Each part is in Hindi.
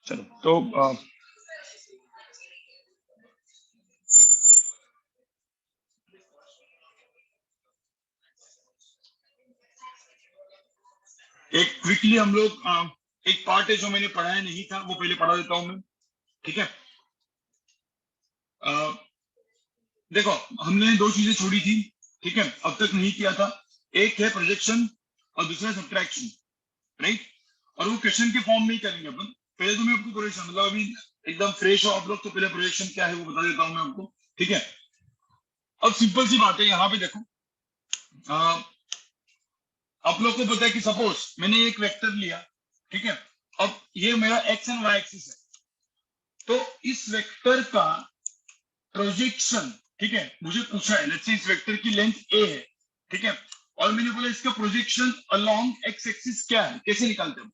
चलो तो एक क्विकली हम लोग एक पार्ट है जो मैंने पढ़ाया नहीं था, वो पहले पढ़ा देता हूं मैं। ठीक है, देखो हमने दो चीजें छोड़ी थी, ठीक है, अब तक नहीं किया था। एक है प्रोजेक्शन और दूसरा सब्ट्रैक्शन, राइट। और वो क्वेश्चन के फॉर्म में ही करेंगे अपन। पहले तो मैं आपको प्रोजेक्शन, मतलब अभी एकदम फ्रेश हो आप लोग, तो पहले प्रोजेक्शन क्या है वो बता देता हूं मैं आपको। ठीक है, अब सिंपल सी बात है, यहाँ पे देखो आप लोग को पता है कि सपोज मैंने एक वेक्टर लिया, ठीक है, अब ये मेरा एक्स एंड वाई एक्सिस है, तो इस वेक्टर का प्रोजेक्शन, ठीक है, मुझे पूछा है लेट्स से इस वेक्टर की लेंथ ए है, ठीक है, और मैंने बोला इसका प्रोजेक्शन अलोंग एक्स एक्सिस क्या है, कैसे निकालते हैं,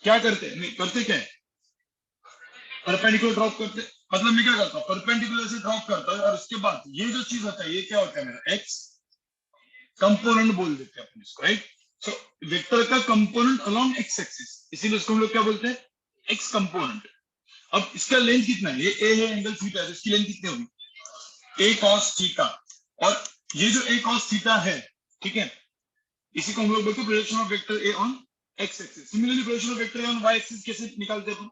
क्या करते हैं, करते क्या है, परपेंडिकुलर ड्रॉप करते। मतलब मैं क्या करता हूँ, परपेंडिकुलर से ड्रॉप करता हूँ, और उसके बाद ये जो चीज होता है ये क्या होता है, मेरा एक्स कंपोनेंट बोल देते हैं अपन इसको, राइट। सो वेक्टर का कंपोनेंट अलोंग एक्स एक्सिस, इसीलिए उसको हम लोग क्या बोलते हैं, एक्स कंपोनेंट। अब इसका लेंथ कितना है, ये ए है, एंगल थीटा है, तो इसकी लेंथ कितनी होगी, ए कॉस थीटा। और ये जो ए कॉस थीटा है, ठीक है, इसी को हम लोग बोलते हैं projection of vector A on X axis. Similarly projection of vector A on Y axis कैसे निकालते हैं,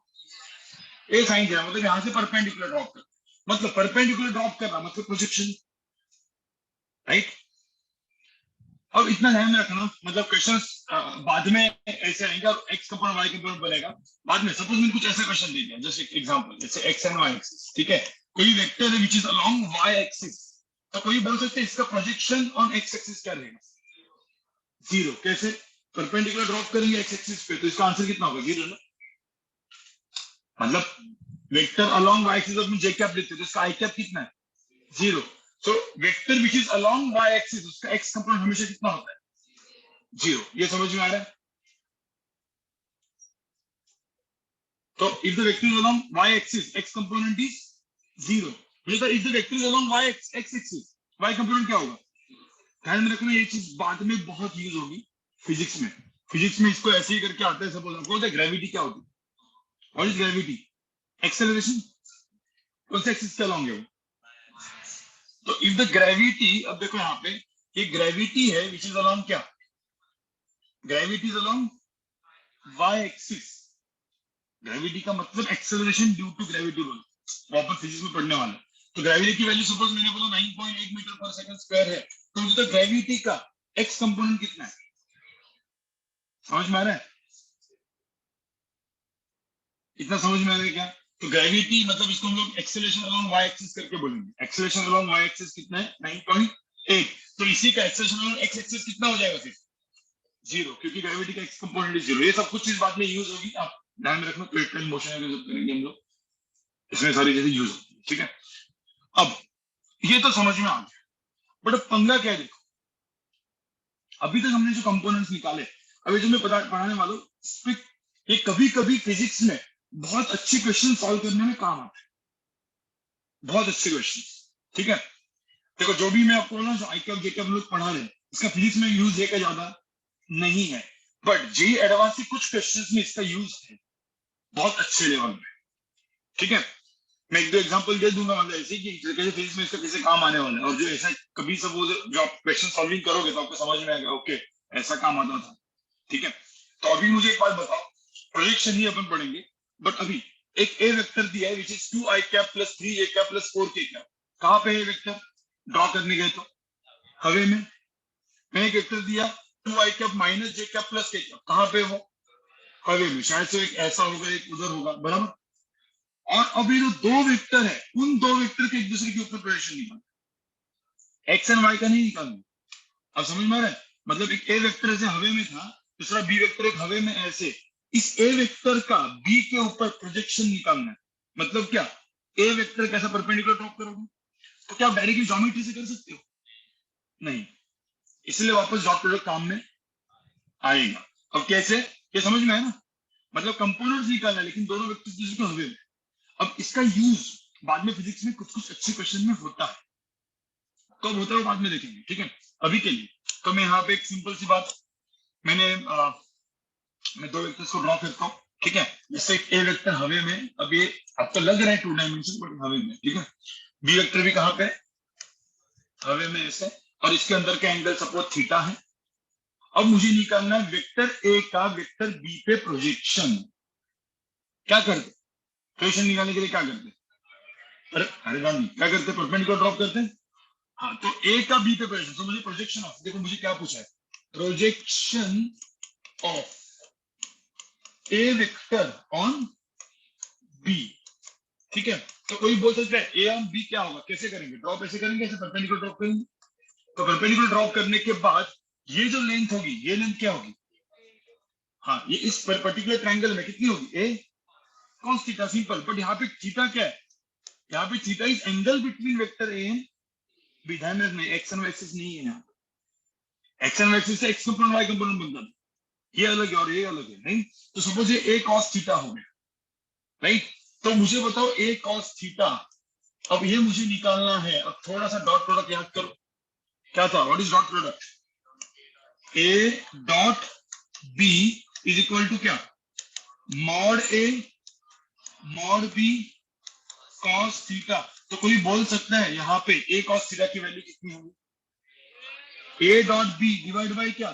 ए साइन थीटा, मतलब यहां से परपेंडिकुलर ड्रॉप कर, मतलब परपेंडिकुलर ड्रॉप करना मतलब प्रोजेक्शन, राइट। अब इतना ध्यान में रखना, मतलब क्वेश्चंस बाद में ऐसे आएंगे और एक्स कंपोनेंट वाई कंपोनेंट बनेगा बाद में। सपोज मैंने कुछ ऐसा क्वेश्चन दे दिया, जैसे एग्जांपल, जैसे एक्स एंड वाई एक्सिस, ठीक है, कोई वेक्टर है which is along Y axis, तो कोई बोल सकते हैं इसका प्रोजेक्शन ऑन एक्स एक्सिस क्या रहेगा, जीरो। कैसे, परपेंडिकुलर ड्रॉप करेंगे एक्स एक्सिस पे, तो इसका आंसर कितना होगा, जीरो ना। मतलब वेक्टर अलोंग वाई एक्सिस में जे कैप लेते हैं, तो इसका आई कैप कितना है, zero. So vector which is along Y axis, उसका एक्स कंपोनेंट हमेशा कितना होता है, जीरो। ये समझ में आ रहा है। तो if the vector is along y-axis, x component is zero. मतलब if the vector is along x-axis, y component क्या होगा। ध्यान में रखना, ये चीज बाद में बहुत यूज होगी फिजिक्स में। फिजिक्स में इसको ऐसे ही करके आता है, सपोज आपको पता है ग्रेविटी क्या होती है, व्हाट इज ग्रेविटी, एक्सेलरेशन, कौन सा एक्सिस के अलॉन्ग है वो। तो इफ द ग्रेविटी, अब देखो यहाँ पे ये ग्रेविटी है विच इज अलॉन्ग क्या, gravity is along Y axis. Gravity का मतलब एक्सेलरेशन ड्यू टू ग्रेविटी बोल, वो अपन फिजिक्स में पढ़ने वाला है। तो ग्रेविटी की वैल्यू सपोज मैंने बोला 9.8 मीटर पर सेकंड स्क्वायर है, तो मुझे तो ग्रेविटी का एक्स कंपोनेंट कितना है, समझ में आ रहा है, इतना समझ में आ रहा है क्या। तो ग्रेविटी मतलब इसको हम लोग एक्सेलरेशन अलोंग वाई एक्सिस करके बोलेंगे, एक्सेलरेशन अलोंग वाई एक्सिस कितना है 9.8, तो इसी का एक्सेलरेशन अलोंग एक्स एक्सिस कितना हो जाएगा फिर, जीरो, क्योंकि ग्रेविटी का एक्स कंपोनेंट इज जीरो। ये सब कुछ चीज बाद में यूज होगी, आप ध्यान में रखना, प्लेटफॉर्म मोशन करेंगे हम लोग, इसमें सारी चीजें यूज होती है, ठीक है। अब ये तो समझ में आ गया, बट अब पंगा क्या है, देखो अभी तक हमने जो कंपोनेंट्स निकाले, अभी जो मैं पढ़ाने वाला हूँ, ये कभी कभी फिजिक्स में बहुत अच्छे क्वेश्चन सॉल्व करने में काम आते हैं, बहुत अच्छे क्वेश्चन, ठीक है। देखो जो भी मैं आपको बोला, जो आईक्यूब जेकब लोग पढ़ा रहे हैं, इसका फिजिक्स में यूज है क्या, ज्यादा नहीं है, बट जी एडवांस के कुछ क्वेश्चंस में इसका यूज है बहुत अच्छे लेवल में, ठीक है। मैं एक दो एग्जांपल दे दूंगा, मतलब ऐसे कि कैसे फिजिक्स में इसका कैसे काम आने वाला है, और जो ऐसा कभी सब वो जो आप क्वेश्चन सॉल्विंग करोगे तो आपको समझ में आएगा, ओके ऐसा काम आता था, ठीक है। तो अभी मुझे एक बात बताओ, प्रोजेक्शन ही अपन पढ़ेंगे, बट अभी एक ए वेक्टर दिया है which is 2i cap plus 3a cap plus 4k cap. कहां पे है वेक्टर, ड्रॉ करने गए तो हवे में। मैंने एक वेक्टर दिया 2i cap minus j cap plus k cap, कहां पे हो, हवे में। शायद से एक ऐसा होगा एक उधर होगा, बराबर। और अब ये जो दो वेक्टर है, उन दो वेक्टर के एक दूसरे के ऊपर प्रोजेक्शन निकालना, एक्स एंड वाई का नहीं निकालना। अब समझ में आ रहा है, मतलब एक ए वेक्टर ऐसे हवे में था, दूसरा बी वेक्टर एक हवे में ऐसे, इस ए वेक्टर का बी के ऊपर प्रोजेक्शन निकालना है। मतलब क्या, ए वेक्टर कैसा परपेंडिकुलर ड्रॉप करोगे, तो क्या आप डायरेक्टली ज्योमेट्री से कर सकते हो, नहीं, इसलिए वापस डॉट प्रोडक्ट काम में आएगा। अब कैसे, ये समझ में है ना, मतलब कंपोनेंट्स निकालना है, लेकिन दोनों वेक्टर दूसरे को हवे में। अब इसका यूज बाद में फिजिक्स में कुछ कुछ अच्छे क्वेश्चन में होता है, कब होता है वो बाद में देखेंगे, ठीक है। अभी के लिए तो मैं यहाँ पे एक सिंपल सी बात, मैंने मैं दो वेक्टर्स को ड्रॉ करता हूँ, ठीक है। जैसे ए वेक्टर हवे में, अब ये आपको लग रहा है 2 डायमेंशन बट हवे में, ठीक है। बी वेक्टर भी कहाँ पे, हवे में ऐसे, और इसके अंदर का एंगल सपोज थीटा है। अब मुझे निकालना है वेक्टर ए का वेक्टर बी पे प्रोजेक्शन। क्या करते, प्रोजेक्शन निकालने के लिए क्या करते, अरे अरे राम क्या करते, परपेंडिकुलर ड्रॉप करते हैं। हाँ, तो ए का बी पे प्रोजेक्शन, तो मुझे प्रोजेक्शन ऑफ, देखो मुझे क्या पूछा है, projection of A vector on B, ठीक है। तो कोई बोल सकता है ए ऑन बी क्या होगा, कैसे करेंगे, ड्रॉप ऐसे करेंगे, ऐसे परपेंडिकुलर ड्रॉप करेंगे। तो परपेंडिकुलर ड्रॉप करने के बाद ये जो लेंथ होगी, ये लेंथ क्या होगी, हाँ ये इस पर्टिकुलर ट्रायंगल में कितनी होगी, A cos theta, simple. But यहाँ पे थीटा क्या है, यहाँ पे theta is angle between vector A and B, ध्यान रखना एक्स एंड वाई एक्सिस नहीं है यहाँ, एक्स एंड वाई एक्सिस से एक्स कंपोनेंट वाई कंपोनेंट बनता है, ये अलग है और ये अलग है, नहीं। तो सपोज ये ए कॉस थीटा हो गया, राइट। तो मुझे बताओ ए कॉस थीटा, अब ये मुझे निकालना है। अब थोड़ा सा डॉट प्रोडक्ट याद करो, क्या था, what is dot product, A dot B is equal to क्या, mod A mod B cos theta. तो कोई बोल सकता है यहाँ पे ए कॉस थीटा की वैल्यू कितनी होगी, A dot B divide by क्या,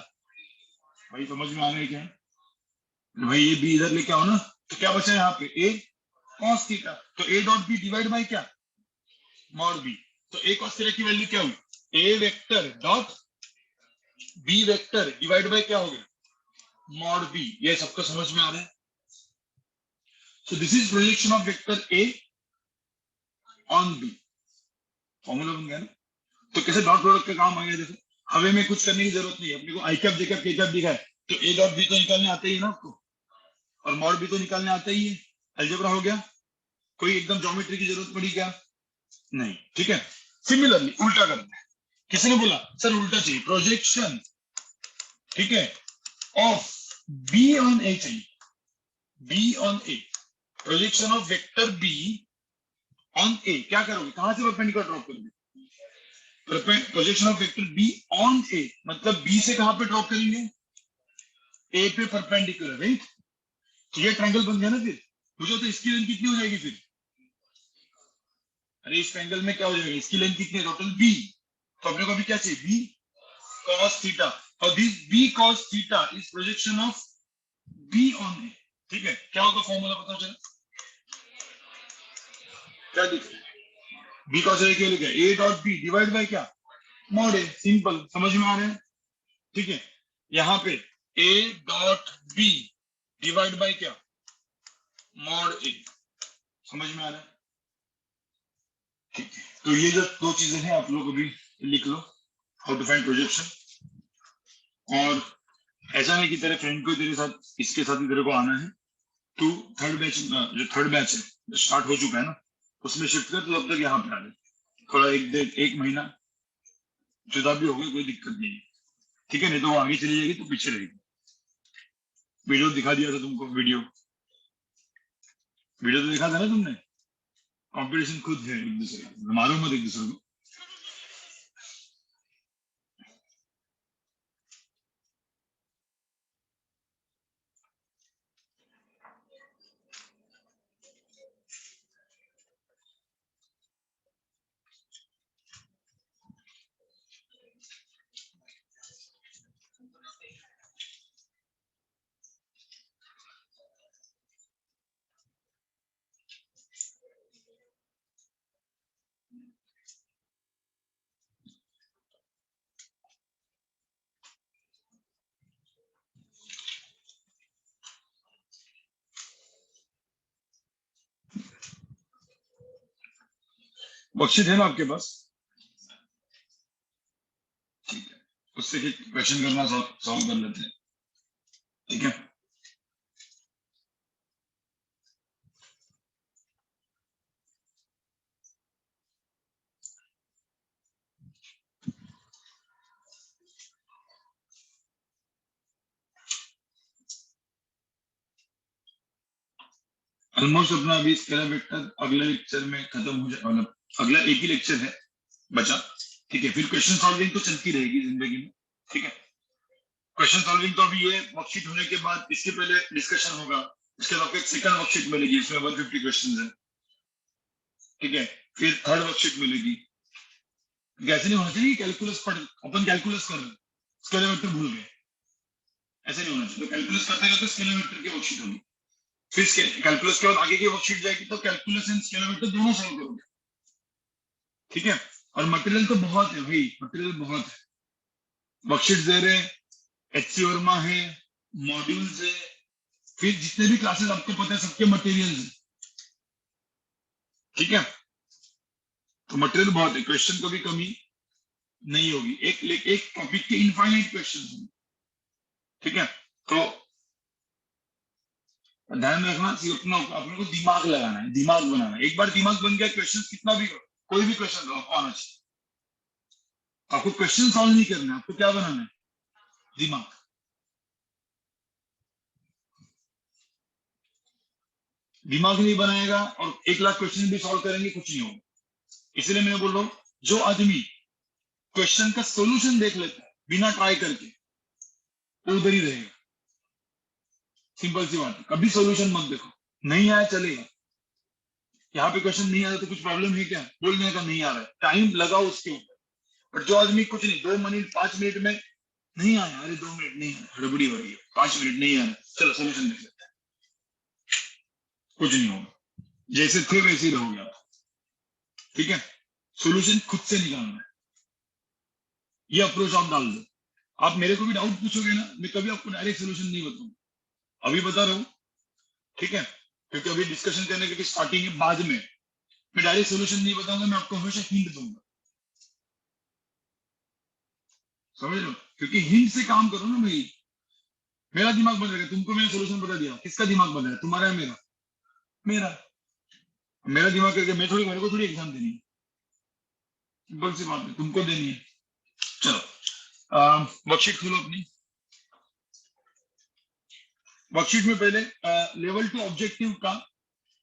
भाई समझ में आ रहा है क्या, भाई ये बी इधर लेके आओ ना, तो क्या बचा यहाँ पे ए कॉस थीटा, तो A dot B divide by क्या, मॉड बी। तो ए कॉस थीटा की वैल्यू क्या हुई, A vector dot B vector divide by क्या हो गया, मॉड बी। ये सबको समझ में आ रहा है। So this is projection of vector A on B, formula बन गया ना। तो कैसे डॉट प्रोडक्ट का काम आ गया, देखो हमें में कुछ करने की जरूरत नहीं है, अपने को आई कैप जे कैप के कैप दिखा है, तो ए डॉट बी तो निकालने आते ही है ना आपको, और मॉड बी तो निकालने आता ही है, अलजेब्रा हो गया, कोई एकदम ज्योमेट्री की जरूरत पड़ी क्या, नहीं, ठीक है। सिमिलरली उल्टा करते हैं, किसी ने बोला सर उल्टा चाहिए, प्रोजेक्शन, ठीक है, ऑफ बी ऑन ए चाहिए, B on A, projection of vector B on A, क्या करोगे, कहां से परपेंडिकुलर ड्रॉप करोगे, projection of vector B on A, मतलब बी से कहां पे ड्रॉप करेंगे, ए पे परपेंडिकुलर, राइट। तो ये ट्रायंगल बन गया ना फिर, मुझे तो इसकी लेंथ कितनी हो जाएगी फिर, अरे इस ट्रायंगल में क्या हो जाएगा, इसकी लेंथ कितनी है टोटल बी, तो अपने को अभी क्या चाहिए, बी cos थीटा, और this B cos theta is projection of B on A, ठीक है। क्या होगा फॉर्मूला पता चला, क्या दिख रहा है, बी cos ए क्या लिखा है, A dot B divide by क्या, मॉड ए, सिंपल, समझ में आ रहा है, ठीक है। यहाँ पे A dot B divide by क्या, मॉड ए, समझ में आ रहा है, ठीक है। तो ये जो दो चीजें हैं आप लोग अभी लिख लो, हाउ टू फाइंड प्रोजेक्शन। और ऐसा नहीं कि तेरे फ्रेंड को तेरे साथ, इसके साथ ही तेरे को आना है, तू थर्ड बैच, जो थर्ड बैच है स्टार्ट हो चुका है ना, उसमें शिफ्ट कर, तो तब तक यहाँ पे आ जाए, थोड़ा एक महीना जुदा भी हो गया, कोई दिक्कत नहीं है, ठीक है। नहीं तो वो आगे चली जाएगी तो पीछे रहेगी। वीडियो दिखा दिया था तुमको, वीडियो वीडियो तो देखा था ना तुमने, कंपटीशन खुद है एक दूसरे, मारो मत एक दूसरे को। वर्कशीट है ना आपके पास, ठीक है, उससे क्वेश्चन करना सॉल्व कर लेते हैं, ठीक है। ऑलमोस्ट अपना अभी स्केलर वेक्टर अगले लेक्चर में खत्म हो जाए, मतलब अगला एक ही लेक्चर है बचा, ठीक है। फिर क्वेश्चन सॉल्विंग तो चलती रहेगी जिंदगी में, ठीक है। क्वेश्चन सॉल्विंग तो अभी ये वर्कशीट होने के बाद, इसके पहले डिस्कशन होगा, उसके बाद आपको एक सेकंड वर्कशीट मिलेगी, इसमें 150 क्वेश्चंस है, ठीक है। फिर थर्ड वर्कशीट मिलेगी। ऐसे नहीं होना चाहिए कैलकुलस पढ़, अपन कैलकुलस कर रहे हैं, स्केलर भूल गए, ऐसे नहीं होना चाहिए। तो कैलकुलस करते हैं तो स्केलर की वर्कशीट होगी, फिर कैलकुलस के बाद आगे की वर्कशीट जाएगी तो कैलकुलस एंड स्केलर दोनों सॉल्व करोगे, ठीक है। और मटेरियल तो बहुत है भाई, मटेरियल बहुत है, वर्कशीट दे रहे, एचसी वर्मा है, मॉड्यूल्स है, फिर जितने भी क्लासेस आपको पता है सबके मटेरियल है, ठीक है। तो मटेरियल बहुत है, क्वेश्चन कभी कमी नहीं होगी, एक टॉपिक के इनफाइनाइट क्वेश्चन होंगे, ठीक है। तो ध्यान रखना कि अपना आप लोगों को दिमाग लगाना है, दिमाग बनाना है। एक बार दिमाग बन गया, क्वेश्चन कितना भी करो, कोई भी क्वेश्चन करो, आपको आना चाहिए। आपको क्वेश्चन सॉल्व नहीं करना है, आपको क्या बनाना है, दिमाग। दिमाग नहीं बनाएगा और 1 लाख क्वेश्चन भी सॉल्व करेंगे, कुछ नहीं होगा। इसलिए मैं बोल रहा हूँ, जो आदमी क्वेश्चन का सोल्यूशन देख लेता है बिना ट्राई करके, वो उधर ही रहेगा। सिंपल सी बात है, कभी सोल्यूशन मत देखो, नहीं आया चलेगा। यहाँ पे क्वेश्चन नहीं आ रहा तो कुछ प्रॉब्लम है क्या, बोलने का नहीं आ रहा है, टाइम लगाओ उसके ऊपर। पर जो आदमी कुछ नहीं, 2 मिनट 5 मिनट में नहीं आया, अरे 2 मिनट नहीं आया, हड़बड़ी हो रही है, 5 मिनट नहीं आया, चलो सोल्यूशन देख लेते हैं, कुछ नहीं होगा, जैसे थे वैसे ही रहोगे आप, ठीक है। सोल्यूशन खुद से निकालना है, ये अप्रोच आप डाल दो। आप मेरे को भी डाउट पूछोगे ना, मैं कभी आपको डायरेक्ट सोल्यूशन नहीं बताऊंगा, अभी बता रहा हूँ, ठीक है। क्योंकि अभी डिस्कशन करने की स्टार्टिंग है, बाद में मैं डायरेक्ट सोल्यूशन नहीं बताऊंगा, मैं आपको हमेशा हिंट दूंगा, समझ लो। क्योंकि हिंट से काम करो ना भाई, मेरा दिमाग बन रहेगा, तुमको मैंने सोल्यूशन बता दिया, किसका दिमाग बन रहा है, तुम्हारा है मेरा, मेरा। मेरा दिमाग करके मैं थोड़ी, मेरे को थोड़ी एग्जाम देनी है, सिंपल सी बात है, तुमको देनी है। चलो वर्कशीट खोलो अपनी। वर्कशीट में पहले लेवल 2 ऑब्जेक्टिव का,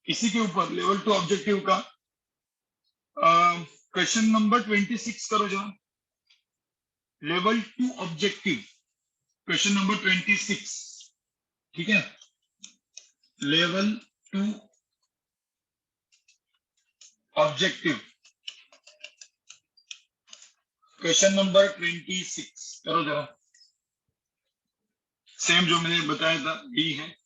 इसी के ऊपर लेवल 2 ऑब्जेक्टिव का क्वेश्चन नंबर 26 करो जरा। लेवल 2 ऑब्जेक्टिव क्वेश्चन नंबर 26, ठीक है। लेवल 2 ऑब्जेक्टिव क्वेश्चन नंबर 26 करो जरा। सेम जो मैंने बताया था यही है।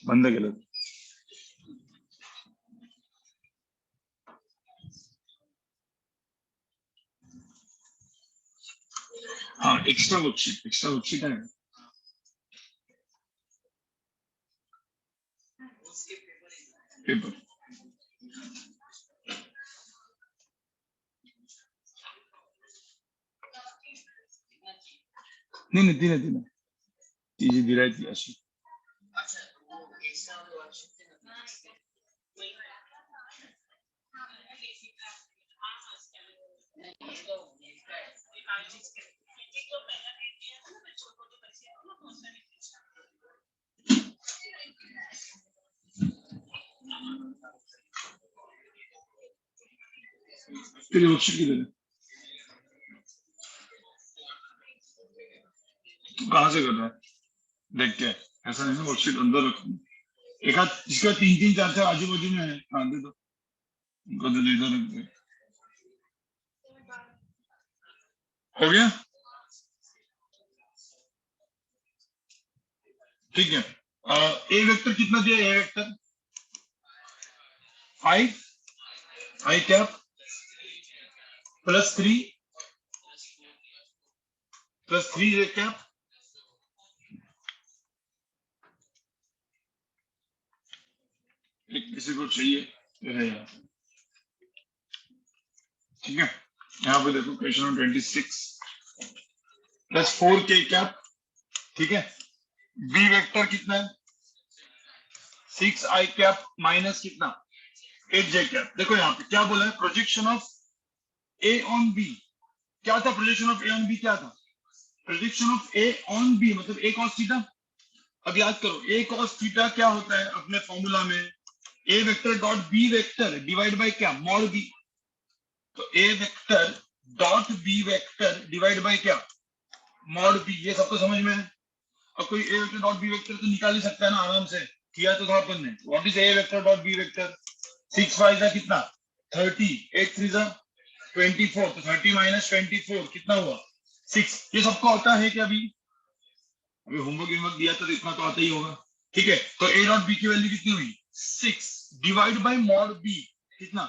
बंद केलं हाँ, एक्स्ट्रा वर्कशीट है पेपर। नाही ती जी दिलाय ती अशी। तेरी वर्कशीट किधर है, तू कहाँ से कर रहा है, देख के। ऐसा नहीं ना, वर्कशीट अंदर रखो, एक आध जिसका 3 3 4 4 आजू बाजू में है, हाँ दे दो उनको, दे दो, इधर रख दो। हो गया, ठीक है। ए वेक्टर कितना दिया, ए vector 5 I cap +3 +3 A cap एक किसी को चाहिए तो है यार, ठीक है। यहाँ पे देखो question number 26 plus 4k cap, ठीक है। बी वेक्टर कितना है, 6i कैप माइनस कितना, 8j कैप। देखो यहाँ पे क्या बोला है, projection of A on B. क्या था projection of A on B, क्या था projection of A on B, मतलब ए कॉस थीटा। अब याद करो ए कॉस थीटा क्या होता है अपने फॉर्मूला में, A vector dot B vector divide by क्या, मॉड बी। तो A vector dot B vector divide by क्या, मॉड बी। ये सबको समझ में है। अब कोई A vector dot B vector तो निकाल ही सकता है ना आराम से, किया तो था अपन ने। What is A vector dot B vector, 6 5 का कितना 30, 8 3 जा 24, तो 30 माइनस 24 कितना हुआ 6। ये सबको आता है क्या, अभी होमवर्क दिया तो इतना तो आता ही होगा, ठीक है। तो ए डॉट बी की वैल्यू कितनी हुई 6 डिवाइड बाय मॉड बी कितना।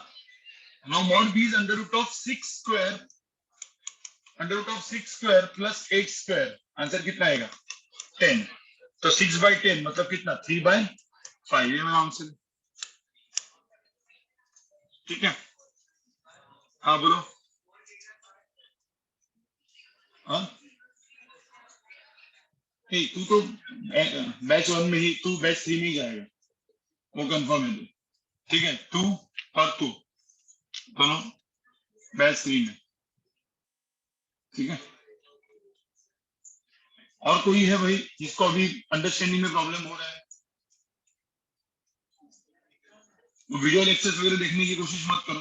Now mod B is under root of 6 square, under root of 6 square plus 8 square, answer कितना आएगा 10। तो 6/10 मतलब कितना 3/5, ये मेरा आंसर, ठीक है। हाँ बोलो। हाँ नहीं, तू तो बैच 1 में ही, तू बैच 3 में ही जाएगा, वो कंफर्म है तू, ठीक है। तू और तू दोनों बैच 3 में, ठीक है। और कोई है भाई जिसको अभी अंडरस्टैंडिंग में प्रॉब्लम हो रहा है, वो वीडियो लेक्चर्स वगैरह देखने की कोशिश मत करो,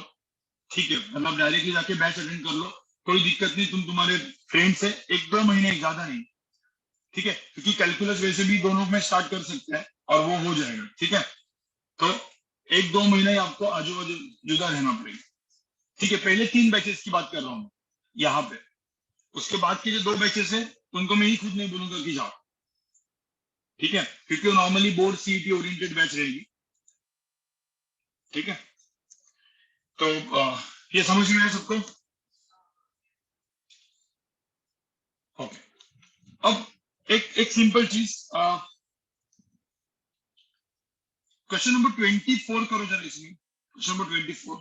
ठीक है। मतलब डायरेक्टली जाके बैच अटेंड कर लो, कोई दिक्कत नहीं। तुम तुम्हारे फ्रेंड से 1 2 महीने, ज्यादा नहीं, ठीक है। क्योंकि कैलकुलस वैसे भी दोनों में स्टार्ट कर सकते हैं और वो हो जाएगा, ठीक है। तो 1 2 महीने आपको आजू बाजू जुदा रहना पड़ेगा, ठीक है। पहले 3 बैचेस की बात कर रहा हूँ यहाँ पे, उसके बाद के जो 2 बैचेस है उनको मैं ही खुद नहीं बोलूंगा कि जाओ, ठीक है। क्योंकि वो normally board CET oriented batch रहेगी, ठीक है। तो ये समझ में आया सबको, ओके। अब एक सिंपल चीज, क्वेश्चन नंबर 24 करो जरा इसमें, क्वेश्चन नंबर 24।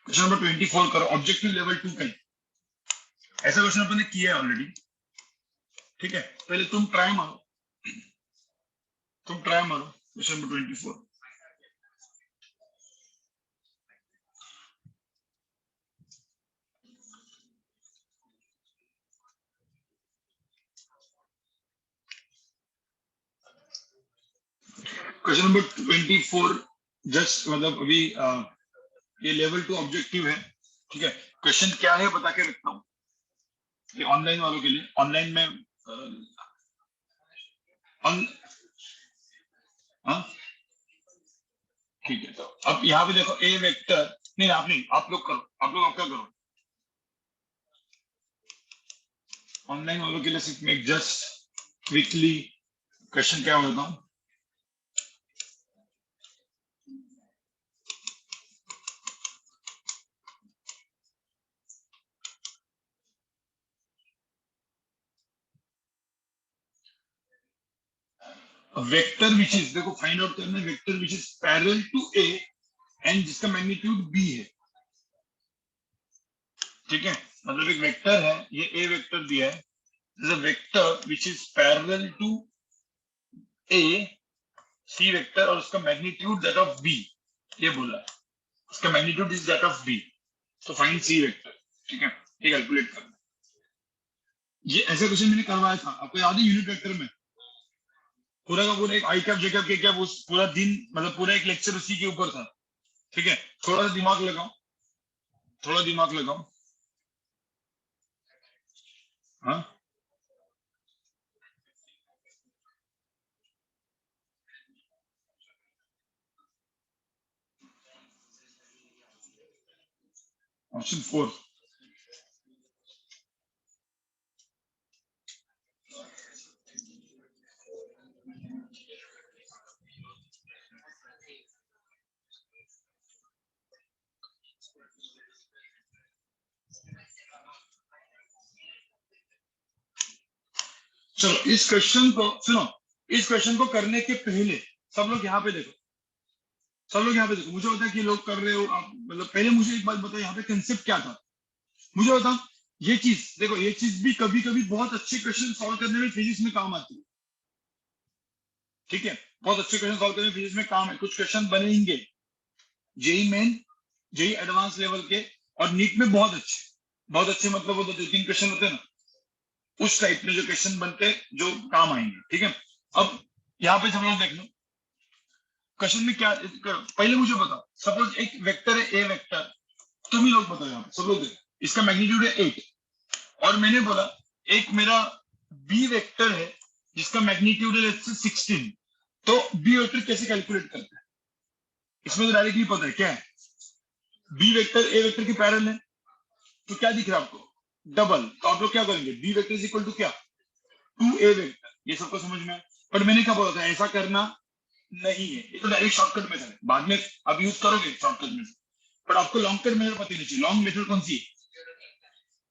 क्वेश्चन नंबर 24 करो, ऑब्जेक्टिव लेवल 2 का। ऐसा क्वेश्चन अपन ने किया है ऑलरेडी, ठीक है। पहले तुम ट्राई मारो question number 24। Question number 24 just मतलब अभी ये लेवल 2 ऑब्जेक्टिव है, ठीक है। क्वेश्चन क्या है बता के रखता हूँ, ये ऑनलाइन वालों के लिए। ऑनलाइन में ऑन हाँ ठीक है। तो अब यहाँ पे देखो ए वेक्टर, नहीं आप नहीं, आप लोग करो, आप लोग आपका करो। ऑनलाइन वालों के लिए सिर्फ मैं जस्ट क्विकली क्वेश्चन क्या होता हूँ। वेक्टर विच इज, देखो फाइंड आउट करना है vector which is parallel to A and जिसका मैग्नीट्यूड बी है, ठीक है। मतलब एक वेक्टर है, ये ए वेक्टर दिया है, is a vector which is parallel to A C vector और उसका मैग्नीट्यूड दैट ऑफ बी, ये बोला है उसका magnitude is that of B. तो फाइंड सी वेक्टर, ठीक है। ये कैलकुलेट करना, ये ऐसा क्वेश्चन मैंने करवाया था, आपको याद है यूनिट वेक्टर में। पूरा का पूरा एक आई कैप जे कैप के कैप उस पूरा दिन, मतलब पूरा एक लेक्चर उसी के ऊपर था, ठीक है। थोड़ा सा दिमाग लगाओ, थोड़ा दिमाग लगाओ, हाँ। ऑप्शन 4, चलो इस क्वेश्चन को सुनो, इस क्वेश्चन को करने के पहले सब लोग यहाँ पे देखो, सब लोग यहाँ पे देखो, मुझे पता है कि लोग कर रहे हो आप, मतलब पहले मुझे एक बात बताओ यहाँ पे कंसेप्ट क्या था, मुझे बताओ। ये चीज देखो, ये चीज भी कभी कभी बहुत अच्छे क्वेश्चन सॉल्व करने में फिजिक्स में काम आती है, ठीक है, बहुत अच्छे क्वेश्चन सॉल्व करने में फिजिक्स में काम है। कुछ क्वेश्चन बनेंगे JEE Main, JEE advance level के और नीट में बहुत अच्छे, बहुत अच्छे मतलब वो 2-3 क्वेश्चन होते हैं ना, उस टाइप में जो क्वेश्चन बनते हैं जो काम आएंगे, ठीक है। अब यहाँ पे सब लोग देख लो क्वेश्चन में क्या, पहले मुझे बताओ, सपोज एक वेक्टर है ए वेक्टर, तुम ही लोग बताओ यहाँ पे सब लोग देखो, इसका मैग्नीट्यूड है 8 और मैंने बोला एक मेरा बी वेक्टर है जिसका मैग्नीट्यूड है 16, तो बी वेक्टर कैसे कैलकुलेट करते हैं, इसमें तो डायरेक्टली पता है क्या है, बी वेक्टर ए वेक्टर के पैरेलल है, तो क्या दिख रहा है आपको, डबल, तो आप लोग क्या करेंगे, B vector is equal to क्या, 2a वेक्टर, ये सबको समझ में है। पर मैंने क्या बोला था, ऐसा करना नहीं है, ये तो डायरेक्ट शॉर्टकट मेथड है, बाद में अब यूज करोगे शॉर्टकट मेथड, पर आपको लॉन्ग टर्म मेथड पता नहीं चाहिए। लॉन्ग मेथड कौन सी है,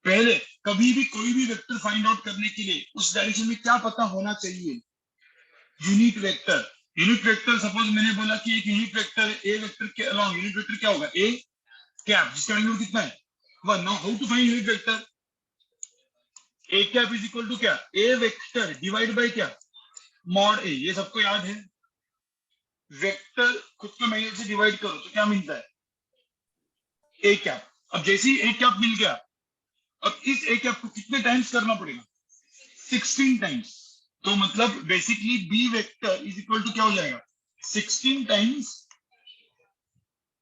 पहले कभी भी कोई भी वेक्टर फाइंड आउट करने के लिए उस डायरेक्शन में क्या पता होना चाहिए, unit vector. Unit vector suppose मैंने बोला कि एक यूनिट वेक्टर ए वेक्टर के अलॉन्ग, यूनिट वेक्टर क्या होगा, ए कैप, जिसका वैल्यू कितना है 1। Now how to find unit vector, A cap is equal to क्या, ए वेक्टर डिवाइड बाय क्या, मॉड ए, ये सबको याद है। वेक्टर खुद को मैग्नीट्यूड से डिवाइड करो तो क्या मिलता है, ए कैप। अब जैसे ही ए कैप मिल गया, अब इस ए कैप को कितने टाइम्स करना पड़ेगा, 16 टाइम्स। तो मतलब basically B vector is equal to क्या हो जाएगा, 16 टाइम्स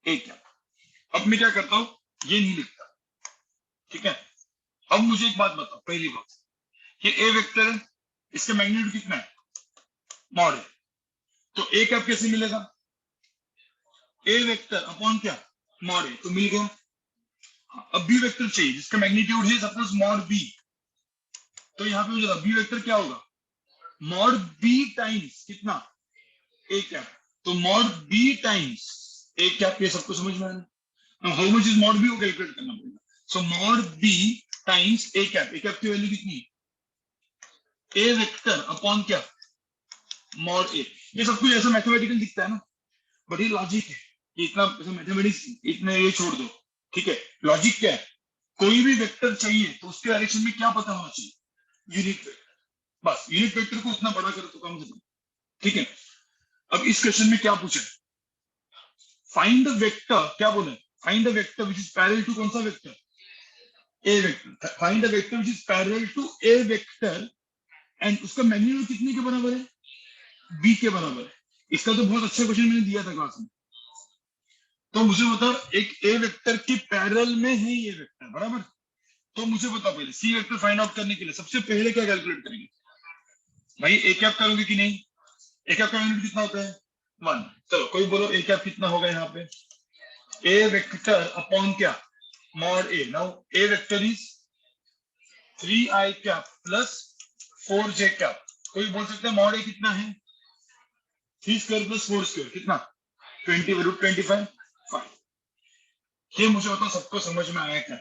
ए कैप। अब मैं क्या करता हूं, ये नहीं लिखता, ठीक है। अब मुझे एक बात बताओ, पहली बात, ये ए वेक्टर है, इसका मैग्नीट्यूड कितना है, मॉड है, तो ए कैप कैसे मिलेगा, ए वेक्टर अपॉन क्या, मॉड ए, तो मिल गया। अब बी वेक्टर चाहिए जिसका मैग्नीट्यूड है सपोज मॉड बी, तो यहाँ पे मुझे बी वेक्टर क्या होगा, मॉड बी टाइम्स कितना, ए कैप, तो mod B times A cap, ये सबको समझ में आया। How much is mod B, वो कैलकुलेट करना पड़ेगा। So mod B times A cap, A cap की वैल्यू कितनी है, ए वेक्टर अपॉन क्या, मॉड ए। ये सब कुछ ऐसा मैथमेटिकल दिखता है ना, बट ये लॉजिक है, ये इतना मैथमेटिक्स इतने ये छोड़ दो, ठीक है। लॉजिक क्या है, कोई भी वेक्टर चाहिए तो उसके डायरेक्शन में क्या पता होना चाहिए, यूनिट वेक्टर, बस यूनिट वेक्टर को उतना बड़ा करो तो कम से कम, ठीक है। अब इस क्वेश्चन में क्या पूछा, फाइंड द वेक्टर, क्या बोले, find the vector which is parallel to, कौन सा vector, A vector, find the vector which is parallel to A vector and उसका मैग्नीट्यूड कितने के बराबर है, बी के बराबर है। इसका तो बहुत अच्छा क्वेश्चन मैंने दिया था क्लास में। तो मुझे बताओ एक ए वेक्टर के पैरेलल में है ये वेक्टर बराबर, तो मुझे बताओ पहले सी वेक्टर फाइंड आउट करने के लिए सबसे पहले क्या कैलकुलेट करेंगे, भाई ए कैप करोगे कि नहीं, ए कैप का यूनिट कितना होता है 1। चलो कोई बोलो ए कैप कितना होगा यहाँ पे, ए वेक्टर अपॉन क्या, mod A. Now A vector is 3i cap plus 4j cap, कोई बोल सकता है मॉड ए कितना है, 3 स्क्वायर प्लस 4 स्क्वायर कितना, 20 √25 5। ये मुझे बताओ सबको समझ में आया क्या,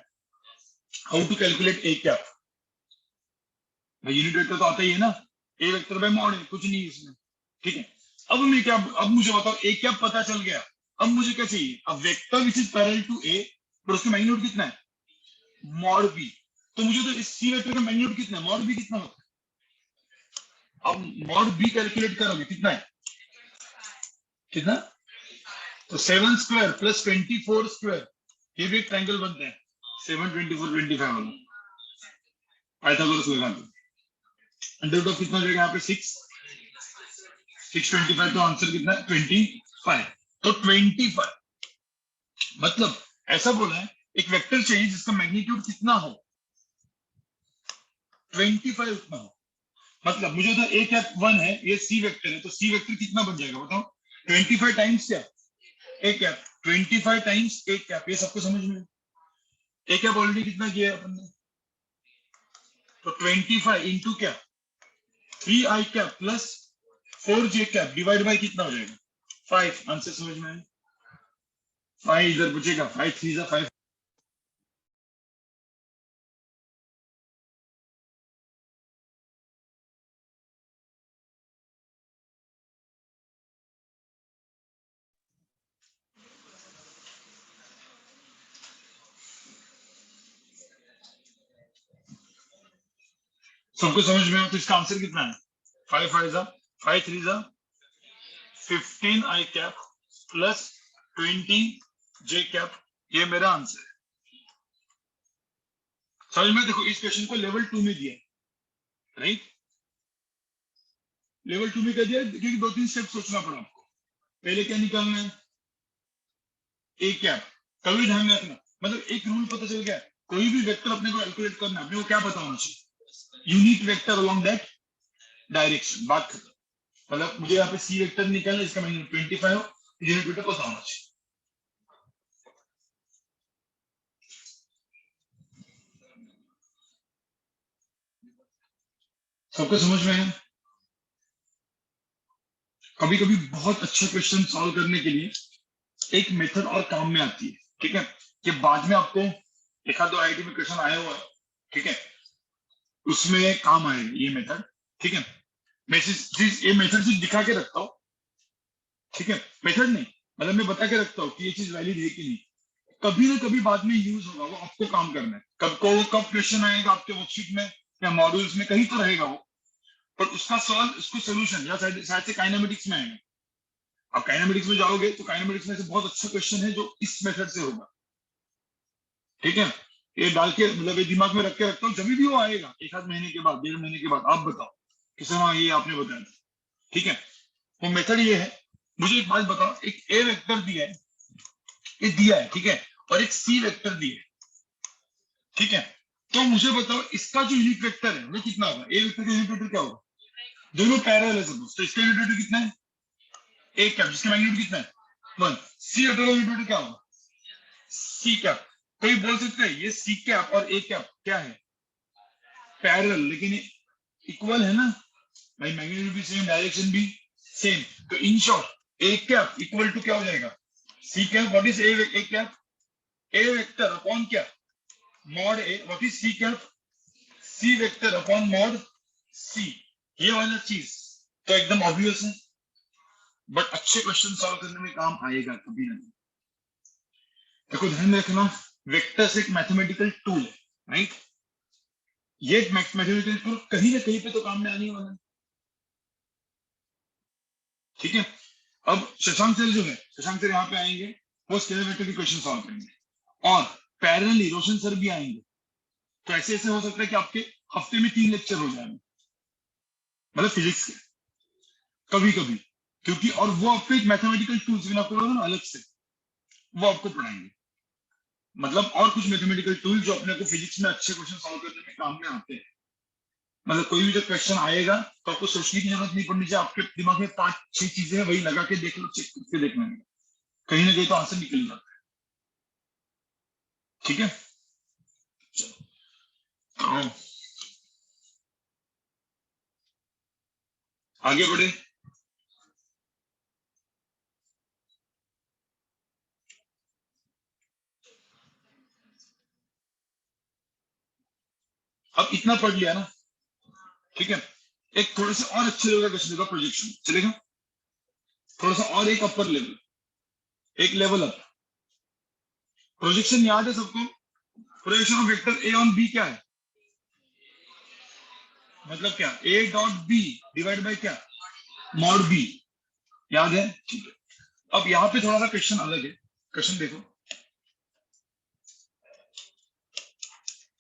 how to calculate A cap, भाई यूनिट वेक्टर तो आता ही है ना, ए वेक्टर बाय मॉड है, कुछ नहीं इसमें, ठीक है। अब मैं क्या, अब मुझे बताओ ए कैप पता चल गया, अब मुझे क्या चाहिए, अब vector which is parallel to A, पर उसका मैग्नीट्यूड कितना है, मॉड बी। तो मुझे तो इस सी वेक्टर का मैग्नीट्यूड कितना है, मॉड बी कितना होता है, अब मॉड बी कैलकुलेट करोगे कितना है, कितना, तो 7 स्क्वायर प्लस 24 स्क्वायर, ये भी एक ट्रायंगल बनता है 7 24 25 वाला, पाइथागोरस लगा दो, अंडर रूट ऑफ कितना हो जाएगा यहाँ पे 625, तो आंसर कितना है 25। तो 25 मतलब ऐसा बोला है एक वेक्टर चाहिए जिसका मैग्नीट्यूड कितना हो, 25 उतना हो। मतलब मुझे तो ए कैप 1 है, ये सी वेक्टर है, तो सी वेक्टर कितना बन जाएगा बताओ, 25 टाइम्स क्या, A cap, 25 times A cap, ये सबको समझ में, ए कैप ऑलरेडी कितना किया है अपन ने, तो 25 इंटू क्या, 3i cap plus 4j cap divide bye कितना हो जाएगा 5। आंसर समझ में आया, 5 इधर बचेगा, 5 3 5। सबको समझ में? तो इसका आंसर कितना है? 5 5 जा 5 3 जा 15 आई कैप प्लस 20 जे कैप, ये मेरा आंसर है। समझ में? देखो इस क्वेश्चन को लेवल 2 में दिया, राइट? लेवल 2 में कर दिया क्योंकि 2-3 स्टेप सोचना पड़ा आपको। पहले क्या निकालना है? A cap. कभी ध्यान में रखना, मतलब एक रूल पता चल गया, कोई भी वेक्टर अपने को कैलकुलेट करना है, अपने को क्या पता होना चाहिए? Unit vector along that direction, बात खत्म। मतलब मुझे यहाँ पे सी वेक्टर निकालना, इसका मैंने 25 यूनिट वेक्टर पता होना चाहिए। सबको समझ में है? कभी कभी बहुत अच्छे क्वेश्चन सॉल्व करने के लिए एक मेथड और काम में आती है, ठीक है? कि बाद में आपको एक आध दो आईआईटी में क्वेश्चन आया हुआ है, ठीक है, उसमें काम आएगा ये मेथड, ठीक है? मैं ये मेथड सिर्फ दिखा के रखता हूँ, ठीक है? मेथड नहीं, मतलब मैं बता के रखता हूँ कि ये चीज वैलिड है कि नहीं। कभी ना कभी बाद में यूज होगा, वो आपको काम करना है। कब क्वेश्चन आएगा आपके वर्कशीट में या मॉड्यूल्स में, कहीं तो रहेगा वो, पर उसका सॉल्व, उसको सोल्यूशन या शायद से काइनेमेटिक्स में आएगा। आप काइनेमेटिक्स में जाओगे तो काइनेमेटिक्स में से बहुत अच्छा क्वेश्चन है जो इस मेथड से होगा, ठीक है? ये डाल के, मतलब ये दिमाग में रख के रखता हूँ, जब भी वो आएगा एक आध महीने के बाद, 1.5 महीने के बाद, आप बताओ कि सर हाँ ये आपने बताया था, ठीक है? वो मेथड ये है। मुझे एक बात बताओ, एक ए वेक्टर दिया है, ये दिया है, ठीक है, और एक सी वेक्टर दिया है, ठीक है? तो मुझे बताओ इसका जो यूनिट वेक्टर है वो कितना होगा? ए वेक्टर का यूनिट वेक्टर क्या होगा? दोनों पैरेलल है सपोज, तो इसका यूनिट वेक्टर कितना है? एक कैप, जिसका मैग्नीट्यूड कितना है? 1। सी वेक्टर का यूनिट वेक्टर क्या होगा? C cap. कोई बोल सकते हैं ये सी कैप और ए कैप क्या है? पैरेलल, लेकिन इक्वल है ना भाई, मैग्नीट्यूड भी सेम, डायरेक्शन भी सेम। तो in short A cap equal to क्या हो जाएगा? C cap. What is A cap? A vector upon क्या? Mod A. What is C cap? C vector upon mod C. ये वाला चीज तो एकदम ऑब्वियस है, बट अच्छे क्वेश्चन सॉल्व करने में काम आएगा कभी ना। देखो ध्यान में रखना, वेक्टर्स एक मैथमेटिकल टूल है, राइट? ये मैथमेटिकल टूल कहीं ना कहीं पे तो काम में आने वाला है, ठीक है? अब शशांक सर जो है, शशांक सर यहाँ पे आएंगे, वो स्केलर वेक्टर के क्वेश्चन सॉल्व करेंगे, और पैरेलली रोशन सर भी आएंगे। तो ऐसे ऐसे हो सकता है कि आपके हफ्ते में 3 लेक्चर हो जाए, मतलब फिजिक्स के, कभी कभी, क्योंकि और वो आपको एक मैथमेटिकल टूल्स भी आपको ना अलग से वो आपको पढ़ाएंगे, मतलब और कुछ मैथमेटिकल टूल जो अपने को फिजिक्स में अच्छे क्वेश्चन सॉल्व करने में काम में आते हैं। मतलब कोई भी जब क्वेश्चन आएगा तो आपको सोचने की जरूरत नहीं पड़नी चाहिए, आपके दिमाग में 5-6 चीजें हैं, वही लगा के देख लो, चेक करके देखना है, कहीं ना कहीं तो आंसर निकल जाता है, ठीक है? तो आगे बढ़े। अब इतना पढ़ लिया ना, ठीक है? एक थोड़े से और अच्छे लेवल का क्वेश्चन देगा, प्रोजेक्शन चलेगा? थोड़ा सा और एक अपर लेवल, एक लेवल अप। प्रोजेक्शन याद है सबको? Projection of vector A on B क्या है? मतलब क्या? A dot B divide by क्या? Mod B. याद है? ठीक है। अब यहाँ पे थोड़ा सा क्वेश्चन अलग है। क्वेश्चन देखो,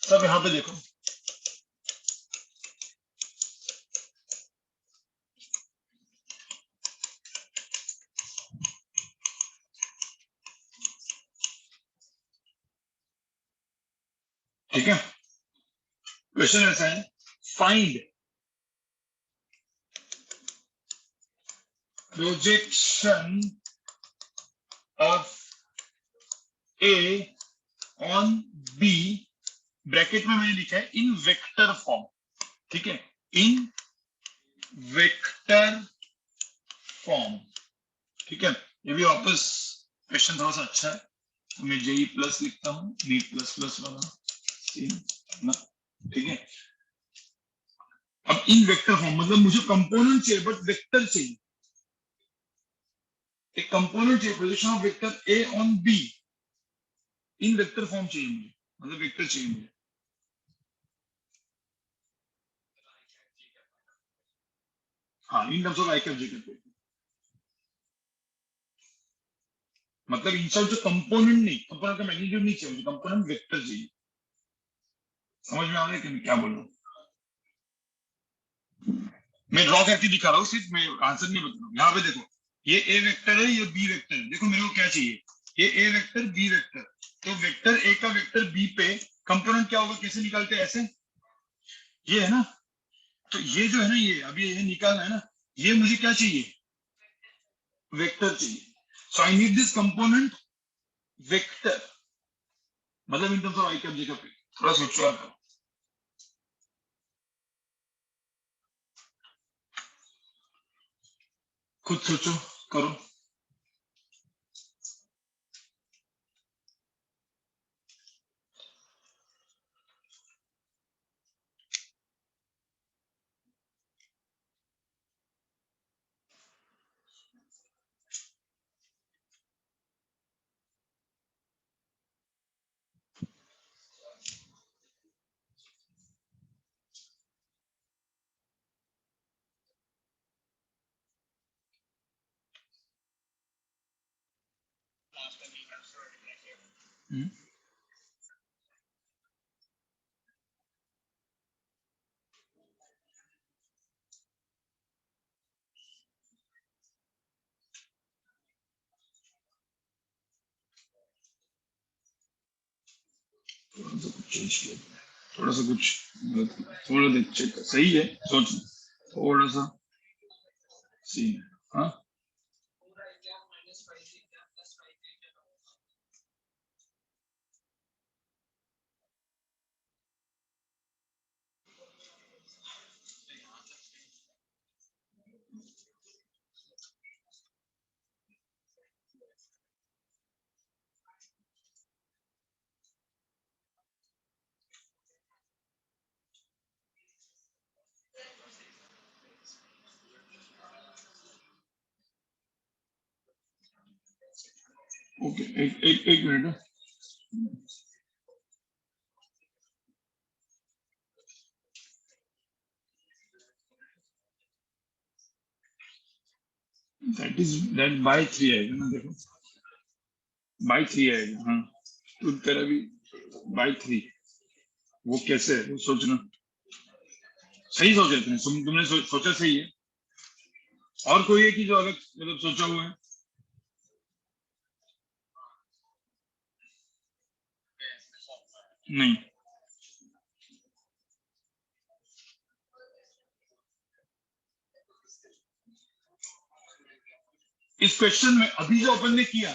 सब यहाँ पे देखो, ठीक है? क्वेश्चन ऐसा है, find projection of A on B, bracket में मैंने लिखा है इन वेक्टर फॉर्म, ठीक है? इन वेक्टर फॉर्म, ठीक है? ये भी वापस क्वेश्चन थोड़ा सा अच्छा है, तो मैं जेई प्लस लिखता हूँ, नीट प्लस प्लस वाला ना, ठीक है? अब इन वेक्टर फॉर्म मतलब मुझे कंपोनेंट चाहिए बट वेक्टर चाहिए, एक कंपोनेंट चाहिए, projection of vector A on be in vector form चाहिए मुझे, मतलब वेक्टर चाहिए मुझे। हाँ इन terms of I cap J cap, मतलब इन सब जो कंपोनेंट नहीं, कंपोनेंट का मैग्नीट्यूड नहीं चाहिए, कंपोनेंट वेक्टर चाहिए। समझ में आ रहा है कि मैं क्या बोल रहा हूँ? मैं ड्रॉ करके दिखा रहा हूँ, सिर्फ मैं आंसर नहीं बता रहा हूँ। यहाँ पे देखो, ये ए वेक्टर है, ये बी वेक्टर है। देखो मेरे को क्या चाहिए, ये ए वेक्टर बी वेक्टर, तो वेक्टर ए का वेक्टर बी पे कंपोनेंट क्या होगा, कैसे निकालते हैं, ऐसे, ये है ना। तो ये जो है ना, ये अभी ये निकालना है ना, ये मुझे क्या चाहिए, वेक्टर चाहिए। So I need this component vector, मतलब in terms of I cap J cap. थोड़ा सोचो आप, खुद सोचो, करो। थोड़ा सा कुछ चेंज किया, थोड़ा सा कुछ, थोड़ा देख चेक, सही है सोच, थोड़ा सा सी, हाँ ओके, एक minute. That is that bye 3 आएगा ना, देखो बाय 3 आएगा, हाँ तो तेरा भी बाय 3, वो कैसे है वो सोचना। सही सोचा तुमने सोचा सही है। और कोई है कि जो अलग मतलब सोचा हुआ है? नहीं, इस क्वेश्चन में अभी जो अपन ने किया,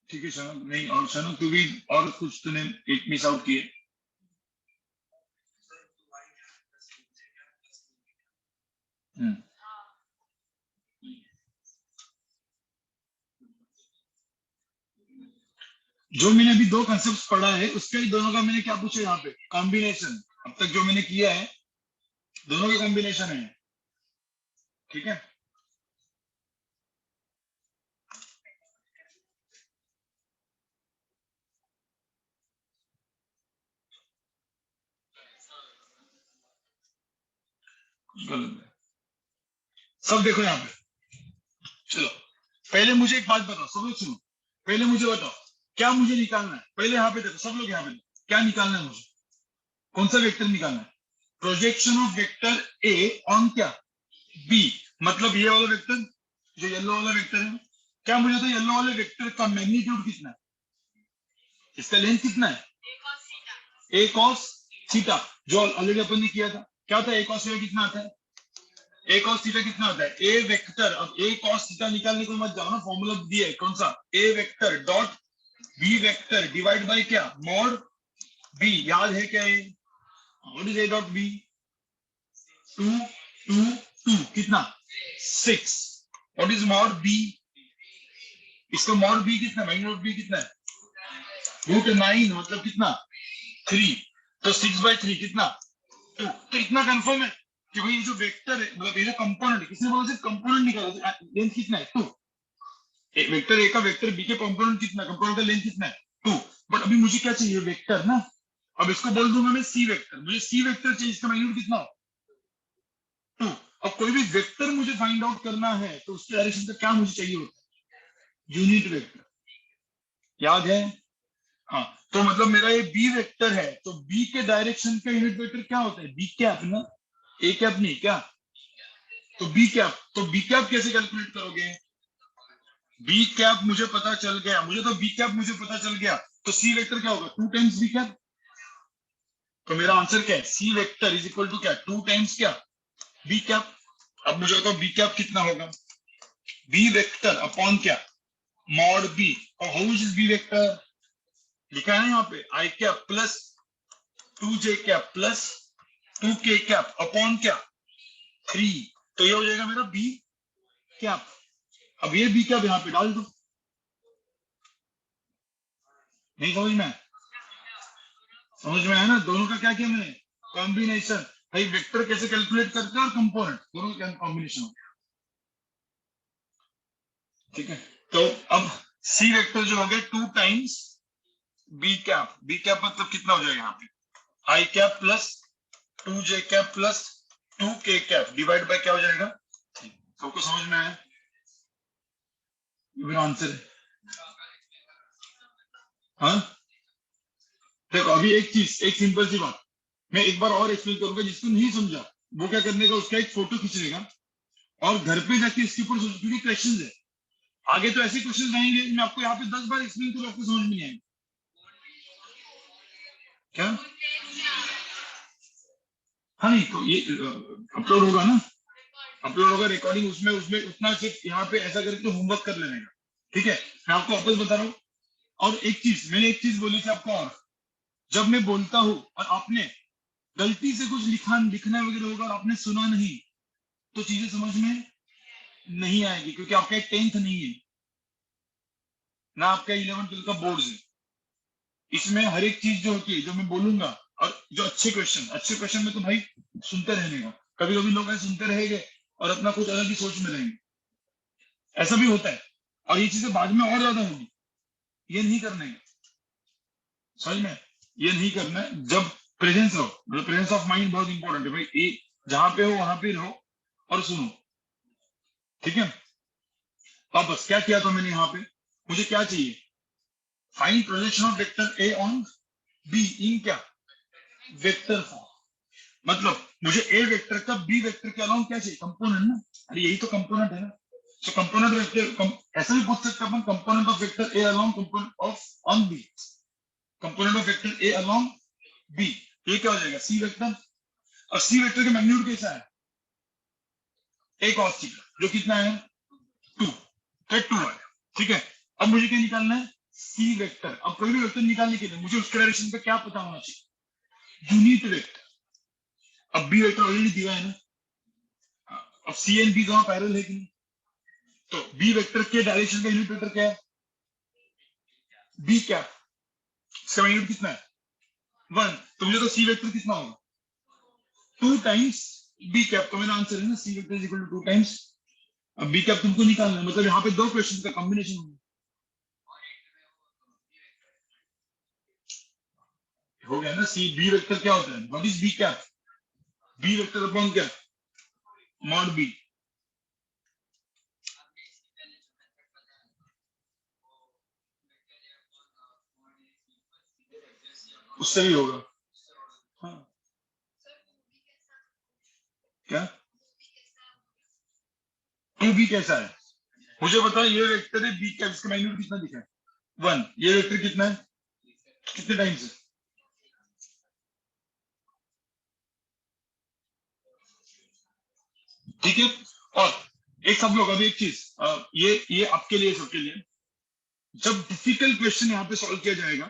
ठीक है शनक, नहीं और शनक तू भी, और कुछ तूने एक मिस आउट किए। हम्म। जो मैंने अभी दो कंसेप्ट पढ़ा है, उसके ही दोनों का मैंने क्या पूछा यहाँ पे, कॉम्बिनेशन। अब तक जो मैंने किया है, दोनों का कॉम्बिनेशन है, ठीक है। गलत है। सब देखो यहाँ पे, चलो पहले मुझे एक बात बताओ, सब लोग सुनो, पहले मुझे बताओ क्या मुझे निकालना है। पहले यहाँ पे देखो सब लोग, यहाँ पे देखो क्या निकालना है मुझे, कौन सा वेक्टर निकालना है। Projection of vector A on क्या, बी, मतलब ये वाला वेक्टर, जो येलो वाला वेक्टर है। क्या मुझे तो येलो वाले वेक्टर का मैग्नीट्यूड कितना है, इसका लेंथ कितना है, ए कॉस थीटा, जो ऑलरेडी अपन ने किया था। क्या था, ए कॉस थीटा कितना आता है, ए कॉस थीटा कितना आता है, ए वेक्टर। अब ए कॉस थीटा निकालने को मत जाओ ना, फॉर्मूला दिया है कौन सा, A vector dot B vector divide by क्या, मॉड बी, याद है क्या ये, what is A dot B, 2 2 2 कितना 6, व्हाट इज मॉड बी, इसका मॉड बी कितना, माइनस बी कितना है, √9, मतलब कितना 3, तो 6/3 कितना 2। तो इतना कंफर्म है कि भाई ये जो वेक्टर है, मतलब ये जो कंपोनेंट है, किसने बोला सिर्फ कंपोनेंट निकाला, लेंथ कितना है 2, वेक्टर ए का वेक्टर बी के कंपोनेंट कितना, कंपोनेंट का लेंथ कितना है 2। बट अभी मुझे क्या चाहिए, वेक्टर ना। अब इसको बोल दूंगा मैं सी वेक्टर, मुझे सी वेक्टर चाहिए, इसका मैग्नीट्यूड कितना 2। अब कोई भी वेक्टर मुझे फाइंड आउट करना है तो उसके डायरेक्शन का क्या मुझे चाहिए होता है, यूनिट वेक्टर, याद है। हाँ, तो मतलब मेरा ये बी वेक्टर है, तो बी के डायरेक्शन का यूनिट वेक्टर क्या होता है, बी कैप ना, ए कैप नहीं क्या। तो बी कैप, तो बी कैप कैसे कैलकुलेट करोगे, बी कैप मुझे पता चल गया, मुझे तो बी कैप मुझे पता चल गया, तो सी वेक्टर क्या होगा 2 टाइम्स बी कैप। तो मेरा आंसर क्या है, सी वेक्टर इज इक्वल टू क्या, 2 टाइम्स क्या, बी कैप। अब मुझे बताओ बी कैप कितना होगा, बी वेक्टर अपॉन क्या, मॉड बी। और हाउ इज बी वेक्टर, लिखा है यहाँ पे I cap plus 2j cap plus 2k cap upon क्या 3। तो ये हो जाएगा मेरा बी कैप। अब ये बी कैप यहाँ पे डाल दो, नहीं समझ में, समझ में है ना, दोनों का क्या किया मैंने, कॉम्बिनेशन। भाई वेक्टर कैसे कैलकुलेट करते हैं और कंपोनेंट दोनों का कॉम्बिनेशन हो गया, ठीक है। तो अब सी वेक्टर जो हो गया 2 times B cap, B cap मतलब कितना हो जाएगा यहाँ पे I cap plus 2j cap plus 2k cap divide by क्या हो जाएगा, सबको समझ में आया, ये मेरा आंसर है। हाँ, देखो अभी एक चीज, एक सिंपल सी बात मैं एक बार और एक्सप्लेन करूंगा, जिसको नहीं समझा वो क्या करने का, उसका एक फोटो खींच लेगा और घर पे जाके इसके ऊपर क्योंकि क्वेश्चन है आगे, तो ऐसे क्वेश्चन आएंगे मैं आपको यहाँ पे 10 बार एक्सप्लेन करूँ आपको समझ में नहीं आएगा क्या। हाँ नहीं, तो ये अपलोड होगा ना, अपलोड होगा रिकॉर्डिंग, उसमें उसमें उतना सिर्फ यहाँ पे ऐसा करके होमवर्क कर लेने का, ठीक है। मैं आपको वापस बता रहा हूँ। और एक चीज मैंने एक चीज बोली थी आपको, और जब मैं बोलता हूँ और आपने गलती से कुछ लिखना वगैरह होगा और आपने सुना नहीं, तो चीजें समझ में नहीं आएगी, क्योंकि आपका एक 10th नहीं है ना, आपका 11th 12th का बोर्ड है। इसमें हर एक चीज जो होती है जो मैं बोलूंगा, और जो अच्छे क्वेश्चन में तो भाई सुनते रहने का, कभी कभी लोग ऐसे सुनते रहेंगे और अपना कुछ अलग ही सोच में रहेंगे, ऐसा भी होता है। और ये चीजें बाद में और ज्यादा होगी, ये नहीं करना है, समझ में, ये नहीं करना है। जब प्रेजेंस रहो, मतलब प्रेजेंस ऑफ माइंड बहुत इंपॉर्टेंट है भाई, एक जहां पे हो वहां पे रहो और सुनो, ठीक है। वापस क्या किया था मैंने यहाँ पे, मुझे क्या चाहिए, find projection of vector A on be in क्या, वेक्टर फॉर्म। मतलब मुझे ए वेक्टर का बी वेक्टर के अलावा क्या चाहिए, कंपोनेंट ना, अरे यही तो कंपोनेंट है ना। सो कंपोनेंट वेक्टर ऐसा भी पूछ सकते हैं अपन, component of vector A along component of on B, component of vector A along B, ये क्या हो जाएगा सी वेक्टर। और सी वेक्टर का मैग्नीट्यूड कैसा है, ए कॉस थीटा, जो कितना है 2, तो 2 है, ठीक है। अब मुझे क्या निकालना है, सी वेक्टर। अब कोई भी वेक्टर निकालने के लिए मुझे उसके डायरेक्शन का क्या पता होना चाहिए, यूनिट वेक्टर। अब बी वेक्टर ऑलरेडी दिया है ना, अब सी एंड बी दोनों पैरेलल है कि नहीं, तो बी वेक्टर के डायरेक्शन का यूनिट वेक्टर क्या है, बी क्या, इसका मैग्नीट्यूड कितना है 1, तो मुझे तो सी वेक्टर कितना होगा 2 टाइम्स बी कैप, तो मेरा आंसर है ना C vector is equal to 2 times. अब बी कैप तुमको निकालना है, मतलब यहाँ पे दो क्वेश्चन का कॉम्बिनेशन हो गया ना। सी बी वेक्टर क्या होता है, what is B cap, B vector upon क्या, मॉड बी। उससे भी होगा, हाँ क्या, टू बी कैसा है, मुझे बताओ, ये वेक्टर है बी कैप, इसका मैग्नीट्यूड कितना दिखा है 1, ये वेक्टर कितना है, कितने टाइम्स है, ठीक है। और एक सब लोग अभी एक चीज, ये आपके लिए सबके लिए, जब डिफिकल्ट क्वेश्चन यहाँ पे सॉल्व किया जाएगा,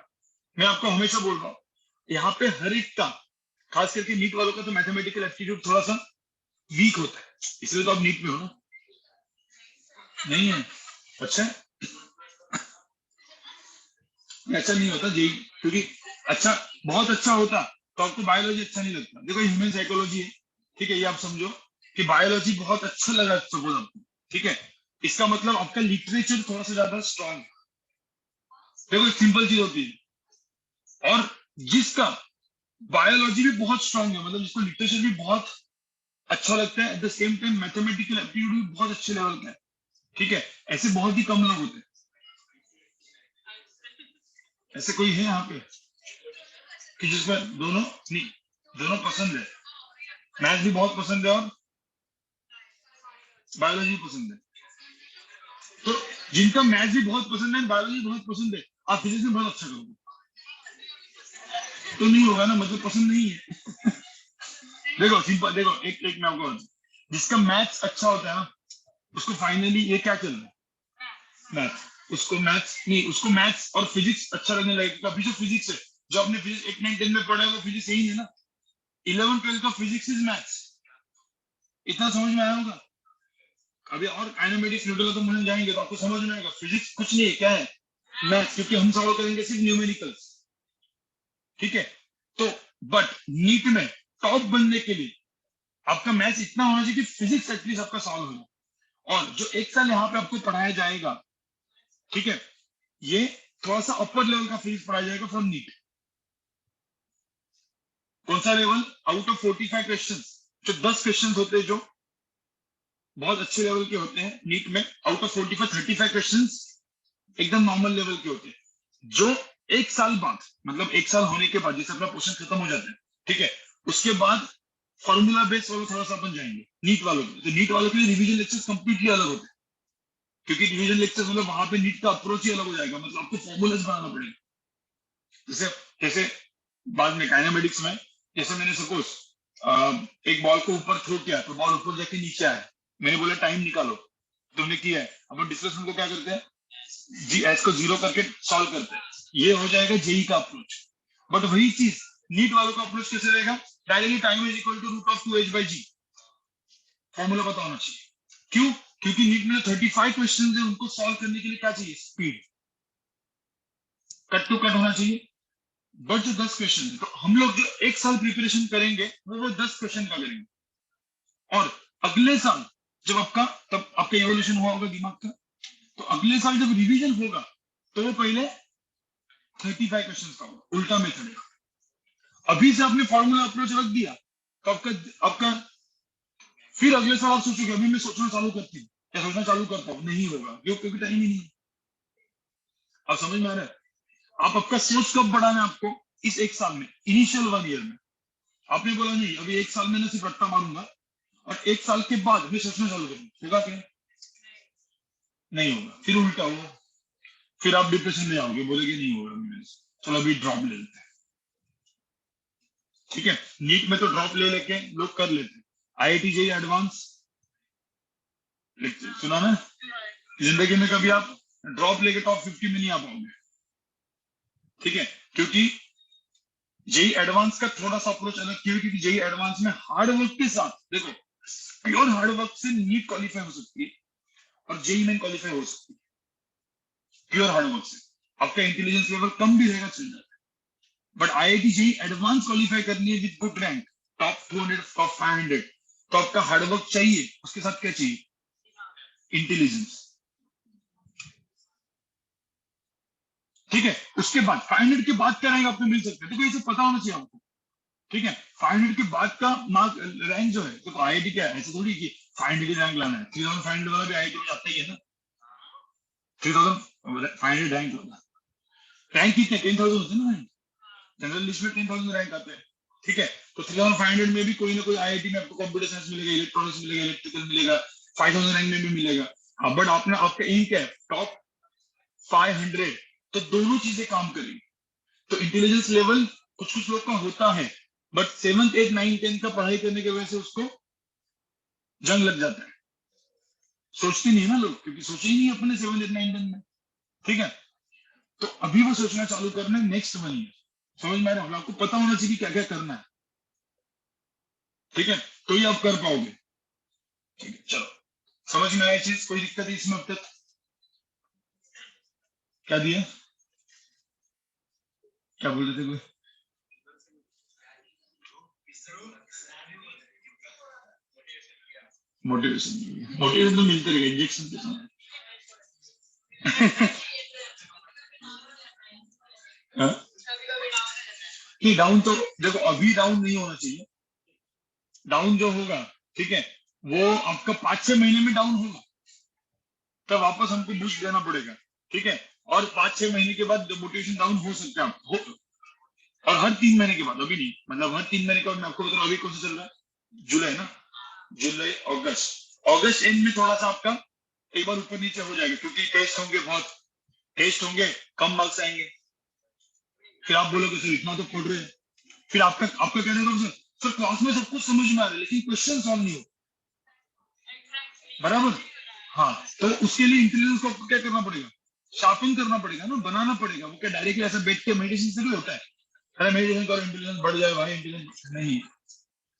मैं आपको हमेशा बोल रहा हूँ, यहाँ पे हर एक का, खास करके नीट वालों का तो मैथमेटिकल एप्टीट्यूड थोड़ा सा वीक होता है, इसलिए तो आप नीट में हो ना, नहीं है, अच्छा ऐसा नहीं होता जी, क्योंकि अच्छा, बहुत अच्छा होता तो आपको बायोलॉजी अच्छा नहीं लगता। देखो ह्यूमन साइकोलॉजी है, ठीक है, ये आप समझो कि बायोलॉजी बहुत अच्छा लगा सपोज आपको, ठीक है, इसका मतलब आपका लिटरेचर थोड़ा सा ज्यादा स्ट्रांग। देखो सिंपल चीज होती है। और जिसका बायोलॉजी भी बहुत स्ट्रांग है, मतलब जिसको लिटरेचर भी बहुत अच्छा लगता है, eight the same time mathematical aptitude भी बहुत अच्छे लेवल का है, ठीक है, ऐसे बहुत ही कम लोग होते हैं। ऐसे कोई है यहाँ पे कि जिसमें दोनों नहीं, दोनों पसंद है, मैथ भी बहुत पसंद है और बायोलॉजी पसंद है। तो जिनका मैथ भी बहुत पसंद है, बायोलॉजी बहुत पसंद है, आप फिजिक्स में बहुत अच्छा करोगे तो नहीं होगा ना, मतलब पसंद नहीं है। देखो सिंपल, देखो एक एक मैं आपको, जिसका मैथ्स अच्छा होता है ना, उसको फाइनली ये क्या चल रहा है, मैथ, उसको मैथ्स नहीं, उसको मैथ्स और फिजिक्स अच्छा लगने लगेगा। अभी जो फिजिक्स है, जो आपने फिजिक्स 8 9 10 में पढ़ा है, वो फिजिक्स यही है ना। 11 12 का फिजिक्स इज मैथ्स, इतना समझ में आया होगा। अभी और काइनेमेटिक्स न्यूटन तो मुझे जाएंगे तो आपको समझ में आएगा, फिजिक्स कुछ नहीं है, क्या है, मैथ्स, क्योंकि हम सॉल्व करेंगे सिर्फ न्यूमेरिकल्स, ठीक है। तो बट नीट में टॉप बनने के लिए आपका मैथ्स इतना होना चाहिए कि फिजिक्स एटलीस्ट आपका सॉल्व हो। और जो एक साल यहाँ पे आपको पढ़ाया जाएगा, ठीक है, ये थोड़ा सा अपर लेवल का फिजिक्स पढ़ाया जाएगा फॉर नीट। कौन सा लेवल? आउट ऑफ 45 क्वेश्चन, जो 10 क्वेश्चन होते हैं जो बहुत अच्छे लेवल के होते हैं नीट में, आउट ऑफ 45 35 क्वेश्चन एकदम नॉर्मल लेवल के होते हैं, जो एक साल बाद, मतलब एक साल होने के बाद जैसे अपना पोर्शन खत्म हो जाता है, ठीक है, उसके बाद फॉर्मूला बेस्ड वालों थोड़ा सा अपन जाएंगे नीट वालों के। तो नीट वालों के लिए रिवीजन लेक्चर्स कंप्लीटली अलग होते हैं, क्योंकि रिवीजन लेक्चर्स मतलब वहां पे नीट का अप्रोच ही अलग हो जाएगा, मतलब आपको फॉर्मूलाज बनाना पड़ेगा। जैसे जैसे बाद में काइनेमेटिक्स में, जैसे मैंने सपोज एक बॉल को ऊपर थ्रो किया, तो बॉल ऊपर जाके नीचे आया, मैंने बोला टाइम निकालो, तुमने किया है, अपन डिस्कशन को क्या करते हैं, जी एस को जीरो करके सॉल्व करते हैं, ये हो जाएगा जेई का अप्रोच। बट वही चीज नीट वालों का अप्रोच कैसे रहेगा, directly time is equal to root of 2h by g, formula पता होना चाहिए। क्यों? क्योंकि नीट में 35 क्वेश्चन है, उनको सॉल्व करने के लिए क्या चाहिए, स्पीड, कट टू कट होना चाहिए। बट जो 10 क्वेश्चन है, तो हम लोग जो एक साल प्रिपरेशन करेंगे वो 10 क्वेश्चन का करेंगे, और अगले साल जब आपका, तब आपका एवोल्यूशन हुआ होगा दिमाग का, तो अगले साल जब रिवीजन होगा तो वो पहले 35 क्वेश्चन का होगा, उल्टा मेथड है। अभी से आपने फॉर्मूला अप्रोच रख दिया तो आपका आपका फिर अगले साल आप सोचोगे अभी मैं सोचना चालू करती हूँ या सोचना चालू करता हूँ, नहीं होगा, क्योंकि टाइम ही नहीं है। आप समझ में आ रहा है? आप आपका सोच कब बढ़ाना है आपको, इस एक साल में, इनिशियल 1 ईयर में। आपने बोला नहीं अभी एक साल में ना सिर्फ रट्टा मारूंगा, और एक साल के बाद मैं सोचना चालू करूंगा, होगा क्या? नहीं होगा, फिर उल्टा होगा, फिर आप डिप्रेशन में आओगे, बोलेगे नहीं होगा मेरे से, चलो अभी ड्रॉप ले लेते हैं, ठीक है। नीट में तो ड्रॉप ले लेके लोग कर लेते हैं, आईआईटी जेईई एडवांस सुना ना, जिंदगी में कभी आप ड्रॉप लेके टॉप 50 में नहीं आ पाओगे, ठीक है, क्योंकि जेई एडवांस का थोड़ा सा अप्रोच अलग क्यों, क्योंकि जेई एडवांस में हार्ड वर्क के साथ, देखो प्योर हार्ड वर्क से नीट क्वालिफाई हो सकती है और जेई मेन क्वालिफाई हो सकती है, प्योर हार्ड वर्क से आपका इंटेलिजेंस लेवल कम भी रहेगा, चल जाता है। But IIT JEE advance qualify करनी है with good rank, top 200 top 500, तो आपका हार्ड वर्क चाहिए, उसके साथ क्या चाहिए, इंटेलिजेंस, ठीक है। उसके बाद 500 के बाद क्या रैंक आपको मिल सकता है, देखो ये सब पता होना चाहिए आपको, ठीक है। 500 के बाद का मार्क रैंक जो है, देखो आईआईटी क्या है, ऐसा थोड़ी कि 500 की रैंक लाना है, 3500 वाला भी आईआईटी में जाता ही है ना, 3500 रैंक होगा, रैंक कितने 10,000 होते हैं ना, जनरल लिस्ट में 10,000 रैंक आते हैं, ठीक है। तो 3500 में भी कोई ना कोई आईआईटी में आपको कंप्यूटर साइंस मिलेगा, इलेक्ट्रॉनिक्स मिलेगा, इलेक्ट्रिकल मिलेगा, 5000 रैंक में भी मिलेगा। हाँ बट आपने, आपका एम क्या है, टॉप 500, तो दोनों चीजें काम करेंगी। तो इंटेलिजेंस लेवल कुछ कुछ लोग का होता है, but 7th 8th 9th 10th का पढ़ाई करने की वजह से उसको जंग लग जाता है, सोचते नहीं है ना लोग, क्योंकि सोचे ही नहीं अपने 7th 8th 9th 10th में, ठीक है। तो अभी वो सोचना चालू करना है नेक्स्ट 1 ईयर, समझ में आ रहा है, आपको पता होना चाहिए क्या क्या करना है, ठीक है, तो ये आप कर पाओगे, ठीक है। चलो समझ में आया चीज, कोई दिक्कत है इसमें अब तक? क्या दिया, क्या बोल रहे थे कोई? मोटिवेशन, मोटिवेशन तो मिलते रहेगा इंजेक्शन के समय, हाँ? कि डाउन तो देखो अभी डाउन नहीं होना चाहिए। डाउन जो होगा, ठीक है, वो आपका 5-6 महीने में डाउन होगा, तब वापस हमको बूस्ट देना पड़ेगा, ठीक है। और 5-6 महीने के बाद मोटिवेशन डाउन हो सकता है और हर 3 महीने के बाद, अभी नहीं, मतलब हर 3 महीने के बाद। मैं आपको बता रहा हूँ अभी कौन सा चल रहा है, जुलाई ना, जुलाई अगस्त, अगस्त एंड में थोड़ा सा आपका एक बार ऊपर नीचे हो जाएगा, क्योंकि टेस्ट होंगे, बहुत टेस्ट होंगे, कम मार्क्स आएंगे, फिर आप बोलोगे सर इतना तो पढ़ रहे हैं, फिर आपका आपका कहने का सर, सर क्लास में सब कुछ समझ में आ रहा है लेकिन क्वेश्चन सॉल्व नहीं हो, बराबर। हाँ, तो उसके लिए इंटेलिजेंस को आपको क्या करना पड़ेगा, शार्पन करना पड़ेगा ना, बनाना पड़ेगा। वो क्या डायरेक्टली ऐसा बैठ के मेडिटेशन से भी होता है, अरे मेडिटेशन करो इंटेलिजेंस बढ़ जाए भाई, इंटेलिजेंस नहीं,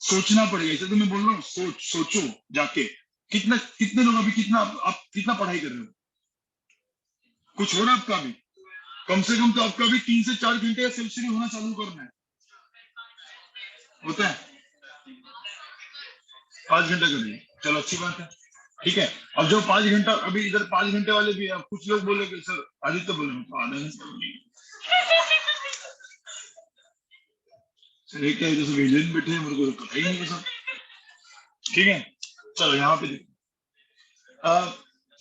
सोचना पड़ेगा। इसे तो मैं बोल रहा हूँ, सोचो जाके, कितना कितने लोग अभी कितना आप कितना पढ़ाई कर रहे हो, कुछ हो रहा है आपका अभी, कम से कम तो आपका भी 3 से 4 घंटे का सेल्फ स्टडी होना चालू करना है, होता है 5 घंटा करिए, चलो अच्छी बात है, ठीक है। अब जो 5 घंटा अभी इधर 5 घंटे वाले भी है, कुछ लोग बोले कि सर आदित्य बोले तो आधा सर एक क्या जैसे विलेन बैठे हैं, मेरे को तो पता ही नहीं सब, ठीक है। चलो यहाँ पे देखो,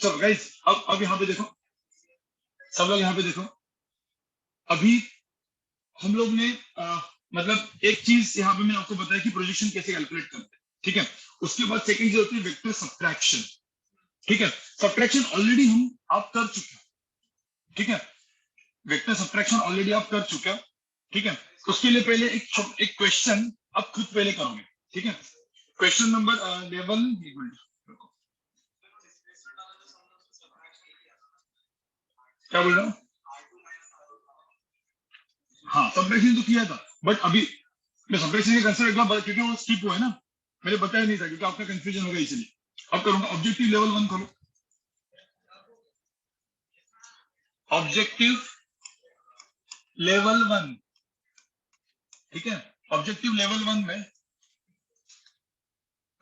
चलो गाइस, अब यहाँ पे देखो, सब लोग यहाँ पे देखो, अभी हम लोग ने मतलब एक चीज यहाँ पे मैंने आपको बताया कि प्रोजेक्शन कैसे कैलकुलेट करते हैं, ठीक है। उसके बाद सेकंड चीज होती है वेक्टर सब्ट्रैक्शन, ठीक है। सब्ट्रैक्शन ऑलरेडी हम आप कर चुके हैं, ठीक है, वेक्टर सब्ट्रैक्शन ऑलरेडी आप कर चुके हैं, ठीक है। उसके लिए पहले एक क्वेश्चन आप खुद पहले करोगे, ठीक है। क्वेश्चन नंबर लेवल, क्या बोल रहा हूँ, हाँ सब्ट्रैक्शन तो किया था, बट अभी मैं सब्ट्रैक्शन का कंसेप्ट एक बार क्योंकि वो स्किप हुआ है ना, मैंने बताया नहीं था क्योंकि आपका कंफ्यूजन होगा, इसलिए अब करूंगा। ऑब्जेक्टिव लेवल 1 खोलो, ऑब्जेक्टिव लेवल 1, ठीक है। ऑब्जेक्टिव लेवल 1 में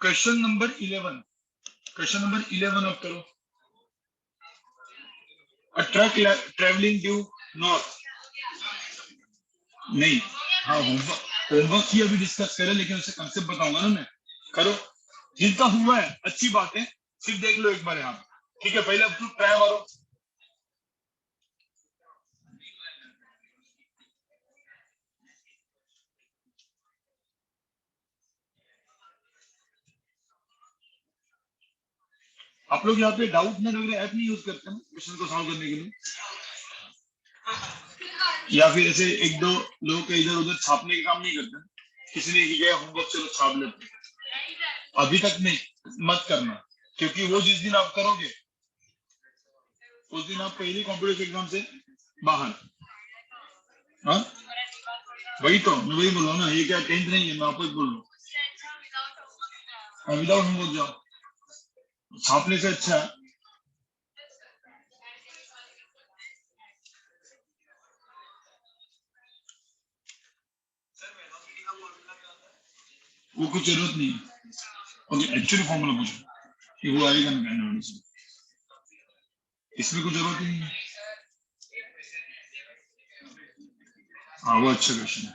क्वेश्चन नंबर 11, क्वेश्चन नंबर 11 आप करो। अ ट्रक ट्रेवलिंग ड्यू नॉर्थ, नहीं, हाँ होमवर्क ही अभी डिस्कस करें, लेकिन उसे कंसेप्ट बताऊंगा ना मैं, करो। जिनका हुआ है अच्छी बात है, सिर्फ देख लो एक बार यहाँ, ठीक है। पहले अब तुम ट्राई मारो, आप लोग यहाँ पे डाउट नेट वगैरह ऐप नहीं यूज करते हैं क्वेश्चन को सॉल्व करने के लिए, या फिर ऐसे एक दो लोग का इधर उधर छापने का काम नहीं करते, किसी ने किया होमवर्क चलो छाप लेते, अभी तक नहीं, मत करना, क्योंकि वो जिस दिन आप करोगे उस दिन आप पहले कॉम्पिटिटिव एग्जाम से बाहर। हाँ, वही तो मैं वही बोल रहा हूँ ना, ये क्या टेंथ नहीं है, मैं आपको बोल रहा हूँ, विदाउट होमवर्क जाओ, छापने से अच्छा है। वो कुछ जरूरत नहीं है, ओके एक्चुअली फॉर्मूला पूछो कि वो आएगा ना कहने वाले से, इसमें कुछ जरूरत ही नहीं है। हाँ वो अच्छा क्वेश्चन है,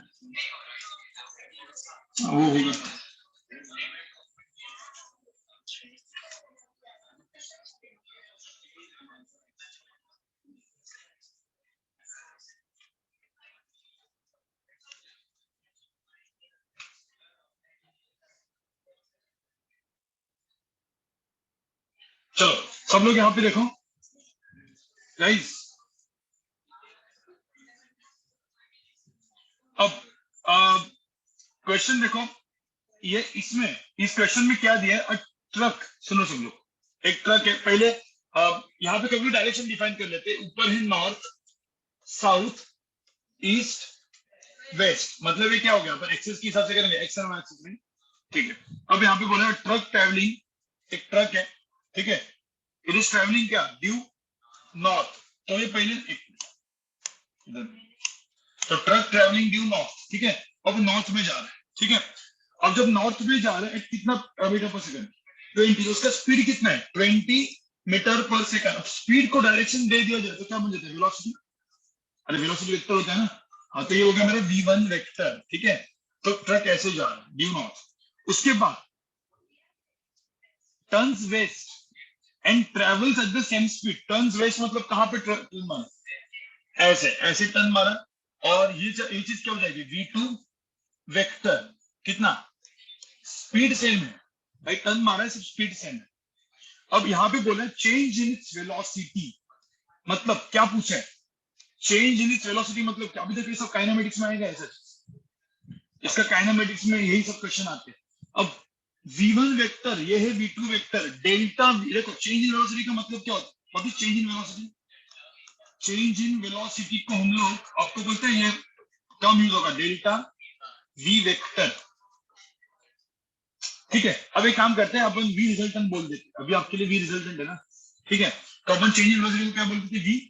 हाँ, वो होगा। चलो सब लोग यहाँ पे देखो गाइस, अब क्वेश्चन देखो, ये इसमें इस क्वेश्चन में क्या दिया है, ट्रक, सुनो सब लोग, एक ट्रक है, पहले यहाँ पे कभी डायरेक्शन डिफाइन कर लेते हैं, ऊपर है नॉर्थ, साउथ, ईस्ट, वेस्ट, मतलब ये क्या हो गया, पर एक्सेस के हिसाब से करेंगे, एक्स और वाई एक्सेस में, ठीक है। अब यहाँ पे बोला है ट्रक ट्रेवलिंग, एक ट्रक है, ठीक है, इट इज ट्रेवलिंग क्या ड्यू नॉर्थ, तो ये पहले इधर, तो ट्रक ट्रेवलिंग ड्यू नॉर्थ, ठीक है, अब नॉर्थ में जा रहा है, ठीक है। अब जब नॉर्थ में जा रहा है कितना मीटर पर सेकंड, 20, उसका स्पीड कितना है 20 मीटर पर सेकंड। स्पीड को डायरेक्शन दे दिया जाए तो क्या बन जाता है, वेलोसिटी। अरे वेलोसिटी वेक्टर होता है ना। हाँ, तो ये हो गया मेरा v1 वेक्टर, ठीक है। तो ट्रक ऐसे जा रहा है ड्यू नॉट। उसके बाद turns west and travels at the same speed. Turns west मतलब कहां पे टर्न मारा, ऐसे ऐसे टर्न मारा। और ये चीज क्या हो जाएगी, v2 वेक्टर। कितना, स्पीड सेम है भाई, टर्न मारा है, सिर्फ स्पीड सेम है। अब यहाँ पे बोला चेंज इन इट्स वेलोसिटी, मतलब क्या पूछा है, चेंज इन इट्स वेलोसिटी मतलब क्या। अभी तक ये सब काइनेमेटिक्स में आएगा ऐसा, इसका काइनेमेटिक्स में यही सब क्वेश्चन आते हैं। अब v1 वेक्टर ये है, v2 वेक्टर, डेल्टा v। देखो चेंज इन वेलोसिटी का मतलब क्या होता है, what is change in velocity. Change in velocity को हम लोग आपको बोलते हैं, ये कम यूज होगा, डेल्टा v वेक्टर, ठीक है। अब एक काम करते हैं, अपन v रिजल्टेंट बोल देते हैं, अभी आपके लिए v रिजल्टेंट है ना, ठीक है। तो अपन चेंज इन वेलोसिटी को क्या बोलते थे, v।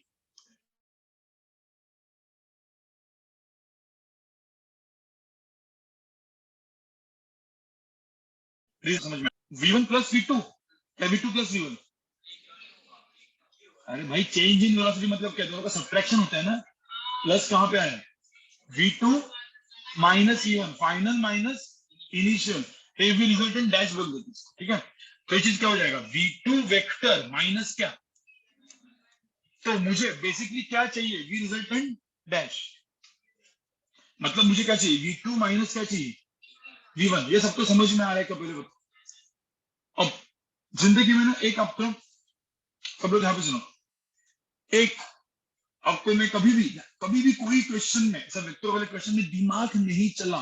समझ में, v1 प्लस v2 या v2 प्लस v1। अरे भाई चेंज इन वेलोसिटी मतलब क्या, दोनों का सब्ट्रैक्शन होता है ना। प्लस कहां पे आया, v2 minus v1, final minus initial, तो v रिजल्टेंट डैश बोल देते हैं, ठीक है। तो ये चीज क्या हो जाएगा, v2 वेक्टर माइनस क्या, तो मुझे बेसिकली क्या चाहिए, v रिजल्टेंट डैश। मतलब मुझे क्या चाहिए, v2 माइनस क्या चाहिए, v1। ये सबको समझ में आ रहा है क्या, पहले बताओ। अब जिंदगी में ना एक आपको, सब लोग यहाँ पे सुनो, एक आपको मैं कभी भी कोई क्वेश्चन में, सब वेक्टर वाले क्वेश्चन में दिमाग नहीं चला,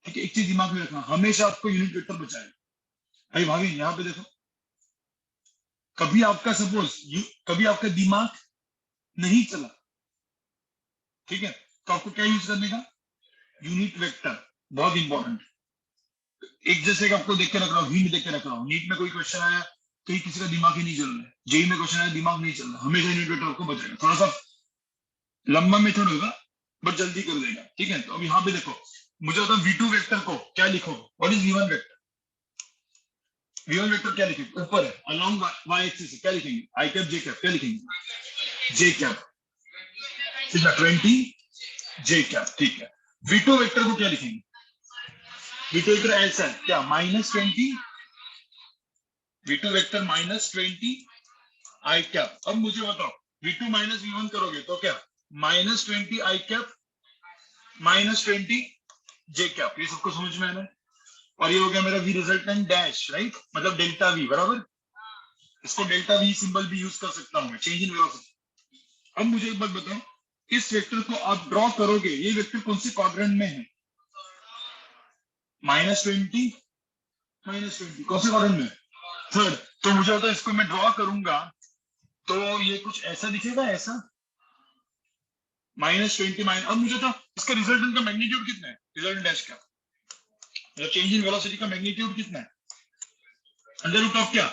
ठीक है, एक चीज दिमाग में रखना, हमेशा आपको यूनिट वेक्टर बचाए। भाई भाभी यहाँ पे देखो, कभी आपका सपोज कभी आपका दिमाग नहीं चला, ठीक है, तो आपको क्या यूज करने का, यूनिट वेक्टर, बहुत इंपॉर्टेंट। एक जैसे कि आपको देख के रख रहा हूँ, हिंट देख के रख रहा हूँ, नीट में कोई क्वेश्चन आया, कहीं किसी का दिमाग ही नहीं चल रहा है, जेई में क्वेश्चन आया दिमाग नहीं चल रहा, हमेशा यूनिट वेक्टर आपको बचाएगा। थोड़ा सा लंबा मेथड होगा बट जल्दी कर देगा, ठीक है। तो अब यहाँ पे देखो, मुझे बता v2 वेक्टर को क्या लिखो, what is v1 vector. v1 vector क्या लिखेंगे, ऊपर है अलोंग y एक्सिस, क्या लिखेंगे, आई कैप जे कैप, क्या लिखेंगे, जे कैप, ठीक है, 20 जे कैप, ठीक है। v2 वेक्टर को क्या लिखेंगे, v2 वेक्टर ऐसा है क्या, -20, v2 वेक्टर -20 आई कैप। अब मुझे बताओ v2 माइनस v1 करोगे तो क्या, -20 आई कैप -20 जे कैप। ये सबको समझ में आना है। और ये हो गया मेरा v रिजल्टेंट डैश, राइट, मतलब डेल्टा v बराबर। इसको डेल्टा v सिंबल भी यूज कर सकता हूं मैं, चेंज इन वेलोसिटी। अब मुझे एक बात बताओ, इस वेक्टर को आप ड्रॉ करोगे, ये वेक्टर कौन से क्वाड्रेंट में है, -20 -20 कौन से क्वाड्रेंट में, थर्ड। तो मुझे होता है इसको मैं ड्रॉ करूंगा तो ये कुछ ऐसा दिखेगा, ऐसा -20 माइनस। अब मुझे तो इसका रिजल्टेंट का मैग्नीट्यूड कितना है, रिजल्टेंट डैश का, मतलब चेंज इन वेलोसिटी का मैग्नीट्यूड कितना है, अंडर रूट ऑफ क्या,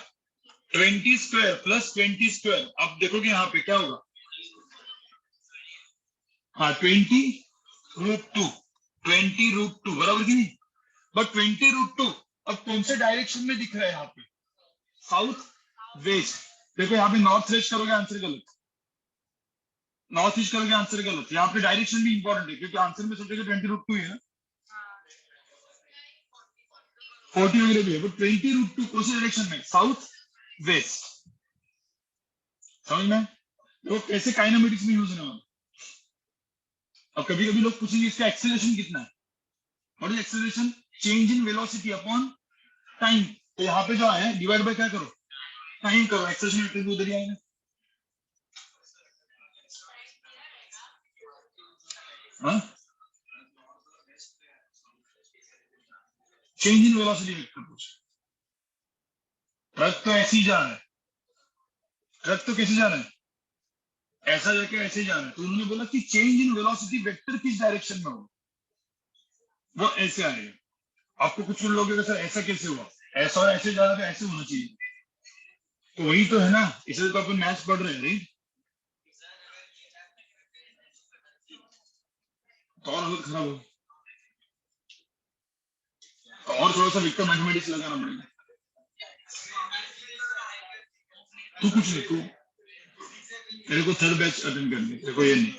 20 स्क्वायर प्लस 20 स्क्वायर। आप देखोगे यहाँ पे क्या होगा, हाँ 20 √2, 20 √2 बराबर की नहीं। बट 20 √2 अब कौन से डायरेक्शन में दिख रहा है यहाँ पे, साउथ वेस्ट। देखो यहाँ पे नॉर्थ वेस्ट करोगे आंसर गलत, नॉर्थ ईस्ट करोगे आंसर गलत। यहाँ पे डायरेक्शन भी इंपॉर्टेंट है क्योंकि आंसर में सोचेगा 20 √2 है ना, 40 वगैरह भी है, बट 20 √2 कौन से डायरेक्शन में, साउथ वेस्ट। समझ में, तो कैसे काइनेमेटिक्स में यूज होने वाला। अब कभी कभी लोग पूछेंगे इसका एक्सेलरेशन कितना है, what is acceleration, change in velocity upon time. तो यहाँ पे जो है डिवाइड बाय क्या करो, टाइम करो, एक्सेलरेशन उधर ही आएगा। हाँ, चेंज इन वेलोसिटी वेक्टर पूछ। ट्रक तो ऐसे ही जा रहा है, ट्रक तो कैसे जा रहा है, ऐसा जाके ऐसे ही जा रहा है। तो उन्होंने बोला कि चेंज इन वेलोसिटी वेक्टर किस डायरेक्शन में हो, वो ऐसे आएगा। आपको कुछ लोग सर ऐसा कैसे हुआ, ऐसा और ऐसे जा रहा था, ऐसे होना चाहिए। तो वही तो है ना, इसलिए तो अपन मैथ्स पढ़ रहे हैं, राइट। तो और हालत खराब हो, तो और थोड़ा सा विक्टर मैथमेटिक्स लगाना पड़ेगा। तू कुछ नहीं, तू तेरे को थर्ड बैच अटेंड करनी है, तेरे को ये नहीं।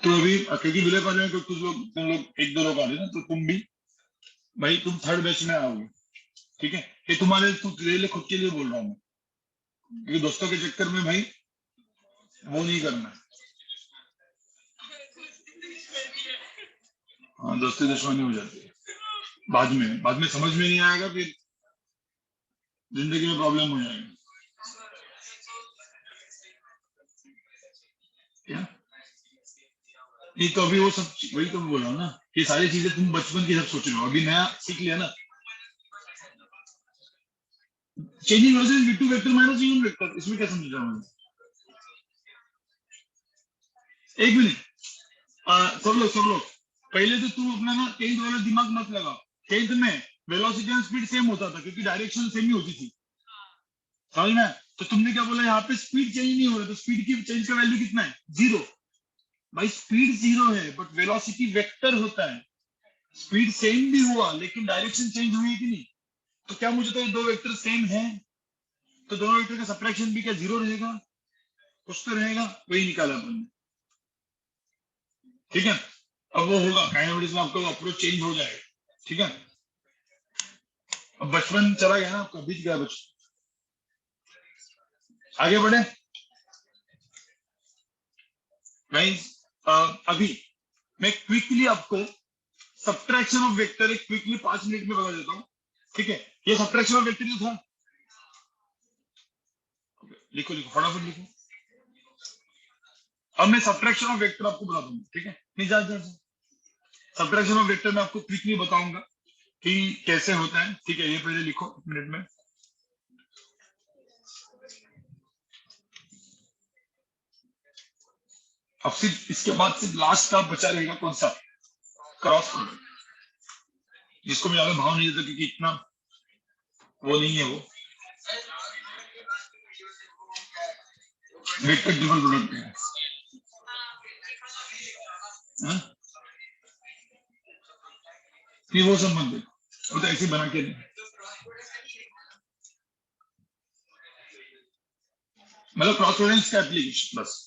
तो अभी क्योंकि विले कॉलेज में कुछ लोग, तुम लोग एक दो लोग आ रहे ना, तो तुम भी भाई तुम थर्ड बैच में आओगे, ठीक है? ये तुम्हारे तेरे लिए खुद के लिए बोल रहा हूँ मैं, क्योंकि दोस्तों के चक्कर में भाई वो नहीं करना। हाँ, दोस्ती दुश्मनी हो जाती है बाद में समझ में नहीं आएगा, फिर जिंदगी में प्रॉब्लम हो जाएगा। क्या नहीं, तो अभी वो सब वही तो मैं बोल रहा हूँ ना, ये सारी चीजें तुम बचपन की सब सोच रहे हो, अभी नया सीख लिया ना। Changing versus V2 vector minus V1 vector, इसमें क्या समझ रहा हूँ? एक मिनट, सब लोग पहले तो तुम अपना ना टेंथ वाला दिमाग मत लगाओ। टेंथ में वेलोसिटी एंड स्पीड सेम होता था, क्योंकि डायरेक्शन सेम ही होती थी, समझ में? तो तुमने क्या बोला, यहाँ पे स्पीड चेंज नहीं हो रहा, तो स्पीड की चेंज का वैल्यू कितना है? 0। भाई स्पीड 0 है, बट वेलोसिटी वेक्टर होता है। स्पीड सेम भी हुआ, लेकिन डायरेक्शन चेंज हुई है कि नहीं? तो क्या मुझे तो ये दो वेक्टर सेम है, तो दोनों वेक्टर का सबट्रैक्शन भी क्या 0 रहेगा? कुछ तो रहेगा, वही निकाला अपन ने, ठीक है? अब वो होगा काइनेमेटिक्स में, आपका अप्रोच चेंज हो जाएगा, ठीक है? अब बचपन चला गया ना आपका, बीत गया बचपन, आगे बढ़े गाइस। अभी मैं क्विकली आपको सब्ट्रैक्शन ऑफ वेक्टर एक क्विकली 5 मिनट में बता देता हूँ, ठीक है? ये सब्ट्रैक्शन ऑफ वेक्टर जो था, लिखो लिखो फटाफट लिखो। अब मैं सब्ट्रैक्शन ऑफ वेक्टर आपको बता दूंगा, ठीक है? नहीं जा सब्ट्रैक्शन ऑफ वेक्टर मैं आपको क्विकली बताऊंगा कि कैसे होता है, ठीक है? ये पहले लिखो 1 मिनट में। अब सिर्फ इसके बाद सिर्फ लास्ट का बचा रहेगा कौन सा? क्रॉस प्रोडक्ट, जिसको मैं ज्यादा भाव नहीं देता, क्योंकि इतना वो नहीं है वो वेक्टर ट्रिपल प्रोडक्ट है। हाँ? ये वो सब मत देखो, वो तो ऐसे बना के नहीं, मतलब क्रॉस प्रोडक्ट का एप्लीकेशन बस।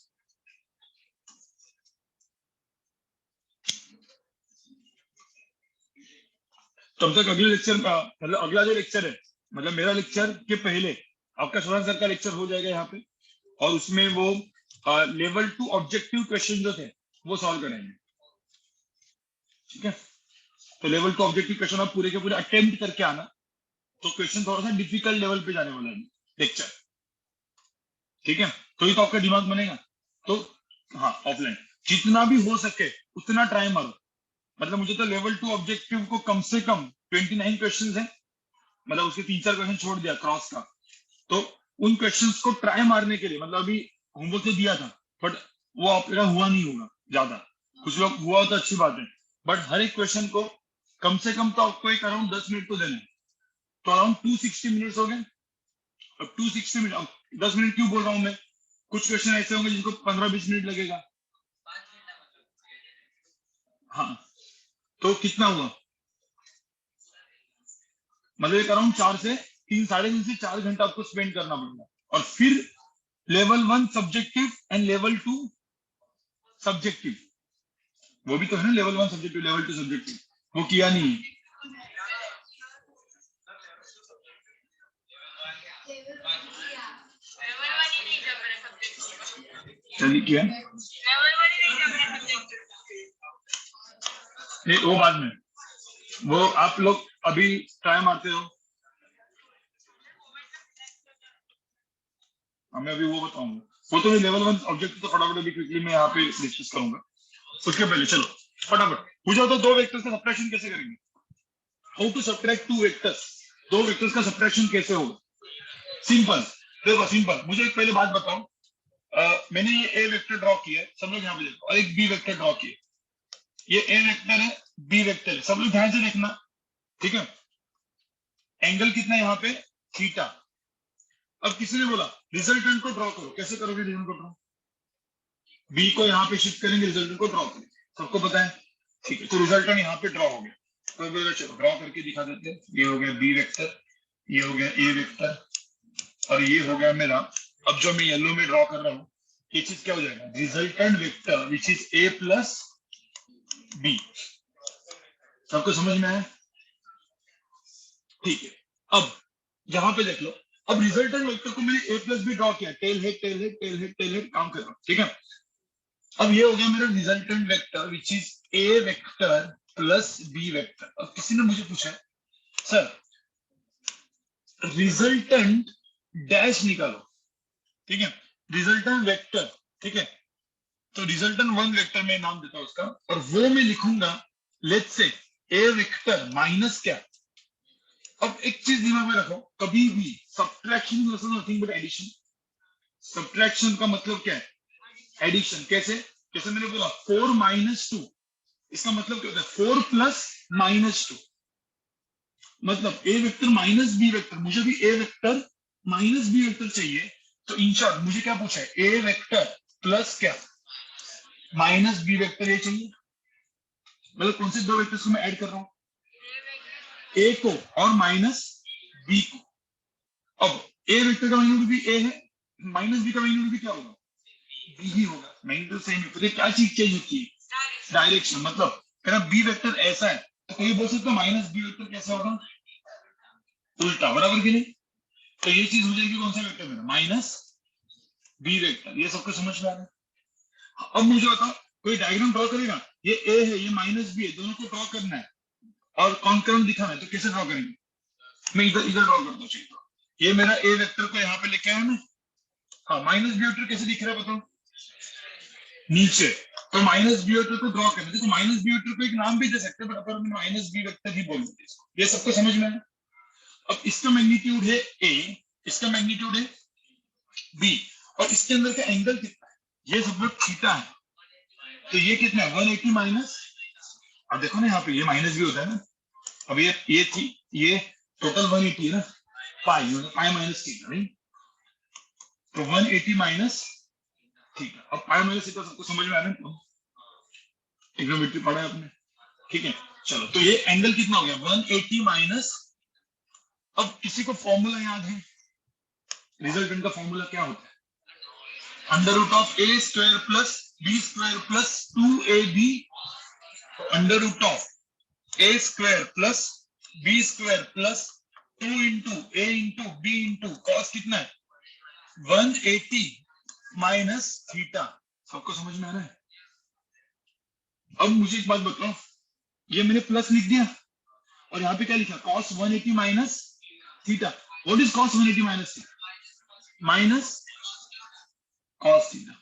तब तक अगले लेक्चर का, मतलब अगला जो लेक्चर है, मतलब मेरा लेक्चर के पहले आपका सुशांत सर का लेक्चर हो जाएगा यहाँ पे, और उसमें वो लेवल 2 ऑब्जेक्टिव क्वेश्चन जो थे वो सॉल्व करेंगे, ठीक है? तो लेवल 2 ऑब्जेक्टिव क्वेश्चन आप पूरे के पूरे अटेम्प्ट करके आना, तो क्वेश्चन थोड़ा सा डिफिकल्ट लेवल पे जाने वाला है लेक्चर, ठीक है? तो ये तो आपका दिमाग बनेगा। तो हाँ, ऑफलाइन जितना भी हो सके उतना ट्राई मारो, मतलब मुझे तो लेवल 2 ऑब्जेक्टिव को कम से कम 29 क्वेश्चन है, मतलब उसके 3-4 क्वेश्चन छोड़ दिया क्रॉस का, तो उन क्वेश्चंस को ट्राई मारने के लिए, मतलब अभी होमवर्क तो दिया था, बट वो आपका हुआ नहीं होगा ज्यादा, कुछ लोग हुआ तो अच्छी बात है, बट हर एक क्वेश्चन को कम से कम तो आपको एक अराउंड 10 मिनट तो देना है, तो अराउंड 260 मिनट्स हो गए। अब 260 मिनट, 10 मिनट क्यों बोल रहा हूँ मैं? कुछ क्वेश्चन ऐसे होंगे जिनको 15-20 मिनट लगेगा। हाँ, तो कितना हुआ, मतलब एक अराउंड 3 से 4 आपको स्पेंड करना पड़ेगा, और फिर level 1 subjective and level 2 subjective, वो भी तो है ना, लेवल 1 सब्जेक्टिव लेवल 2 सब्जेक्टिव, वो किया नहीं है। चलिए किया नहीं, वो बाद में, वो आप लोग अभी ट्राई मारते हो, मैं अभी वो बताऊंगा, वो तो लेवल 1 ऑब्जेक्टिव तो फटाफट अभी क्विकली मैं यहाँ पे डिस्कस करूंगा। उसके पहले चलो फटाफट पूछो, तो दो वेक्टर्स का सब्ट्रैक्शन कैसे करेंगे? हाउ टू सब्ट्रैक्ट 2 वेक्टर्स, दो वेक्टर्स का सब्ट्रैक्शन कैसे होगा? सिंपल, देखो सिंपल, मुझे एक पहले बात बताओ, मैंने ये ए वेक्टर ड्रॉ किया है, सब लोग यहाँ पे देखो, और एक बी वेक्टर ड्रॉ किया, ये ए वेक्टर है, बी वेक्टर है, सब लोग ध्यान से देखना, ठीक है? एंगल कितना है यहाँ पे? थीटा। अब किसी ने बोला रिजल्टेंट को ड्रॉ करो, कैसे करोगे रिजल्टेंट को ड्रॉ? बी को यहाँ पे शिफ्ट करेंगे, रिजल्टेंट को ड्रॉ करेंगे, सबको पता है, ठीक है? तो रिजल्टेंट यहाँ पे ड्रॉ हो गया। चलो ड्रॉ करके दिखा देते हैं। ये हो गया बी वेक्टर, ये हो गया ए वेक्टर, और ये हो गया मेरा, अब जो मैं येलो में ड्रॉ कर रहा हूँ, ये चीज क्या हो जाएगा, resultant vector which is A plus B. सबको समझ में आया? ठीक है, अब यहाँ पे देख लो, अब रिजल्टेंट वेक्टर को मैंने ए प्लस बी ड्रॉ किया, tail head tail head tail head tail head काम कर रहा हूँ, ठीक है। अब ये हो गया मेरा resultant vector which is A vector plus B vector. अब किसी ने मुझे पूछा सर रिजल्टेंट डैश निकालो, ठीक है, रिजल्टेंट वेक्टर, ठीक है, तो रिजल्टेंट वन वेक्टर में नाम देता हूं उसका, और वो मैं लिखूंगा let's say A vector minus क्या। अब एक चीज दिमाग में रखो, कभी भी subtraction is nothing but addition. Subtraction का मतलब क्या है, एडिशन। कैसे, जैसे मैंने बोला 4 माइनस 2, इसका मतलब क्या होता है 4 प्लस माइनस 2, मतलब ए वेक्टर माइनस बी वेक्टर, मुझे भी ए वेक्टर माइनस बी वेक्टर चाहिए, तो इन शॉर्ट मुझे क्या पूछा है, ए वेक्टर प्लस क्या माइनस बी वेक्टर, ये चाहिए। मतलब कौन से दो वेक्टर्स को मैं ऐड कर रहा हूं, ए को और माइनस बी को। अब ए वेक्टर का मैग्नीट्यूड भी ए है, माइनस बी का मैग्नीट्यूड भी क्या होगा, बी ही होगा, मैग्नीट्यूड सेम है, तो क्या चीज चेंज होती है, डायरेक्शन। मतलब अगर बी वेक्टर ऐसा है तो कोई बोल सकते हो माइनस बी वेक्टर कैसा होगा, उल्टा, बराबर कि नहीं। तो ये चीज हो जाएगी कौन सा वेक्टर मेरा, माइनस बी वेक्टर। ये सबको समझ में आ रहा है? अब मुझे बताओ, कोई डायग्राम ड्रॉ करेगा, ये ए है ये माइनस बी है, दोनों को ड्रॉ करना है और कॉन्करेंट दिखाना है, तो कैसे ड्रॉ करेंगे, मैं इधर इधर ड्रॉ करता हूँ। ये मेरा ए वेक्टर को यहाँ पे लेके आया मैं, हाँ माइनस बी वेक्टर कैसे दिख रहा है बताओ, नीचे। तो माइनस बी वेक्टर को ड्रॉ करना, देखो माइनस बी वेक्टर को एक नाम भी दे सकते हैं, बट अपन माइनस बी वेक्टर ही बोल देते हैं। ये सबको समझ में आया? अब इसका मैग्नीट्यूड है ए, इसका मैग्नीट्यूड है बी, और इसके अंदर का एंगल कितना है, ये सब लोग थीटा है, तो ये कितना है 180 माइनस, अब देखो ना यहाँ पे ये माइनस भी होता है ना, अब ये थी, ये टोटल 180 है ना, पाई पाई माइनस थीटा, नहीं तो 180 माइनस थीटा। अब पाई माइनस थीटा सबको समझ में आ रहा है, ट्रिग्नोमेट्री पढ़ा है आपने, ठीक है। चलो तो ये एंगल कितना हो गया 180 माइनस, अब किसी को फॉर्मूला याद है, रिजल्टेंट का फॉर्मूला क्या होता है, under root of A square plus B square plus 2ab, under root of A square plus B square plus 2 into A into B into cos कितना है 180 माइनस थीटा। सबको समझ में आ रहा है? अब मुझे एक बात बताओ, ये मैंने प्लस लिख दिया और यहाँ पे क्या लिखा cos 180 minus theta. What is cos 180 minus theta, minus cos theta.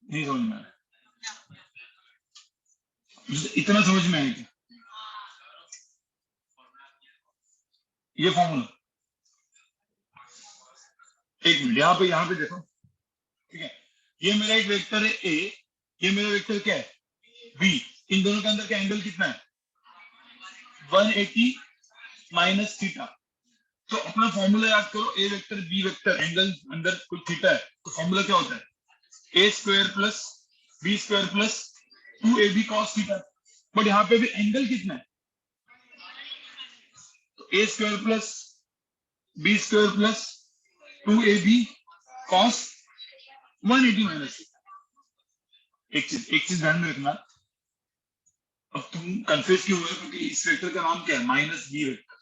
नहीं समझ में आ रहा, इतना समझ में आएगा ये फॉर्मूला। एक मिनट यहाँ पे देखो, ठीक है, ये मेरा एक वेक्टर है ए, ये मेरा वेक्टर क्या है बी, इन दोनों के अंदर का एंगल कितना है 180 माइनस थीटा। तो अपना फॉर्मूला याद करो, A vector B vector angle अंदर कोई थीटा है, तो फॉर्मूला क्या होता है A square plus B square plus 2ab cos theta. But यहाँ पे भी एंगल कितना है, तो A square plus B square plus 2ab cos 180 minus theta. एक चीज ध्यान में रखना, अब तुम कंफ्यूज क्यों हुए, क्योंकि इस वेक्टर का नाम क्या है माइनस बी वेक्टर।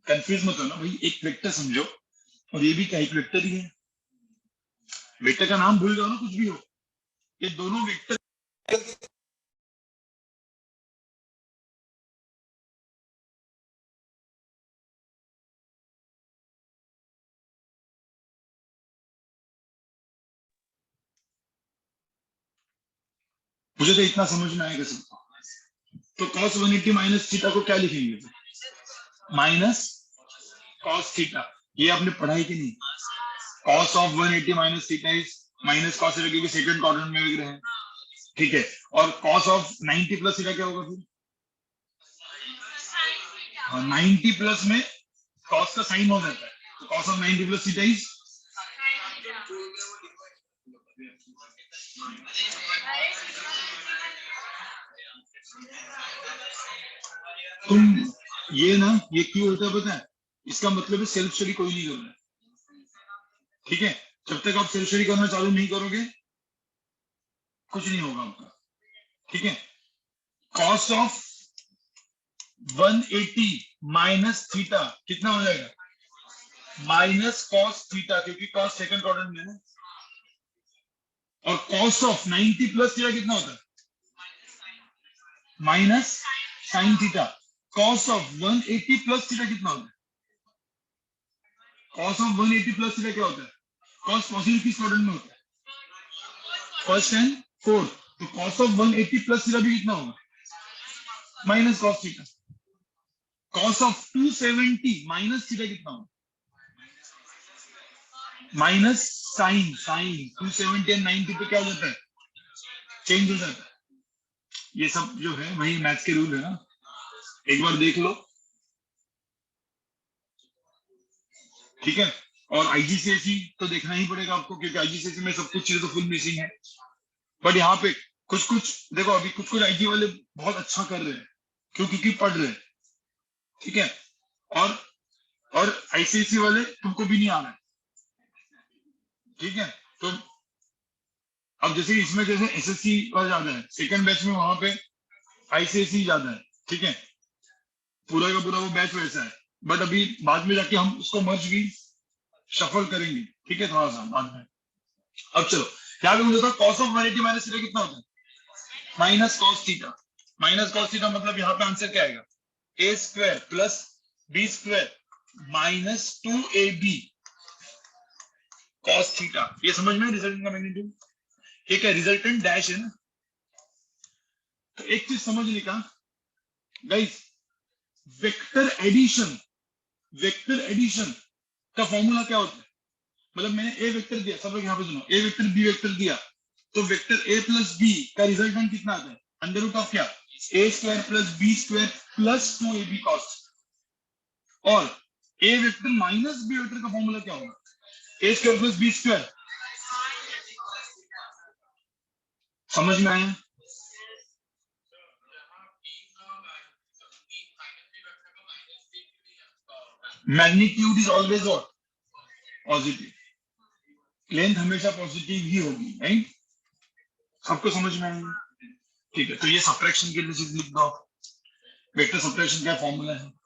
कंफ्यूज मत होना भाई, एक वेक्टर समझो, और ये भी क्या एक वेक्टर ही है, वेक्टर का नाम भूल जाओ ना कुछ भी हो, ये दोनों वेक्टर। मुझे तो इतना समझ में आएगा सबको। तो cos 180 माइनस थीटा को क्या लिखेंगे, माइनस cos थीटा। ये आपने पढ़ाई कि नहीं, cos of 180 minus theta is minus cos theta, क्योंकि सेकंड क्वाड्रेंट में लिख रहे हैं, ठीक है। और cos ऑफ 90 प्लस थीटा क्या होगा फिर, 90 प्लस में cos का साइन हो जाता है, तो cos of 90 plus theta is, तुम ये ना, ये क्यों होता है पता है? इसका मतलब है सेल्फ स्टडी कोई नहीं कर रहा है। ठीक है, जब तक आप सेल्फ स्टडी करना चालू नहीं करोगे कुछ नहीं होगा आपका। ठीक है, कॉस ऑफ 180 माइनस थीटा कितना हो जाएगा? माइनस कॉस थीटा, क्योंकि कॉस सेकंड क्वाड्रेंट में है। और कॉस ऑफ 90 प्लस थीटा कितना होता है? Minus sine theta. Cos of 180 plus theta कितना होता है? कॉस ऑफ 180 प्लस थीटा क्या होता है? कॉस पॉजिटिव किस क्वाड्रेंट में होता है? First and fourth. तो कॉस ऑफ 180 प्लस थीटा भी कितना होगा? Minus cos theta. Cos of 270 minus theta कितना होगा? माइनस साइन साइन 270 एंड 90 पे क्या हो जाता है? चेंज हो जाता है। ये सब जो है वही मैथ्स के रूल है ना, एक बार देख लो। ठीक है, और आईजीसीएसई तो देखना ही पड़ेगा आपको, क्योंकि आईजीसीएसई में सब कुछ चीजें तो फुल मिसिंग है। बट यहाँ पे कुछ कुछ देखो, अभी कुछ कुछ आईजी वाले बहुत अच्छा कर रहे हैं। क्यों? क्योंकि पढ़ रहे हैं। ठीक है, और और आईसीएसई वाले तुमको भी नहीं आना है। ठीक है, तो अब जैसे इसमें जैसे एसएससी वाला ज्यादा है, सेकंड बैच में वहां पे आईसीएसई ज्यादा है। ठीक है, पूरा का पूरा वो बैच वैसा है। बट अभी बाद में जाके हम उसको मर्ज भी शफल करेंगे। ठीक है, थोड़ा सा बाद में। अब चलो, यहाँ पे मुझे कॉस ऑफ 180 माइनस थीटा कितना होता है? Minus cos theta. Minus cos theta मतलब यहाँ पे आंसर क्या आएगा? A square plus B square minus 2ab cos theta. ये समझ में रिजल्टेंट का मैग्नीट्यूड? ठीक है, रिजल्टेंट डैश है ना। तो एक चीज समझने का guys, vector addition, vector addition का फॉर्मूला क्या होता है? मतलब मैंने ए वेक्टर दिया, सब लोग यहाँ पे सुनो, ए वेक्टर बी वेक्टर दिया, तो वेक्टर ए प्लस बी का रिजल्टेंट कितना आता है? अंडर रूट ऑफ क्या? A square plus B square plus 2ab cos. और A vector minus B vector का फॉर्मूला क्या होगा? A square plus B square. समझ में आया? Magnitude is always what? Positive. Length हमेशा पॉजिटिव ही होगी, राइट? सबको समझ में आएगा? ठीक है, तो ये सब्ट्रैक्शन के लिए चीज लिख दो। वेक्टर सब्ट्रैक्शन का फॉर्मूला है।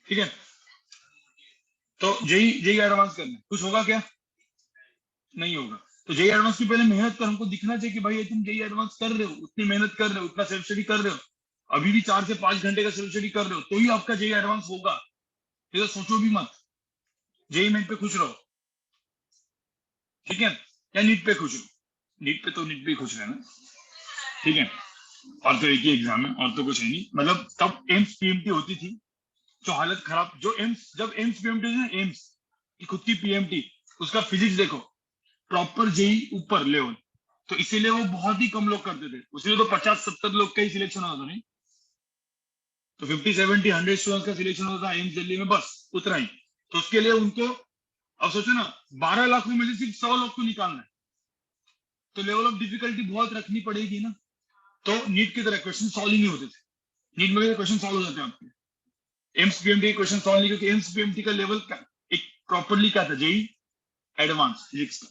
ठीक है, तो जेई जेई एडवांस करना है, कुछ होगा क्या? नहीं होगा। तो जेई एडवांस की पहले मेहनत कर, हमको दिखना चाहिए कि भाई तुम जेई एडवांस कर रहे हो, उतनी मेहनत कर रहे हो, उतना सेल्फ स्टडी कर रहे हो, अभी भी 4 से 5 घंटे का सेल्फ स्टडी कर रहे हो, तो ही आपका जेई एडवांस होगा। ये तो सोचो भी मत, जेई मेन पे खुश रहो, ठीक है, या नीट पे खुश रहो, नीट पे तो नीट पे खुश रहना, ठीक है। और तो एक ही एग्जाम है, और तो कुछ है नहीं, मतलब तब एम्स पीएमटी होती थी, जो हालत खराब, जो एम्स, जब एम्स पीएमटी थी ना, एम्स की खुद की पीएमटी, उसका फिजिक्स देखो, प्रॉपर जेई ऊपर लेवल, तो इसीलिए वो बहुत ही कम लोग करते थे, उसमें तो 50-70 लोग का ही सिलेक्शन होता था, नहीं तो 50-70-100 स्टूडेंट्स का सिलेक्शन होता था एम्स दिल्ली में, बस उतना ही। तो उसके लिए उनको, अब सोचो ना, 12 लाख में से सिर्फ 100 लोग को निकालना है, तो लेवल ऑफ डिफिकल्टी बहुत रखनी पड़ेगी ना। तो नीट की तरह क्वेश्चन सॉल्व ही नहीं होते थे, नीट में क्वेश्चन सॉल्व हो जाते हैं आपके, एम्स पीएमटी के क्वेश्चन सॉल्व नहीं, क्योंकि एम्स पीएमटी का लेवल का एक प्रॉपरली क्या था, जेई एडवांस फिजिक्स का,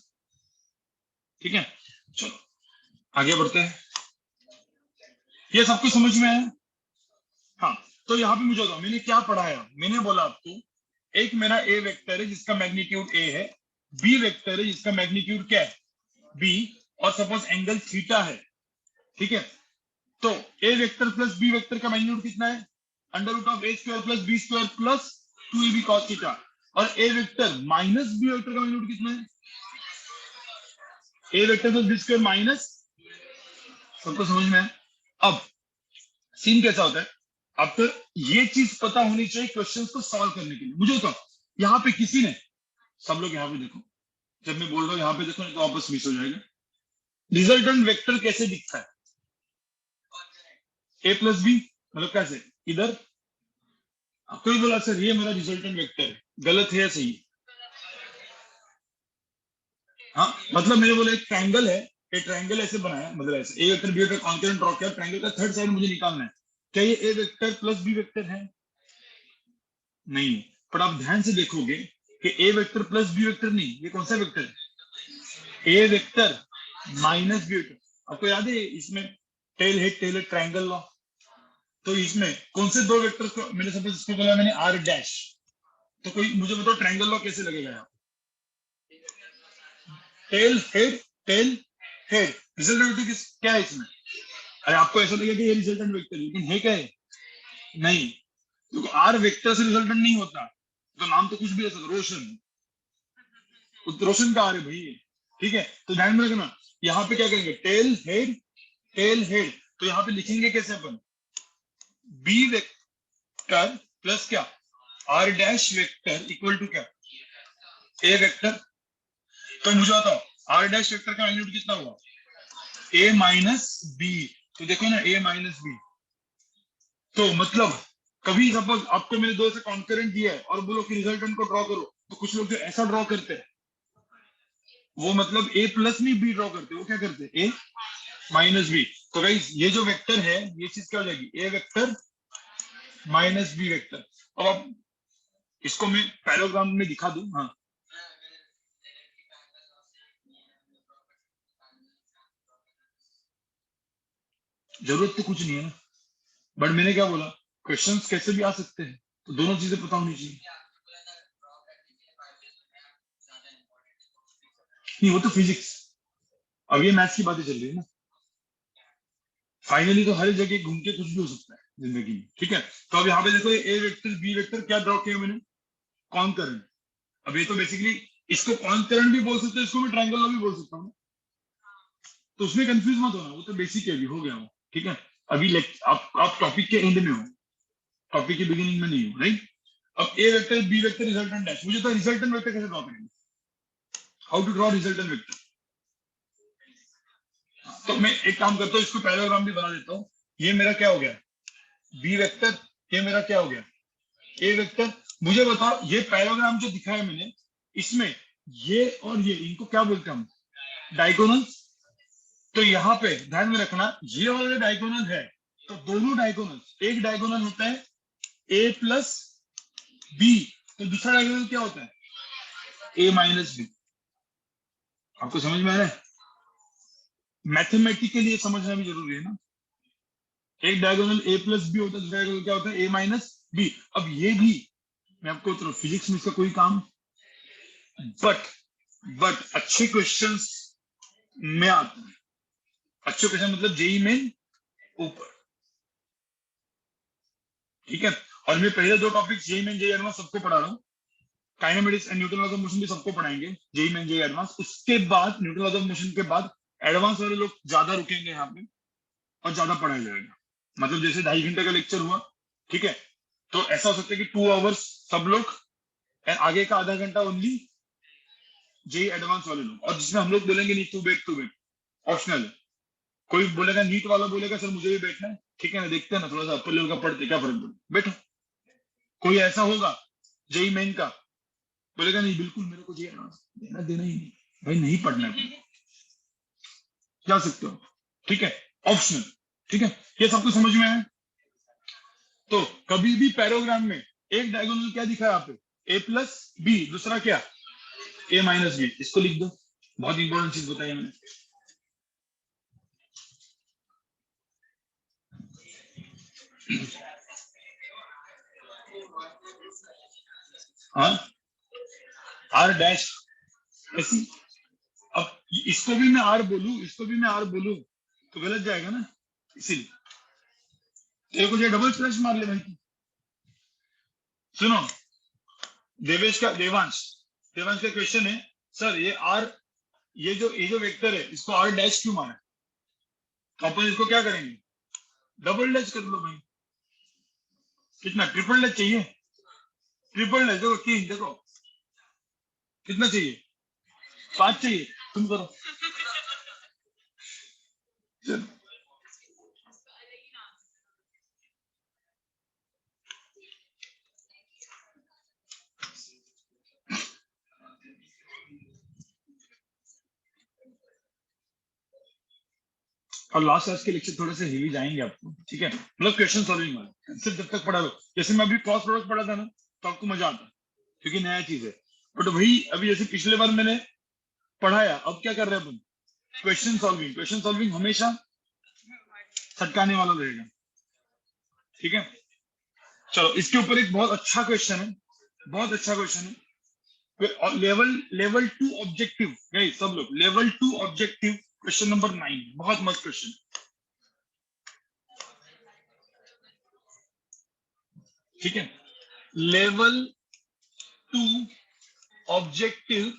ठीक है। चलो आगे बढ़ते हैं, ये सबको समझ में आया? हाँ, तो यहाँ पे मुझे बताओ मैंने क्या पढ़ाया, मैंने बोला आपको, एक मेरा ए वेक्टर है जिसका मैग्नीट्यूड ए है, बी वेक्टर है जिसका मैग्नीट्यूड क्या है, बी, और सपोज एंगल थीटा है, ठीक है। तो A vector plus B vector का मैग्नीट्यूड कितना है, under root of A square plus B square plus 2ab cos theta, और A vector minus B vector का मैग्नीट्यूड कितना है, A vector plus B square minus, सबको समझ में है? अब सीन कैसा होता है, अब तो ये चीज पता होनी चाहिए क्वेश्चंस को सॉल्व करने के लिए। मुझे बताओ, यहाँ पे किसी ने, सब लोग यहाँ पे देखो, जब मैं बोल रहा हूँ यहाँ पे देखो, नहीं तो वापस मिस हो जाएगा। रिजल्टेंट वेक्टर कैसे दिखता है, ए प्लस बी, मतलब कैसे, इधर कोई बोला सर ये मेरा रिजल्टेंट वेक्टर है, गलत है या सही है? हाँ, मतलब मैंने बोला एक ट्रायंगल है, एक ट्रायंगल ऐसे बनाया, मतलब ऐसे A vector B vector concurrent draw किया, ट्रायंगल का थर्ड साइड मुझे निकालना है, क्या ये A vector plus B vector है? नहीं, पर आप ध्यान से देखोगे कि A vector plus B vector नहीं, ये कौन सा वेक्टर है, A vector minus B vector. आपको याद है इसमें टेल हेड ट्रायंगल लॉ, तो इसमें कौन से दो वेक्टर को मैंने, सपोज इसको बोला मैंने आर डैश, तो कोई मुझे बताओ ट्रायंगल लॉ कैसे लगेगा यहाँ, tail head, tail head, resultant vector क्या है इसमें? अरे आपको ऐसा लगेगा कि ये रिजल्टेंट वेक्टर है, लेकिन है क्या है? नहीं, क्योंकि आर वेक्टर से रिजल्टेंट नहीं होता, तो नाम तो कुछ भी हो सकता, रोशन, रोशन का आर है भाई, ठीक है। तो ध्यान में रखना, यहाँ पे क्या करेंगे, टेल हेड, टेल हेड, तो यहाँ पे लिखेंगे कैसे अपन, बी वेक्टर प्लस क्या, R dash vector equal to क्या, ए वेक्टर। तो मुझे बताओ आर डैश वेक्टर का मैग्नीट्यूड कितना हुआ, ए माइनस बी, तो देखो ना ए माइनस बी, तो मतलब कभी सपोज आपको मैंने दो से कॉन्करेंट दिया है और बोलो कि रिजल्टेंट को ड्रॉ करो, तो कुछ लोग जो ऐसा ड्रॉ करते हैं, वो मतलब ए प्लस में बी ड्रॉ करते हैं, वो क्या करते हैं, ए माइनस बी। तो गाइस ये जो वेक्टर है, ये चीज क्या हो जाएगी, ए वेक्टर माइनस बी वेक्टर। अब आप इसको मैं पैराग्राम में दिखा दूं, हाँ, जरूरत तो कुछ नहीं है ना, बट मैंने क्या बोला, क्वेश्चंस कैसे भी आ सकते हैं, तो दोनों चीजें पता होनी चाहिए। नहीं, वो तो फिजिक्स, अब ये मैथ्स की बातें चल रही है ना, फाइनली तो हर जगह घूम के कुछ भी हो सकता है जिंदगी में, ठीक है। तो अब यहाँ पे देखो, ए वेक्टर बी वेक्टर क्या ड्रॉ किया मैंने, कॉन्करेंट। अब ये तो बेसिकली इसको कॉन्करेंट भी बोल सकते हैं, इसको मैं ट्रायंगल भी बोल सकता हूँ, तो उसमें कंफ्यूज मत होना, वो तो बेसिक है, भी हो गया वो, ठीक है। अभी आप टॉपिक के एंड में हो, टॉपिक के बिगिनिंग में नहीं हो, राइट। अब A vector B vector resultant dash, मुझे तो रिजल्टेंट वेक्टर कैसे ड्रॉ करेंगे, how to draw resultant vector. तो मैं एक काम करता हूँ, इसको पैराग्राम भी बना देता हूँ, ये मेरा क्या हो गया, बी वेक्टर, ये मेरा क्या हो गया, ए वेक्टर। मुझे बताओ ये पैराग्राम जो दिखाया मैंने, इसमें ये और ये, इनको क्या बोलते हैं हम, डायगोनल्स। तो यहाँ पे ध्यान में रखना, ये वाला डायगोनल है, तो दोनों डायगोनल, एक डायगोनल होता है ए प्लस बी, तो दूसरा डायगोनल क्या होता है, ए माइनस बी। आपको समझ में आ रहा है, मैथमेटिकली ये समझना भी जरूरी है ना, एक डायगोनल ए प्लस बी होता है, दूसरा डायगोनल क्या होता है, ए माइनस बी। अब ये भी मैं आपको तो फिजिक्स में इसका कोई काम, बट अच्छे क्वेश्चंस में आते हैं। अच्छे क्वेश्चन मतलब जेई मेन ऊपर, ठीक है। और मैं पहले दो topic JEE Main JEE advance सबको पढ़ा रहा हूँ, kinematics and Newton laws of motion भी सबको पढ़ाएंगे, जेई मेन जेई एडवांस। उसके बाद न्यूटन लॉज ऑफ मोशन के बाद एडवांस वाले लोग ज्यादा रुकेंगे यहाँ पे और ज्यादा पढ़ाया जाएगा। मतलब जैसे 2.5 घंटे का लेक्चर हुआ, ठीक है, तो ऐसा हो सकता है कि 2 आवर्स सब लोग, आगे का आधा घंटा ओनली जेई एडवांस वाले लोग, और जिसमें हम लोग बोलेंगे नहीं टू बेट ऑप्शनल है। कोई बोलेगा, नीट वाला बोलेगा सर मुझे भी बैठना है, ठीक है ना, देखते हैं ना, थोड़ा सा अपर लेवल का पढ़ते, क्या फर्क पड़ता, बैठो। कोई ऐसा होगा जेई मेन का, बोलेगा नहीं बिल्कुल मेरे को जेई एडवांस देना देना ही नहीं, भाई नहीं पढ़ना है, जा सकते हो, ठीक है, ऑप्शनल, ठीक है। ये सबको समझ में आया। तो कभी भी पैराग्राम में एक डायगोनल क्या दिखा है यहाँ पे, a+b, दूसरा क्या a-b, इसको लिख दो। बहुत इंपॉर्टेंट चीज बताई मैंने। हाँ, r डैश ऐसी, अब इसको भी मैं r बोलूं, इसको भी मैं r बोलूं तो गलत जाएगा ना, इसीलिए तेरे को जो डबल स्लैश मार ले भाई। सुनो, देवांश का क्वेश्चन है, सर ये r, ये जो वेक्टर है इसको r डैश क्यों मारा, तो अपन इसको क्या करेंगे, डबल डैश कर लो भाई। कितना ट्रिपल डैश चाहिए, ट्रिपल डैश देखो 3, देखो कितना चाहिए, 5 चाहिए, तुम करो। चलो और लास्ट आज के लेक्चर थोड़े से हेवी जाएंगे आपको, ठीक है, मतलब क्वेश्चन सॉल्विंग वाला सिर्फ जब तक पढ़ा लो। जैसे मैं अभी क्रॉस प्रोडक्ट पढ़ा था ना, तो आपको मजा आता क्योंकि नया चीज है। बट वही अभी जैसे पिछले बार मैंने पढ़ाया, अब क्या कर रहे हैं अपन, क्वेश्चन सॉल्विंग। क्वेश्चन सॉल्विंग हमेशा सटकाने वाला रहेगा, ठीक है। चलो इसके ऊपर एक बहुत अच्छा क्वेश्चन है, बहुत अच्छा क्वेश्चन है, लेवल 2 ऑब्जेक्टिव, सब लोग लेवल 2 ऑब्जेक्टिव, क्वेश्चन नंबर 9, बहुत मस्त क्वेश्चन, ठीक है। लेवल 2 ऑब्जेक्टिव,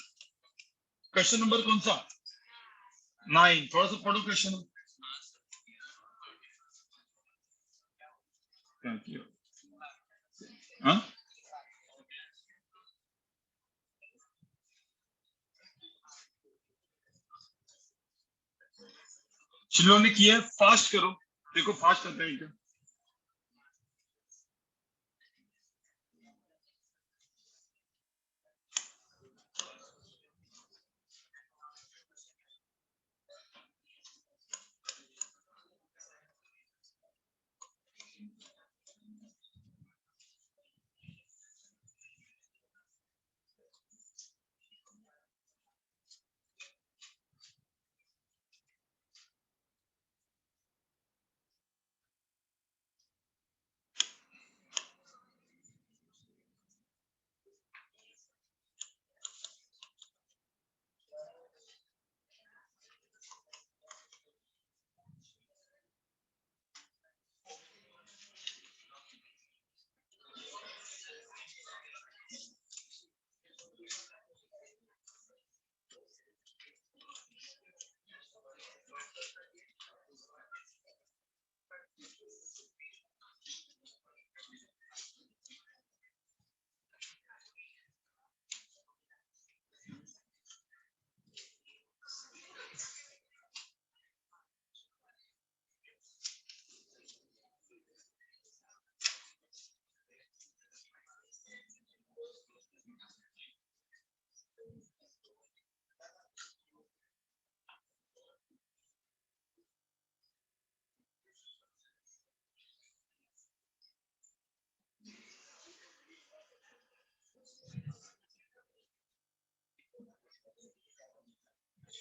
क्वेश्चन नंबर कौन सा, 9, थोड़ा सा पढ़ो क्वेश्चन। हाँ, जिन्होंने किया है फास्ट करो, देखो फास्ट करते हैं क्या।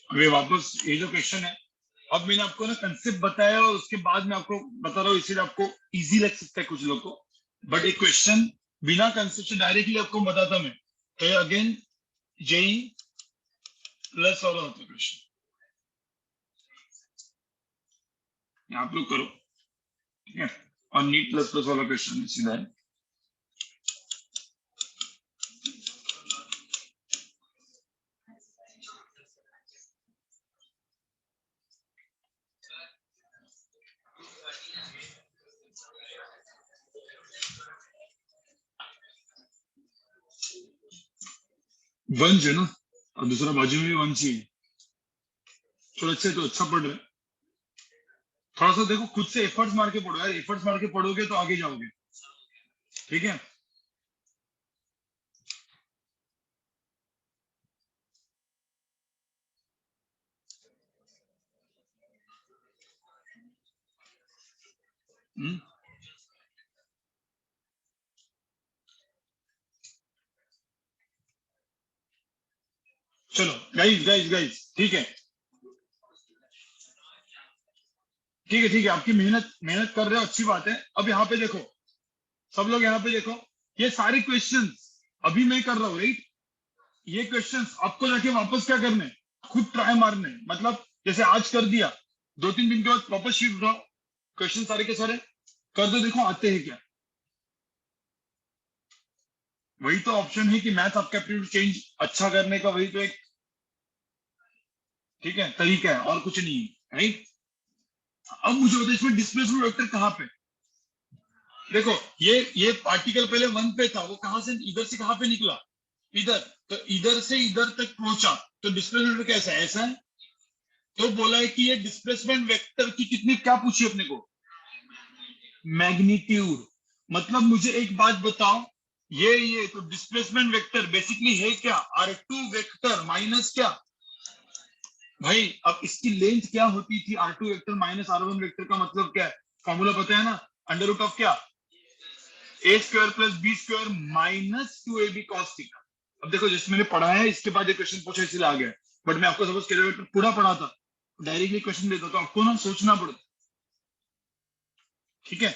अभी वापस ये जो क्वेश्चन है, अब मैंने आपको ना कंसेप्ट बताया और उसके बाद मैं आपको बता रहा हूँ, इसलिए आपको इजी लग सकता है कुछ लोग को, बट एक क्वेश्चन बिना कंसेप्ट डायरेक्टली आपको बताता मैं, तो अगेन जेई प्लस वाला होता है क्वेश्चन, आप लोग करो, ठीक है। और नीट प्लस प्लस वाला क्वेश्चन सीधा है। वंश है ना, और दूसरा बाजू में भी वंश ही है, थोड़ा अच्छे तो अच्छा पढ़ रहे हैं। थोड़ा सा देखो खुद से एफर्ट्स मार के पढ़ो यार, एफर्ट्स मार के पढ़ोगे तो आगे जाओगे, ठीक है। हम्म, चलो गाइस गाइस गाइस, ठीक है ठीक है ठीक है, आपकी मेहनत मेहनत कर रहे हो, अच्छी बात है। अब यहाँ पे देखो, सब लोग यहाँ पे देखो, ये सारे क्वेश्चंस अभी मैं कर रहा हूँ, राइट। ये क्वेश्चंस आपको जाके वापस क्या करने, खुद ट्राई मारने, मतलब जैसे आज कर दिया, 2-3 दिन के बाद वापस शिफ्ट उठाओ, क्वेश्चन सारे के सारे कर दो, देखो आते हैं क्या। वही तो ऑप्शन है कि मैथ आपका एप्टीट्यूड चेंज अच्छा करने का, वही तो एक, ठीक है, तरीका है, और कुछ नहीं है, राइट। अब मुझे बताओ इसमें डिस्प्लेसमेंट वेक्टर कहाँ पे, देखो ये पार्टिकल पहले 1 पे था, वो कहां से, इधर से कहां पे निकला, इधर, तो इधर से इधर तक पहुंचा, तो डिस्प्लेसमेंट वेक्टर कैसा है, ऐसा है। तो बोला है कि ये डिस्प्लेसमेंट वेक्टर की कितनी, क्या पूछी अपने को, मैग्नीट्यूड। मतलब मुझे एक बात बताओ, ये तो डिस्प्लेसमेंट वेक्टर बेसिकली है क्या, R2 वेक्टर माइनस क्या, भाई अब इसकी लेंथ क्या होती थी, R2 vector minus R1 vector का मतलब क्या है, फॉर्मूला पता है ना, अंडर रूट ऑफ क्या, A square plus B square minus 2ab cos theta. अब देखो जैसे मैंने पढ़ा है, इसके बाद ये क्वेश्चन पूछा इसलिए आ गया, बट मैं आपको सपोज कैलकुलेटर पूरा पढ़ा था, डायरेक्टली क्वेश्चन देता तो आपको ना सोचना पड़ता, ठीक है।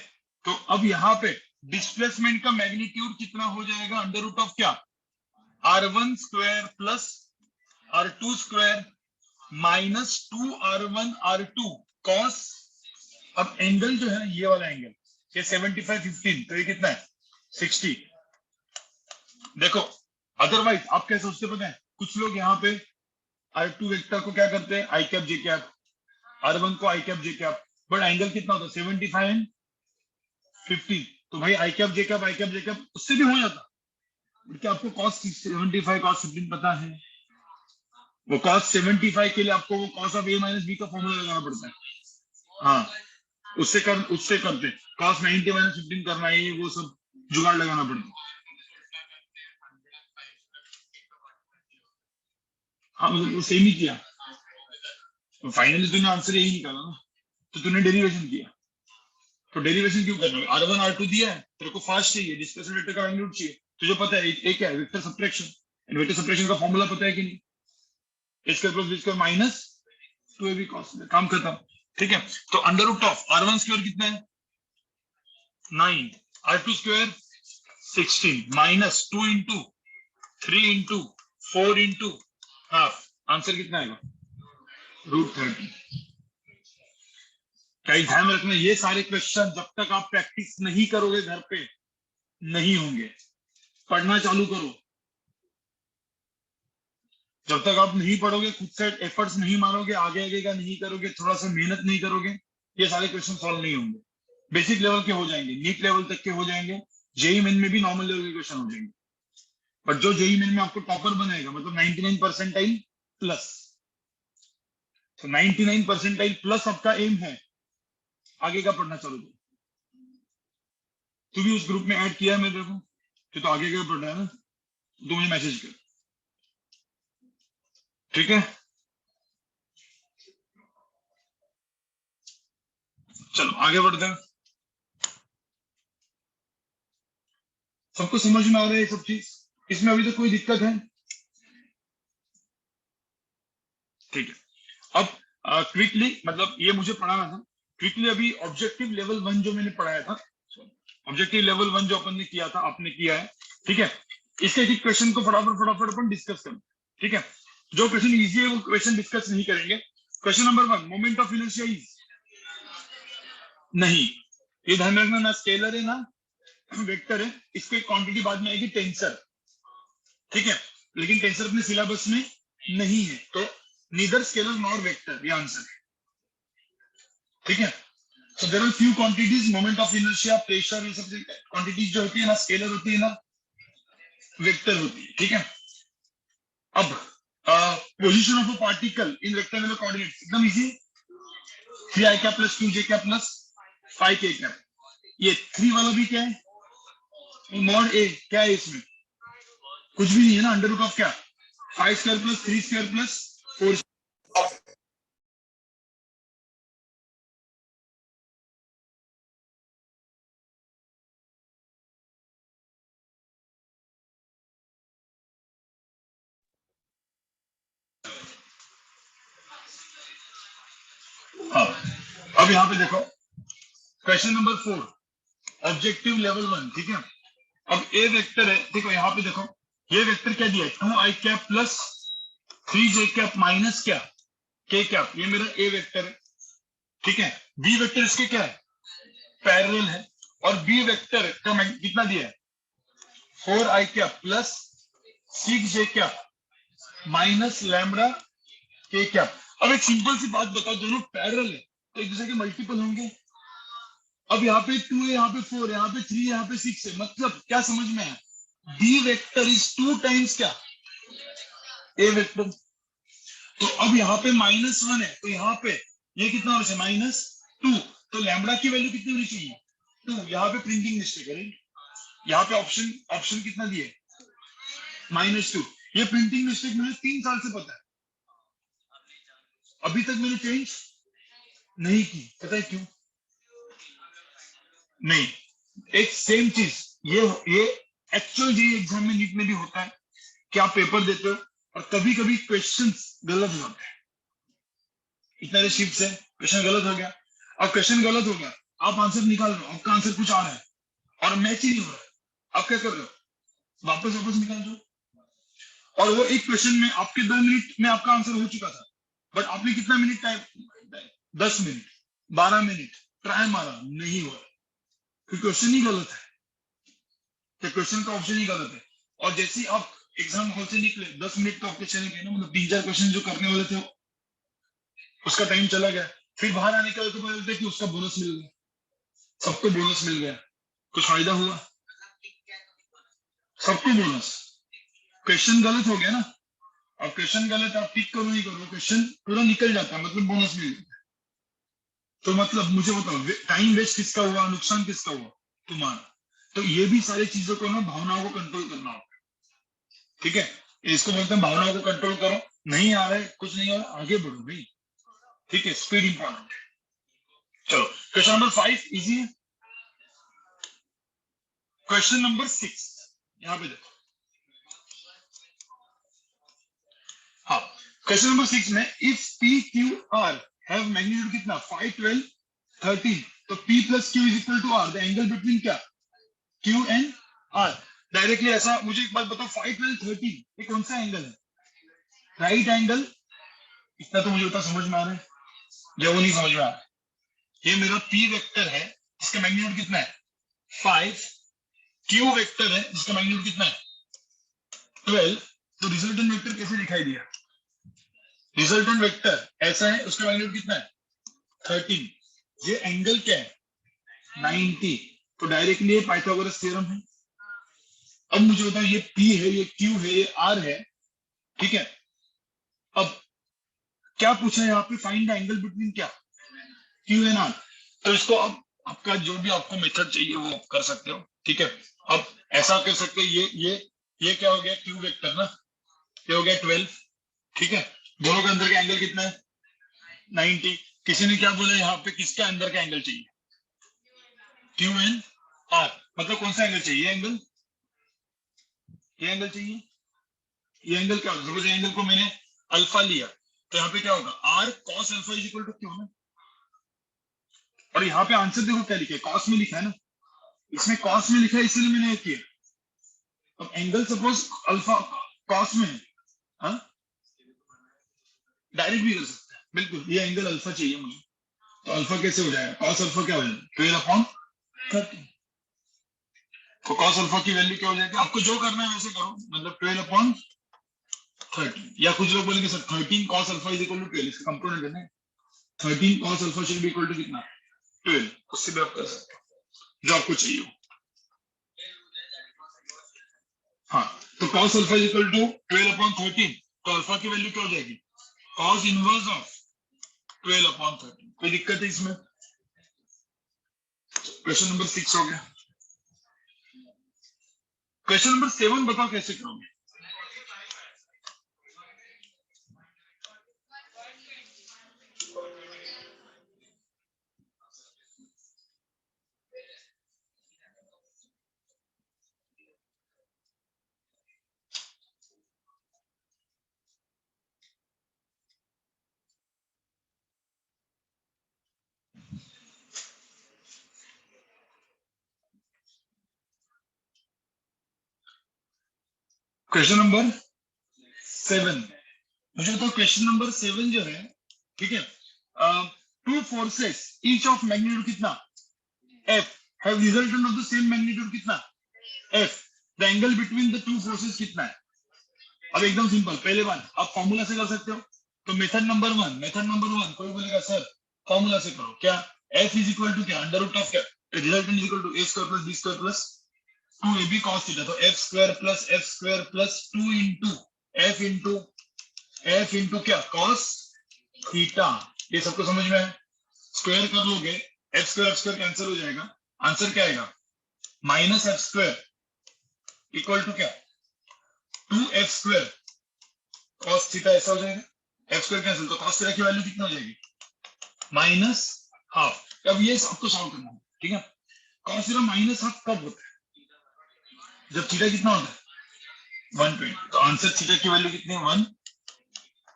तो अब यहाँ पे डिस्प्लेसमेंट का मैग्नीट्यूड कितना हो जाएगा, अंडर रूट ऑफ क्या, R1 square plus R2 square minus 2R1 R2 cos, अब एंगल जो है ये वाला एंगल, ये 75-15, तो ये कितना है 60। देखो अदरवाइज आप क्या सोचते पता है, कुछ लोग यहाँ पे R2 वेक्टर को क्या करते हैं, आई कैप जे कैप, R1 को I cap J cap, but angle कितना होता है 75 एंड 50, तो भाई आई कैप जे कैप उससे भी हो जाता। क्या आपको cos 75 cos 15 पता है, वो cos 75 के लिए आपको वो cos of a minus B का फॉर्मूला लगाना पड़ता है, हाँ उससे करते cos 90 माइनस 15 करना है, वो सब जुगाड़ लगाना पड़ता है। हाँ मतलब वो सेम ही किया, तो फाइनली तूने आंसर यही निकाला ना, तो तूने डेरिवेशन किया, तो डेरिवेशन क्यों करना है, R1 R2 दिया है, तेरे को फास्ट चाहिए, डिस्प्लेसमेंट वेक्टर का मैग्नीट्यूड चाहिए, तुझे पता है एक है वेक्टर सबट्रैक्शन, वेक्टर सबट्रैक्शन का फॉर्मूला पता है कि नहीं, A square plus B square minus 2ab cos, काम खत्म, ठीक है। तो under root of R1 square कितना है 9, R2 square 16 minus 2 into 3 into 4 into half, answer कितना आएगा √30। कहीं ध्यान रखना, ये सारे क्वेश्चन जब तक आप प्रैक्टिस नहीं करोगे घर पे नहीं होंगे, पढ़ना चालू करो, जब तक आप नहीं पढ़ोगे, खुद से एफर्ट्स नहीं मारोगे, आगे आगे का नहीं करोगे, थोड़ा सा मेहनत नहीं करोगे, ये सारे क्वेश्चन सॉल्व नहीं होंगे। बेसिक लेवल के हो जाएंगे, नीट लेवल तक के हो जाएंगे, जेई मेन में भी नॉर्मल लेवल के क्वेश्चन हो जाएंगे, बट जो जेई मेन में आपको टॉपर बनाएगा, मतलब 99 परसेंटाइल प्लस, तो 99 परसेंटाइल प्लस आपका एम है, आगे का पढ़ना चालू करो। तू भी उस ग्रुप में ऐड किया है मेरे को, तो आगे का पढ़ना है ना, तो मुझे मैसेज कर, ठीक है। चलो आगे बढ़ते हैं, सबको समझ में आ रहा है ये सब चीज, इसमें अभी तो कोई दिक्कत है, ठीक है। अब क्विकली, मतलब ये मुझे पढ़ाना था क्विकली, अभी ऑब्जेक्टिव लेवल 1 जो मैंने पढ़ाया था, ऑब्जेक्टिव लेवल 1 जो अपन ने किया था, आपने किया है, ठीक है। इसके एक क्वेश्चन को फटाफट अपन डिस्कस करें, ठीक है। जो क्वेश्चन इजी है वो क्वेश्चन डिस्कस नहीं करेंगे। Question number 1, moment of inertia is, नहीं, ये ध्यान रखना, ना स्केलर है ना वेक्टर है, इसके क्वांटिटी बाद में आएगी टेंसर, ठीक है। लेकिन टेंसर अपने सिलेबस में नहीं है, तो नीदर स्केलर नॉर वेक्टर, ये आंसर है, ठीक है। So there are few quantities, moment of inertia, pressure, ये सब quantities जो होती है ना स्केलर होती है ना वेक्टर होती है, ठीक है। अब position of a particle in rectangular coordinates एकदम easy, 3i cap plus 2j cap plus 5k cap. ये 3 वाला भी क्या है, मॉड a, क्या है इसमें, कुछ भी नहीं है ना, अंडर रूट ऑफ क्या, 5 स्क्वायर प्लस 3 स्क्वायर प्लस 4। हाँ, अब यहाँ पे देखो क्वेश्चन नंबर 4, ऑब्जेक्टिव लेवल 1, ठीक है। अब ए वेक्टर है, देखो यहाँ पे देखो, ये वेक्टर क्या दिया है, 2i cap plus 3j cap minus क्या, k कैप, ये मेरा ए वेक्टर है, ठीक है। बी वेक्टर इसके क्या है, पैरेलल है, और बी वेक्टर का कितना दिया है, 4i cap plus 6j cap minus lambda k cap. अब एक सिंपल सी बात बताओ, दोनों पैरेलल है तो एक दूसरे के मल्टीपल होंगे। अब यहाँ पे 2 है, यहाँ पे 4 है, यहाँ पे 3 है, यहाँ पे 6 है, मतलब क्या समझ में है, बी वेक्टर इज 2 टाइम्स क्या, ए वेक्टर। तो अब यहाँ पे -1 है, तो यहाँ पे ये कितना होना चाहिए, -2, तो लैम्बडा की वैल्यू कितनी होनी चाहिए, 2। यहाँ पे प्रिंटिंग मिस्टेक है, यहाँ पे ऑप्शन कितना दिए, -2। ये प्रिंटिंग मिस्टेक मुझे 3 साल से पता है, अभी तक मैंने चेंज नहीं की, पता है क्यों, नहीं, एक सेम चीज, ये एक्चुअल जी एग्जाम में नीट में भी होता है कि आप पेपर देते हो और कभी कभी क्वेश्चंस गलत हो जाते हैं, इतना शिफ्ट से क्वेश्चन गलत हो गया। अब क्वेश्चन गलत हो गया, आप आंसर निकाल रहे हो, आपका आंसर कुछ आ रहा है और मैच ही नहीं हो रहा है, आप क्या कर रहे हो, वापस निकाल दो। और वो एक क्वेश्चन में आपके 2 मिनट में आपका आंसर हो चुका था, बट आपने कितना minute time, 10 minute 12 minute try मारा, नहीं हुआ, क्वेश्चन ही गलत है, तो क्वेश्चन का ऑप्शन ही गलत है। और जैसे आप एग्जाम हॉल से निकले, 10 मिनट तो आपके चले गए ना, मतलब 3-4 क्वेश्चन जो करने वाले थे उसका टाइम चला गया, फिर बाहर आने के बाद तो बोलते कि उसका बोनस मिल गया, सबको बोनस मिल गया, कुछ फायदा हुआ, सबको बोनस, क्वेश्चन गलत हो गया ना। अब क्वेश्चन गलत, आप टिक करो नहीं करो, क्वेश्चन पूरा निकल जाता है, मतलब बोनस मिल गया। तो मतलब मुझे बताओ, टाइम वेस्ट किसका हुआ, नुकसान किसका हुआ, तुम्हारा। तो ये भी सारी चीजों को ना, भावनाओं को कंट्रोल करना होगा, ठीक है। इसको बोलते हैं भावनाओं को कंट्रोल करो, नहीं आ रहा है, कुछ नहीं हो रहा, आगे बढ़ो भाई, ठीक है, स्पीड इंपॉर्टेंट है। चलो क्वेश्चन नंबर 5 इजी है। क्वेश्चन नंबर 6, यहाँ पे देखो, हाँ, क्वेश्चन नंबर 6 में if P Q R have magnitude कितना, 5, 12, 13, तो P plus Q is equal to R, the angle between क्या, क्यू एंड आर। डायरेक्टली ऐसा मुझे एक बात बताओ, 5, 12, 13 ये कौन सा एंगल है, राइट एंगल, इतना तो मुझे बता समझ में आ रहा है, या वो नहीं समझ में आ रहा है। ये मेरा P वेक्टर है जिसका मैग्नीट्यूड कितना है 5, Q वेक्टर है जिसका मैग्नीट्यूड कितना है 12, तो रिजल्टेंट वेक्टर कैसे दिखाई दिया, रिजल्टेंट वेक्टर ऐसा है, उसका मैग्नीट्यूड कितना है 13, ये एंगल क्या है 90, तो डायरेक्टली ये पाइथागोरस थ्योरम है। अब मुझे बताओ, ये P है, ये Q है, ये R है, ठीक है। अब क्या पूछा है यहाँ पे, फाइंड द एंगल बिटवीन क्या, Q एंड R। तो इसको अब आपका जो भी आपको मेथड चाहिए वो आप कर सकते हो, ठीक है। अब ऐसा कर सकते हैं, ये क्या हो गया, Q वेक्टर ना, ये हो गया 12, ठीक है। दोनों के अंदर का एंगल कितना है 90। किसी ने क्या बोला यहाँ पे, किसके अंदर का एंगल चाहिए, Q एंड R, मतलब कौन सा एंगल चाहिए, एंगल, ये एंगल चाहिए, ये एंगल क्या होगा, सपोज एंगल को मैंने अल्फा लिया, तो यहाँ पे क्या होगा, R cos alpha is equal to Q ना। और यहाँ पे आंसर देखो क्या लिखा है, कॉस में लिखा है ना, इसमें कॉस में लिखा है इसलिए मैंने ये किया। अब एंगल सपोज अल्फा कॉस में है, हाँ डायरेक्ट भी कर सकते हैं बिल्कुल। ये एंगल अल्फा चाहिए मुझे, तो अल्फा कैसे हो जाएगा, कॉस अल्फा क्या हो जाएगा 12/30। तो कॉस अल्फा की वैल्यू क्या हो जाएगी, आपको जो करना है वैसे करो, मतलब 12/30, या कुछ लोग बोलेंगे sir 13 cos alpha is equal to 12, इसका कंपोनेंट है ना 13 cos alpha should be equal to कितना 12, उससे भी आप कर सकते हो जो आपको चाहिए हो। हाँ तो cos alpha is equal to 12/13, तो अल्फा की वैल्यू क्या हो जाएगी cos इनवर्स ऑफ 12/13। कोई दिक्कत है इसमें? क्वेश्चन नंबर 6 हो गया। क्वेश्चन नंबर 7 बताओ कैसे करोगे। क्वेश्चन नंबर 7, मुझे तो क्वेश्चन नंबर 7 जो है, ठीक है, two forces each of magnitude कितना F have resultant of the same magnitude कितना F, the angle between the two forces कितना है। अब एकदम सिंपल, पहले बात आप फॉर्मूला से कर सकते हो, तो मेथड नंबर वन कोई बोलेगा सर फॉर्मूला से करो, क्या F इज इक्वल टू क्या अंडर रूट ऑफ क्या resultant is equal to a square plus b square plus 2ab cos theta, तो f square plus 2 into f into क्या cos थीटा। ये सबको समझ में है? स्क्वायर कर लोगे एफ स्क्वायर कैंसिल हो जाएगा, आंसर क्या आएगा minus F square equal to क्या 2f² cos थीटा, ऐसा हो जाएगा। एफ स्क्वायर कैंसिल, तो cos थीटा की वैल्यू कितना हो जाएगी -12। अब ये सबको सॉल्व करना है, ठीक है। cos थीटा -12 कब होता है, जब थीटा कितना होता है 120, तो आंसर थीटा की वैल्यू कितनी है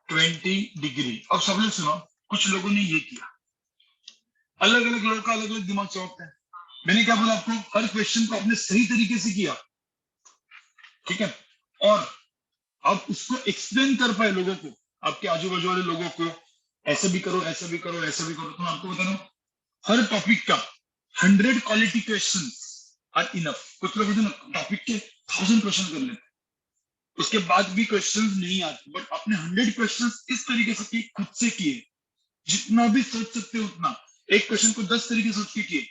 120 डिग्री। अब सब लोग सुनो, कुछ लोगों ने ये किया, अलग अलग लोगों का अलग अलग दिमाग चौकता है। मैंने क्या बोला आपको, हर क्वेश्चन को आपने सही तरीके से किया, ठीक है, और आप उसको एक्सप्लेन कर पाए लोगों को, आपके आजू बाजू वाले लोगों को, ऐसे भी करो ऐसे भी करो ऐसे भी करो। तो मैं आपको बता रहा हूँ हर टॉपिक का 100 क्वालिटी क्वेश्चन आर इनफ। कुछ लोग टॉपिक के 1000 क्वेश्चन कर लेते, उसके बाद भी क्वेश्चन नहीं आते, बट आपने 100 क्वेश्चन इस तरीके से किए, खुद से किए, जितना भी सोच सकते हो उतना, एक क्वेश्चन को 10 तरीके से सोच के किए,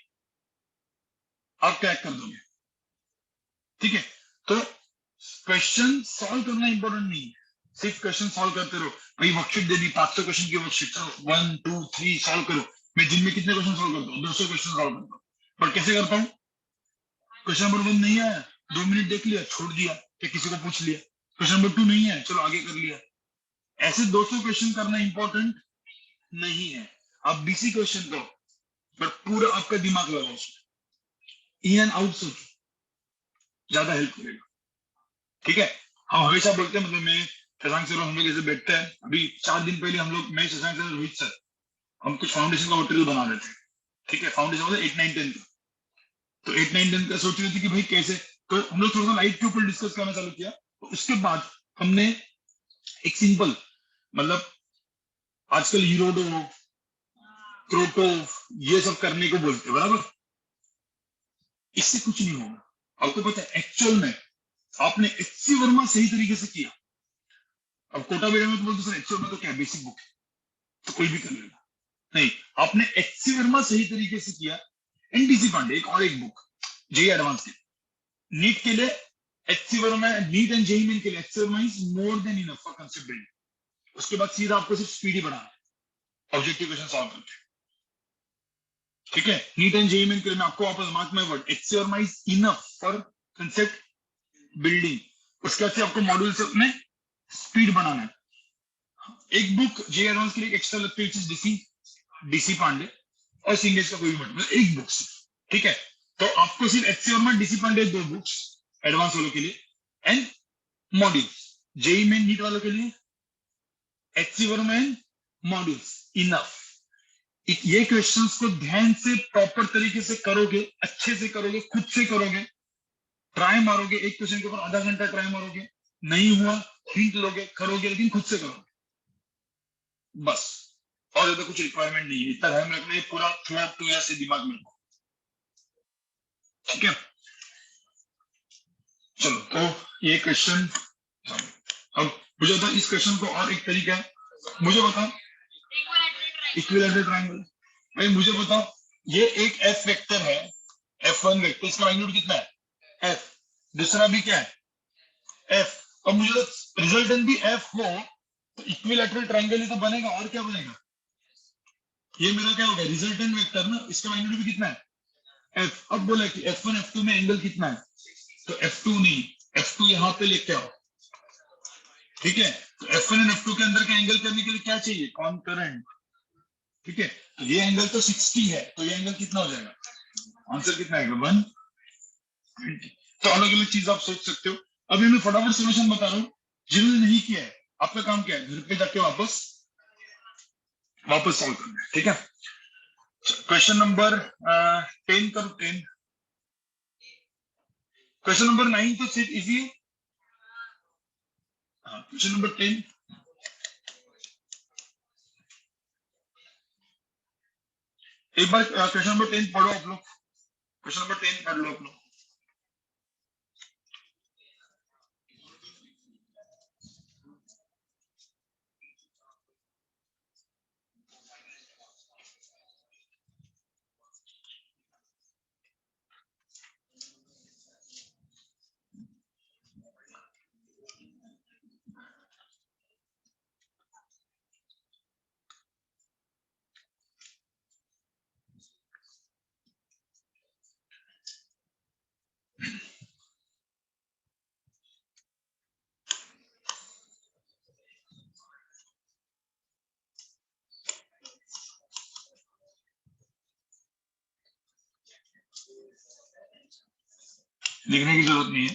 आप क्रैक कर दोगे, ठीक है। तो क्वेश्चन सॉल्व करना इंपॉर्टेंट नहीं है, सिर्फ क्वेश्चन सॉल्व करते रहो। भाई वर्कशीट दे दी 500 क्वेश्चन की वर्कशीट, चलो 1 2 3 सॉल्व करो। मैं दिन में कितने क्वेश्चन सॉल्व करता हूँ 200 क्वेश्चन सॉल्व करता हूँ, पर कैसे करता हूँ, क्वेश्चन नंबर 1 नहीं आया 2 मिनट देख लिया छोड़ दिया, या किसी को पूछ लिया, क्वेश्चन नंबर 2 नहीं है चलो आगे कर लिया। ऐसे 200 क्वेश्चन करना इंपॉर्टेंट नहीं है। आप बीसी क्वेश्चन करो, बट पूरा आपका दिमाग लगाओ उसमें, इन एंड आउट सोचो, ज्यादा हेल्प करेगा, ठीक है। हम हमेशा बोलते हैं, मतलब मैं शशांक सर हम लोग ऐसे बैठते हैं, अभी 4 दिन पहले हम लोग, मैं शशांक सर रोहित सर, हम कुछ फाउंडेशन का मटेरियल बना रहे थे, ठीक है, फाउंडेशन मतलब 8 9 10 का। तो 8 9 10 का सोच रहे थे कि भाई कैसे, तो हम लोग थोड़ा सा लाइट के ऊपर डिस्कस करना चालू किया। तो उसके बाद हमने एक सिंपल, मतलब आजकल यूरोडो क्रोटो ये सब करने को बोलते हैं, बराबर, इससे कुछ नहीं होगा। आपको पता है एक्चुअल में आपने एचसी वर्मा सही तरीके से किया। अब कोटा बेटा में तो बोलते सर एक्चुअल में तो क्या बेसिक बुक है तो कोई भी कर लेगा, नहीं, आपने एचसी वर्मा सही तरीके से किया। एनडीसी पांडे एक और एक बुक जेई एडवांस के, नीट के लिए HC Verma, NEET and JEE Main के लिए HC Verma is more than enough for concept building. उसके बाद सीधा आपको सिर्फ स्पीडी बढ़ाना है, ऑब्जेक्टिव क्वेश्चन सॉल्व करके, ठीक है। नीट एंड जेई मेन के लिए मैं आपको वापस mark my word, HC Verma is enough for concept building. उसके बाद से आपको मॉड्यूल से अपने स्पीड बनाना है। एक बुक जे एडवांस के लिए एक्स्ट्रा लगती है डीसी पांडे और सिंगेज का कोई भी मतलब एक बुक सिर्फ, ठीक है। तो आपको सिर्फ HC Verma DC Pandey 2 books advance वालों के लिए, and modules JEE Main NEET वालों के लिए HC Verma and modules enough. ये क्वेश्चंस को ध्यान से प्रॉपर तरीके से करोगे, अच्छे से करोगे, खुद से करोगे, ट्राई मारोगे, एक क्वेश्चन के ऊपर आधा घंटा ट्राई मारोगे, नहीं हुआ हिंट लोगे, करोगे, लेकिन खुद से करोगे बस। और ज्यादा कुछ रिक्वायरमेंट नहीं है, इतना ध्यान रखना, ये पूरा थोड़ा टू ईयर से दिमाग में रखो, ठीक है। चलो तो ये क्वेश्चन, अब मुझे बताओ इस क्वेश्चन को और एक तरीका है, मुझे बताओ इक्विलैटरल ट्रायंगल, भाई मुझे बताओ ये एक एफ वेक्टर है, F1 वेक्टर, इसका मैग्नीट्यूड कितना है F, दूसरा भी क्या है F, अब मुझे रिजल्टेंट भी F हो तो इक्विलैटरल ट्रायंगल ही तो बनेगा, और क्या बनेगा, ये मेरा क्या होगा रिजल्टेंट वेक्टर ना, इसका मैग्नीट्यूड भी कितना है F। अब बोला कि F1 F2 में एंगल कितना है, तो F2 नहीं, F2 यहाँ पे लेके आओ, ठीक है। तो F1 और F2 के अंदर का एंगल करने के लिए क्या चाहिए, कॉन्करेंट, ठीक है। तो ये एंगल तो 60 है, तो ये एंगल कितना हो जाएगा, आंसर कितना आएगा 120। तो अलग अलग चीज आप सोच सकते हो। अभी मैं फटाफट सोल्यूशन बता रहा हूँ, जिन्होंने नहीं किया है आपका काम क्या है, घर पे जाके वापस सॉल्व करना है, ठीक है। क्वेश्चन नंबर 10 करो, 10। क्वेश्चन नंबर 9 तो सिर्फ इजी है, क्वेश्चन नंबर 10 एक बार क्वेश्चन नंबर 10 पढ़ो आप लोग, क्वेश्चन नंबर 10 पढ़ लो आप लोग। लिखने की जरूरत नहीं है,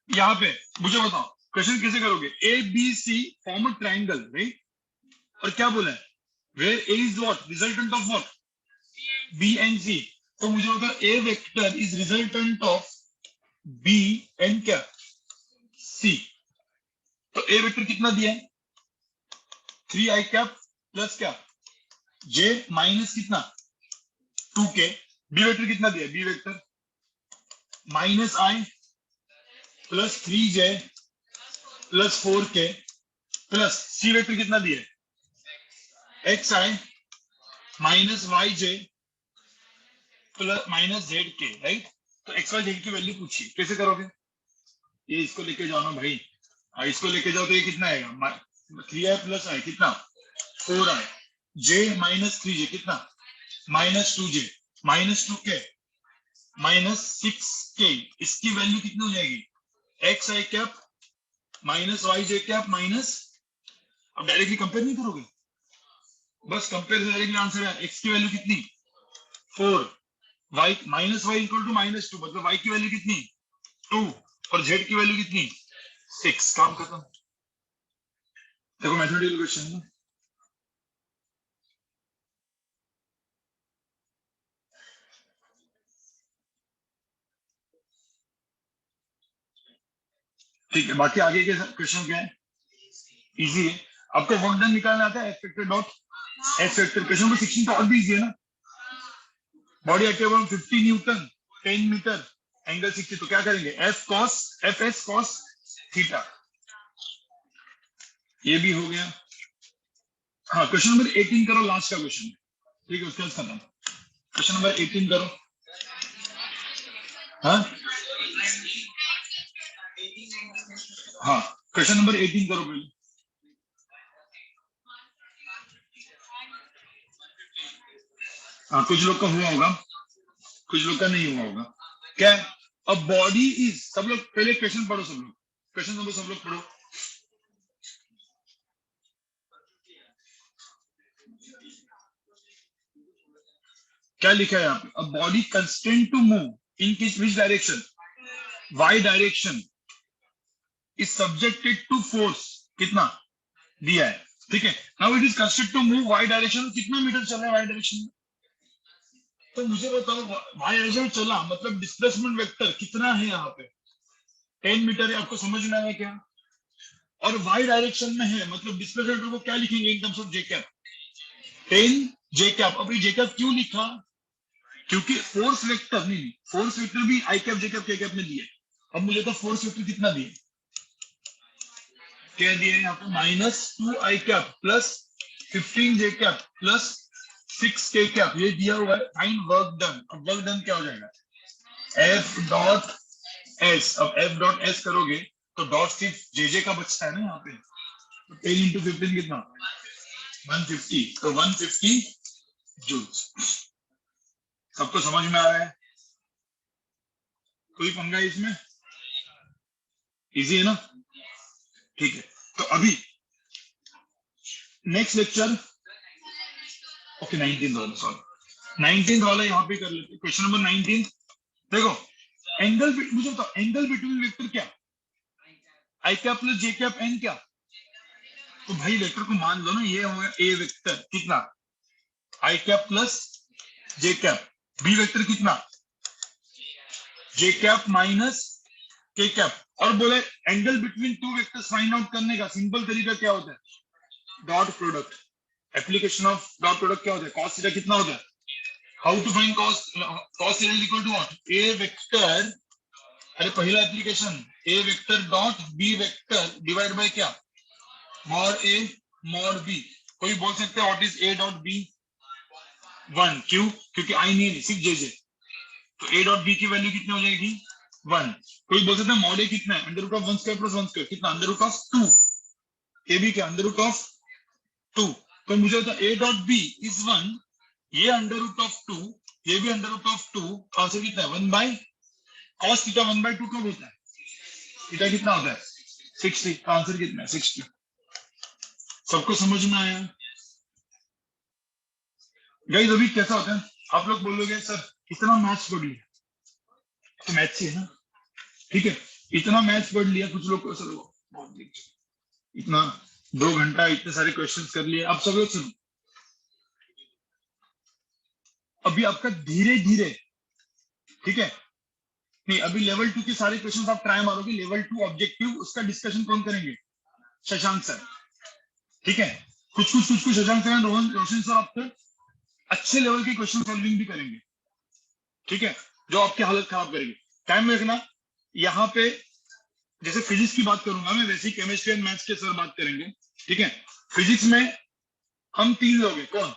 यहाँ पे मुझे बताओ क्वेश्चन कैसे करोगे, A B C form a triangle, right, और क्या बोला है, where A is what resultant of what B and C, तो मुझे बताओ A vector is resultant of B and क्या सी, तो ए वेक्टर कितना दिया है 3i कैप प्लस क्या जे माइनस कितना 2k, बी वेक्टर कितना दिया है, B vector minus I plus 3j plus 4k plus C vector कितना दिया है X I minus Y J plus minus Z K, right. तो एक्स वाई जेड की वैल्यू पूछिए, कैसे करोगे, ये इसको लेके जाओ ना भाई, इसको लेके जाओ तो ये कितना आएगा 3i प्लस आई कितना 4i, जे माइनस 3j कितना minus 2j minus 2k minus 6k, इसकी वैल्यू कितनी हो जाएगी X I cap minus Y J cap minus, अब डायरेक्टली कंपेयर नहीं करोगे, बस कंपेयर से डायरेक्टली आंसर है, एक्स की वैल्यू कितनी 4, Y minus Y equal to minus 2, मतलब वाई की वैल्यू कितनी 2 और जेड की वैल्यू कितनी 6, काम खत्म। देखो मैथमेटिकल क्वेश्चन है, ठीक है। बाकी आगे के क्वेश्चन क्या है, इजी है, आपको वर्क डन निकालना आता है F vector dot F vector, question number 16 तो और भी इजी है ना, body active 50 newton 10 metre angle 60, तो क्या करेंगे एफ एस कॉस थीटा, ये भी हो गया। हाँ क्वेश्चन नंबर 18 करो, लास्ट का क्वेश्चन, ठीक है, उसके बाद खत्म, क्वेश्चन नंबर 18 करो। हाँ हाँ क्वेश्चन नंबर 18 करो पहले, हाँ कुछ लोग का हुआ होगा, कुछ लोग का नहीं हुआ होगा, क्या अ बॉडी इज, सब लोग पहले क्वेश्चन पढ़ो, सब लोग क्वेश्चन नंबर सब लोग पढ़ो, क्या लिखा है यहाँ पे, a body constraint to move in किस which direction Y direction is subjected to force, कितना दिया है ठीक है, now it is construct to move Y direction, कितना मीटर चल रहा है वाई डायरेक्शन में, तो मुझे बताओ वाई डायरेक्शन में चला मतलब डिस्प्लेसमेंट वेक्टर कितना है यहाँ पे, 10 मीटर है, आपको समझ में आया क्या, और वाई डायरेक्शन में है मतलब डिस्प्लेसमेंट वेक्टर को क्या लिखेंगे इन terms of J cap, 10 J cap. अब ये जे कैप क्यों लिखा, क्योंकि फोर्स वेक्टर नहीं, फोर्स वेक्टर भी आई कैप जे कैप के कैप में दिए, अब मुझे तो फोर्स वेक्टर कितना दिए, क्या दिए यहाँ पे -2 आई कैप प्लस 15 जे कैप प्लस 6 के कैप, ये दिया हुआ है, फाइंड वर्क डन। अब वर्क डन क्या हो जाएगा, एफ डॉट एस, अब एफ डॉट एस करोगे तो डॉट सिर्फ जे का बचता है ना यहाँ पे, तो 10 इंटू 15 कितना, 150, तो 150 जूल्स। सबको समझ में आ रहा है, कोई पंगा है इसमें, इजी है ना, ठीक है। तो अभी नेक्स्ट लेक्चर, ओके 19 वाला, सॉरी 19 वाला यहाँ पे कर लेते, क्वेश्चन नंबर 19। देखो एंगल, मुझे बताओ एंगल बिटवीन वेक्टर क्या, आई cap plus J cap N क्या, तो भाई वेक्टर को मान लो ना, ये हो गया ए वेक्टर कितना, I cap plus J cap, B vector कितना, J cap minus K cap, और बोले angle between two vectors find out करने का सिंपल तरीका क्या होता है, dot product, application of dot product क्या होता है, कॉस थीटा कितना होता है, how to find cos, cos theta is equal to what, A vector, अरे पहला application A vector dot B vector divide by क्या, मॉड ए मॉड बी, कोई बोल सकते हैं what is A dot B, 1, क्यों, क्योंकि आई नहीं है सिर्फ जे जे, तो ए डॉट बी की वैल्यू कितनी हो जाएगी 1, कोई बोल सकता है मॉड ए कितना है, under root of 1 square plus 1 square कितना, under root of 2, A B क्या अंडर रूट ऑफ 2, तो मुझे होता ए डॉट बी इज 1, ये अंडर रूट ऑफ 2, ये भी अंडर रूट ऑफ 2, आंसर कितना है 1 बाय cos थीटा 1/2 कब होता है, थीटा कितना होता है 60, का आंसर कितना है 60। सबको समझ में आया गाइस, अभी कैसा होता है, आप लोग बोलोगे सर इतना मैथ्स पढ़ लिया, तो मैथ्स ही है ना, ठीक है, इतना मैथ्स पढ़ लिया, कुछ लोग को सर बहुत इतना 2 घंटा इतने सारे क्वेश्चंस कर लिए, अब सब लोग सुनो, अभी आपका धीरे धीरे, ठीक है, नहीं अभी लेवल 2 के सारे क्वेश्चंस आप ट्राई मारोगे, लेवल 2 ऑब्जेक्टिव उसका डिस्कशन कौन करेंगे, शशांक सर, ठीक है, कुछ शशांक सर, रोशन सर आपको अच्छे लेवल के क्वेश्चन सॉल्विंग भी करेंगे, ठीक है, जो आपकी हालत खराब करेंगे, टाइम में रखना। यहाँ पे जैसे फिजिक्स की बात करूंगा मैं, वैसे ही केमिस्ट्री एंड मैथ्स के सर बात करेंगे, ठीक है, फिजिक्स में हम 3 लोग हैं, कौन,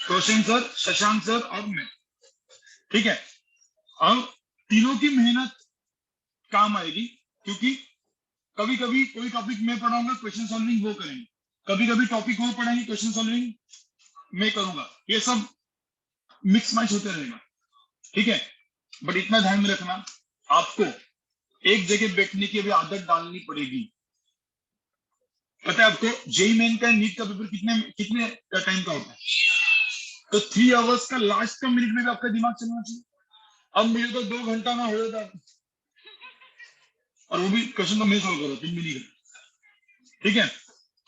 रोशन सर, शशांक सर और मैं, ठीक है, अब तीनों की मेहनत काम आएगी, क्योंकि कभी कभी कोई टॉपिक मैं पढ़ाऊंगा, क्वेश्चन सॉल्विंग वो करेंगे, कभी कभी टॉपिक वो पढ़ाएंगे, क्वेश्चन सॉल्विंग मैं करूंगा, ये सब मिक्स मैच होते रहेगा, ठीक है, बट इतना ध्यान में रखना, आपको एक जगह बैठने की अभी आदत डालनी पड़ेगी। पता है आपको जेई मेन का नीट का पेपर कितने कितने टाइम का होता है, तो 3 आवर्स का लास्ट का मिनट में भी आपका दिमाग चलना चाहिए, अब मेरे तो 2 घंटा में हो जाता, और वो भी क्वेश्चन तो मैं सॉल्व करो, तुम भी नहीं करो, ठीक है,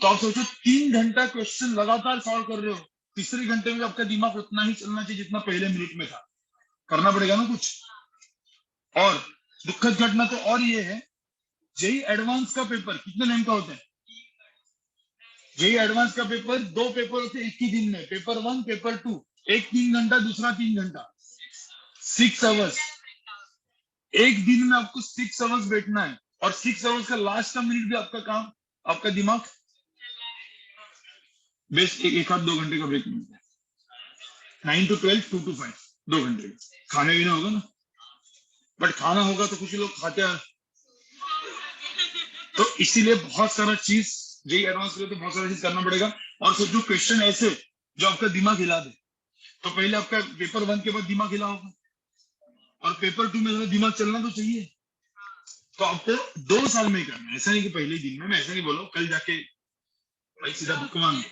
तो आप सोचो 3 घंटा क्वेश्चन लगातार सॉल्व कर रहे हो, तीसरे घंटे में आपका दिमाग उतना ही चलना चाहिए जितना पहले मिनट में था, करना पड़ेगा ना कुछ। और दुखद घटना तो और ये है, जेई एडवांस का पेपर कितने टाइम का होता है, जेई एडवांस का पेपर 2 पेपर होते एक ही दिन में, पेपर 1 पेपर 2, एक 3 घंटा दूसरा 3 घंटा, 6 आवर्स, एक दिन में आपको 6 आवर्स बैठना है, और 6 आवर्स का लास्ट का मिनट भी आपका काम, आपका दिमाग बेस्ट एक आध 2 घंटे का ब्रेक मिलता है, 9 to 12, 2 to 5, 2 घंटे खाने पीना होगा ना, बट खाना होगा तो कुछ लोग खाते हैं, तो इसीलिए बहुत सारा चीज जेई एडवांस के लिए तो बहुत सारा चीज करना पड़ेगा, और सोचो क्वेश्चन ऐसे जो आपका दिमाग हिला दे, तो पहले आपका पेपर 1 के बाद दिमाग हिला होगा, और पेपर 2 में दिमाग चलना तो चाहिए, तो आपको 2 साल में ही करना है, ऐसा नहीं कि पहले दिन में, मैं ऐसा नहीं बोलो कल जाके भाई सीधा बुक मांग,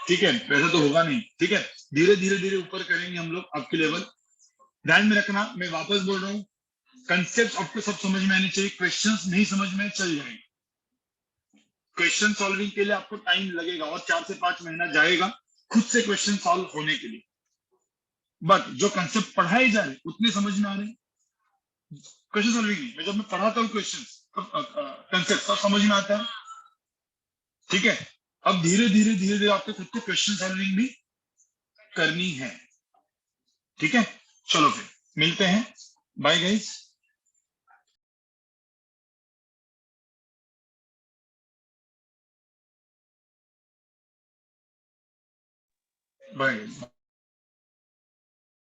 ठीक है, वैसा तो होगा नहीं, ठीक है, धीरे धीरे धीरे ऊपर करेंगे हम लोग आपके लेवल, ध्यान में रखना, मैं वापस बोल रहा हूँ, कंसेप्ट आपको सब समझ में आने चाहिए, क्वेश्चंस नहीं समझ में चल जाएंगे, क्वेश्चन सॉल्विंग के लिए आपको टाइम लगेगा और 4 से 5 महीना जाएगा खुद से क्वेश्चन सॉल्व होने के लिए, बट जो कंसेप्ट पढ़ाए जा रहे उतने समझ में आ रहे हैं। क्वेश्चन सॉल्विंग नहीं, मैं जब मैं पढ़ाता हूँ क्वेश्चन कंसेप्ट सब समझ में आता है। ठीक है, अब धीरे धीरे धीरे धीरे आपको खुद को क्वेश्चन सॉल्विंग भी करनी है। ठीक है, चलो फिर मिलते हैं, बाय गाइस। बाय।